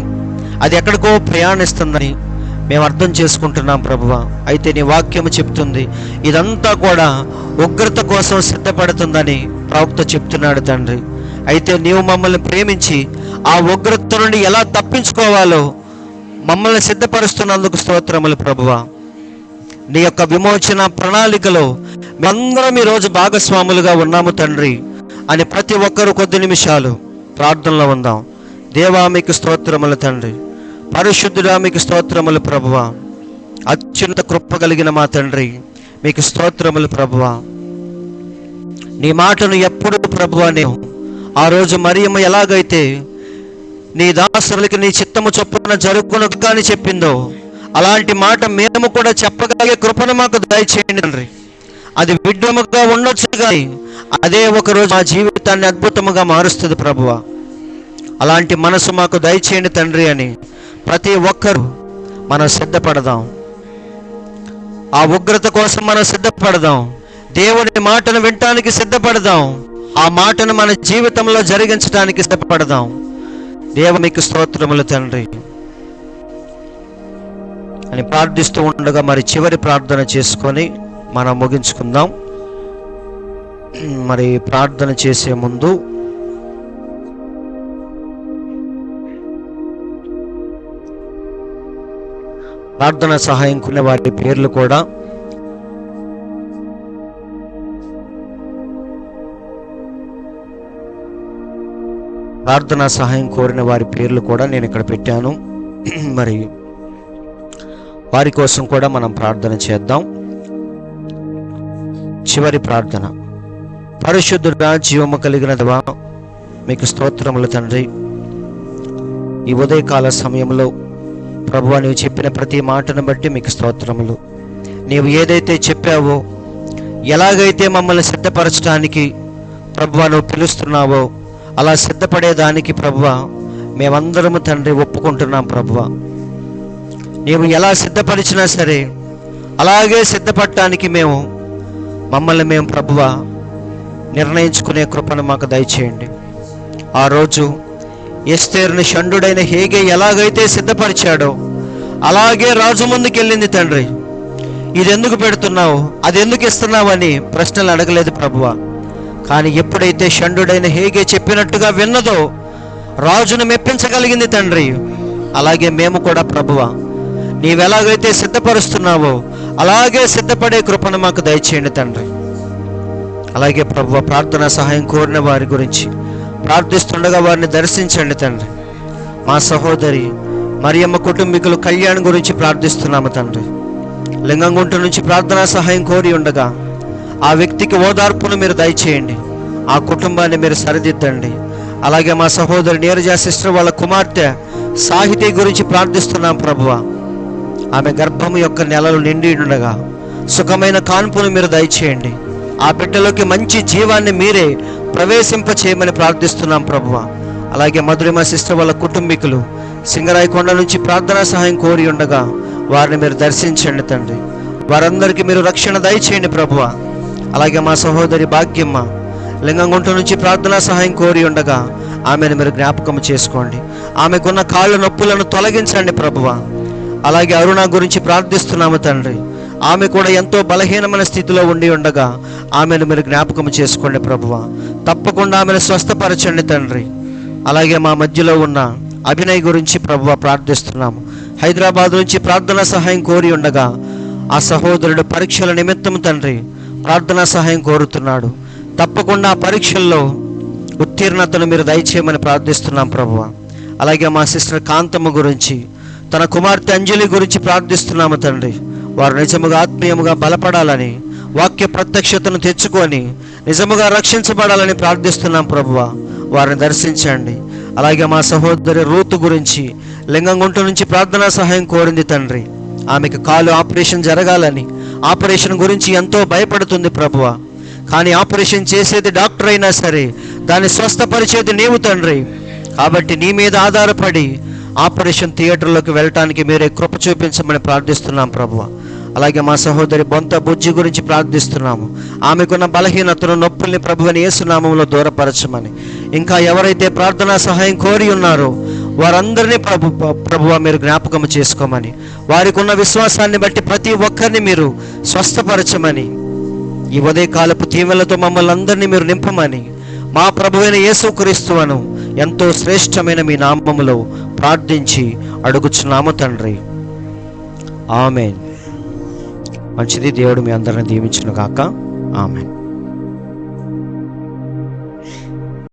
అది ఎక్కడికో ప్రయాణిస్తుందని మేము అర్థం చేసుకుంటున్నాం ప్రభువా. అయితే నీ వాక్యము చెప్తుంది ఇదంతా కూడా ఉగ్రత కోసం సిద్ధపడుతుందని ప్రవక్త చెప్తున్నాడు తండ్రి. అయితే నీవు మమ్మల్ని ప్రేమించి ఆ ఉగ్రత నుండి ఎలా తప్పించుకోవాలో మమ్మల్ని సిద్ధపరుస్తున్నందుకు స్తోత్రములు ప్రభువా. నీ యొక్క విమోచన ప్రణాళికలో మేమందరం ఈరోజు భాగస్వాములుగా ఉన్నాము తండ్రి అని ప్రతి ఒక్కరూ కొద్ది నిమిషాలు ప్రార్థనలో ఉందాం. దేవా మీకు స్తోత్రములు తండ్రి, పరిశుద్ధుడా మీకు స్తోత్రములు ప్రభువా. అత్యున్నత కృప కలిగిన మా తండ్రి మీకు స్తోత్రములు ప్రభువా. నీ మాటను ఎప్పుడు ప్రభువా నేను ఆ రోజు మరియమ్మ ఎలాగైతే నీ దాసులకి నీ చిత్తము చొప్పున జరుగును కానీ చెప్పిందో అలాంటి మాట మేము కూడా చెప్పగలిగే కృపను మాకు దయచేయండి తండ్రి. అది విడ్డముగా ఉండొచ్చు కానీ అదే ఒకరోజు మా జీవితాన్ని అద్భుతముగా మారుస్తుంది ప్రభువా. అలాంటి మనసు మాకు దయచేయండి తండ్రి అని ప్రతి ఒక్కరూ మనం సిద్ధపడదాం. ఆ ఉగ్రత కోసం మనం సిద్ధపడదాం. దేవుని మాటను వినటానికి సిద్ధపడదాం. ఆ మాటను మన జీవితంలో జరిగించడానికి సిద్ధపడదాం. దేవునికి స్తోత్రములు తండ్రి అని ప్రార్థిస్తూ ఉండగా మరి చివరి ప్రార్థన చేసుకొని మనం ముగించుకుందాం. మరి ప్రార్థన చేసే ముందు ప్రార్థన సహాయం కొనే వారి పేర్లు కూడా ప్రార్థనా సహాయం కోరిన వారి పేర్లు కూడా నేను ఇక్కడ పెట్టాను. మరి వారి కోసం కూడా మనం ప్రార్థన చేద్దాం. చివరి ప్రార్థన. పరిశుద్ధుడా, జీవము కలిగిన దేవా, మీకు స్తోత్రములు తండ్రి. ఈ ఉదయకాల సమయంలో ప్రభువా, నీవు చెప్పిన ప్రతి మాటను బట్టి మీకు స్తోత్రములు. నీవు ఏదైతే చెప్పావో, ఎలాగైతే మమ్మల్ని సిద్ధపరచడానికి ప్రభువా నువ్వు పిలుస్తున్నావో అలా సిద్ధపడేదానికి ప్రభువా మేమందరము తండ్రి ఒప్పుకుంటున్నాం. ప్రభువా, నీవు ఎలా సిద్ధపరిచినా సరే అలాగే సిద్ధపడటానికి మమ్మల్ని మేము ప్రభువా నిర్ణయించుకునే కృపను మాకు దయచేయండి. ఆ రోజు ఎస్తేరుని షండుడైన హేగే ఎలాగైతే సిద్ధపరిచాడో అలాగే రాజు ముందుకు వెళ్ళింది. తండ్రి, ఇది ఎందుకు పెడుతున్నావు, అది ఎందుకు ఇస్తున్నావు అని ప్రశ్నలు అడగలేదు ప్రభువా. కానీ ఎప్పుడైతే షండుడైన హేగే చెప్పినట్టుగా విన్నదో రాజును మెప్పించగలిగింది తండ్రి. అలాగే మేము కూడా ప్రభువా నీవెలాగైతే సిద్ధపరుస్తున్నావో అలాగే సిద్ధపడే కృపను మాకు దయచేయండి తండ్రి. అలాగే ప్రభువా, ప్రార్థనా సహాయం కోరిన వారి గురించి ప్రార్థిస్తుండగా వారిని దర్శించండి తండ్రి. మా సహోదరి మరియమ్మ కుటుంబీకులు కళ్యాణ్ గురించి ప్రార్థిస్తున్నాము తండ్రి. లింగంగుంట నుంచి ప్రార్థనా సహాయం కోరి ఉండగా ఆ వ్యక్తికి ఓదార్పును మీరు దయచేయండి, ఆ కుటుంబాన్ని మీరు సరిదిద్దండి. అలాగే మా సహోదరి నీరజ సిస్టర్ వాళ్ళ కుమార్తె సాహితీ గురించి ప్రార్థిస్తున్నాం ప్రభువా. ఆమె గర్భము యొక్క నెలలు నిండి ఉండగా సుఖమైన కాన్పును మీరు దయచేయండి. ఆ బిడ్డలోకి మంచి జీవాన్ని మీరే ప్రవేశింపచేయమని ప్రార్థిస్తున్నాం ప్రభువా. అలాగే మధురిమ సిస్టర్ వాళ్ళ కుటుంబీకులు సింగరాయి కొండ నుంచి ప్రార్థనా సహాయం కోరి ఉండగా వారిని మీరు దర్శించండి తండ్రి. వారందరికీ మీరు రక్షణ దయచేయండి ప్రభువా. అలాగే మా సహోదరి భాగ్యమ్మ లింగంగుంట నుంచి ప్రార్థనా సహాయం కోరి ఉండగా ఆమెను మీరు జ్ఞాపకం చేసుకోండి. ఆమెకున్న కాళ్ళ నొప్పులను తొలగించండి ప్రభువా. అలాగే అరుణ గురించి ప్రార్థిస్తున్నాము తండ్రి. ఆమె కూడా ఎంతో బలహీనమైన స్థితిలో ఉండి ఉండగా ఆమెను మీరు జ్ఞాపకం చేసుకోండి ప్రభువా. తప్పకుండా ఆమెను స్వస్థపరచండి తండ్రి. అలాగే మా మధ్యలో ఉన్న అభినయ్ గురించి ప్రభువా ప్రార్థిస్తున్నాము. హైదరాబాద్ నుంచి ప్రార్థనా సహాయం కోరి ఉండగా ఆ సహోదరుడు పరీక్షల నిమిత్తం తండ్రి ప్రార్థనా సహాయం కోరుతున్నాడు. తప్పకుండా ఆ పరీక్షల్లో ఉత్తీర్ణతను మీరు దయచేయమని ప్రార్థిస్తున్నాం ప్రభువా. అలాగే మా సిస్టర్ కాంతమ్మ గురించి, తన కుమార్తె అంజలి గురించి ప్రార్థిస్తున్నాము తండ్రి. వారు నిజముగా ఆత్మీయముగా బలపడాలని, వాక్య ప్రత్యక్షతను తెచ్చుకొని నిజముగా రక్షించబడాలని ప్రార్థిస్తున్నాం ప్రభువా. వారిని దర్శించండి. అలాగే మా సహోదరి రూతు గురించి లింగంగుంట నుంచి ప్రార్థనా సహాయం కోరింది తండ్రి. ఆమెకు కాలు ఆపరేషన్ జరగాలని, ఆపరేషన్ గురించి ఎంతో భయపడుతుంది ప్రభువా. కానీ ఆపరేషన్ చేసేది డాక్టర్ అయినా సరే దాన్ని స్వస్థపరిచేది నీవు తండ్రి. కాబట్టి నీ మీద ఆధారపడి ఆపరేషన్ థియేటర్లోకి వెళ్ళటానికి మీరే కృప చూపించమని ప్రార్థిస్తున్నాం ప్రభువా. అలాగే మా సహోదరి బొంత బుజ్జి గురించి ప్రార్థిస్తున్నాము. ఆమెకున్న బలహీనతను, నొప్పుల్ని ప్రభువుని యేసునామంలో దూరపరచమని, ఇంకా ఎవరైతే ప్రార్థనా సహాయం కోరి ఉన్నారో వారందరినీ ప్రభువా మీరు జ్ఞాపకం చేసుకోమని, వారికి ఉన్న విశ్వాసాన్ని బట్టి ప్రతి ఒక్కరిని మీరు స్వస్థపరచమని, ఈ ఉదయకాలపు దీవెనలతో మమ్మల్ని అందరినీ మీరు నింపమని మా ప్రభువైన యేసుక్రీస్తువును ఎంతో శ్రేష్టమైన మీ నామములో ప్రార్థించి అడుగుచున్నాము తండ్రి. ఆమేన్. మంచిది. దేవుడు మీ అందరిని దీవించును గాక. ఆమేన్.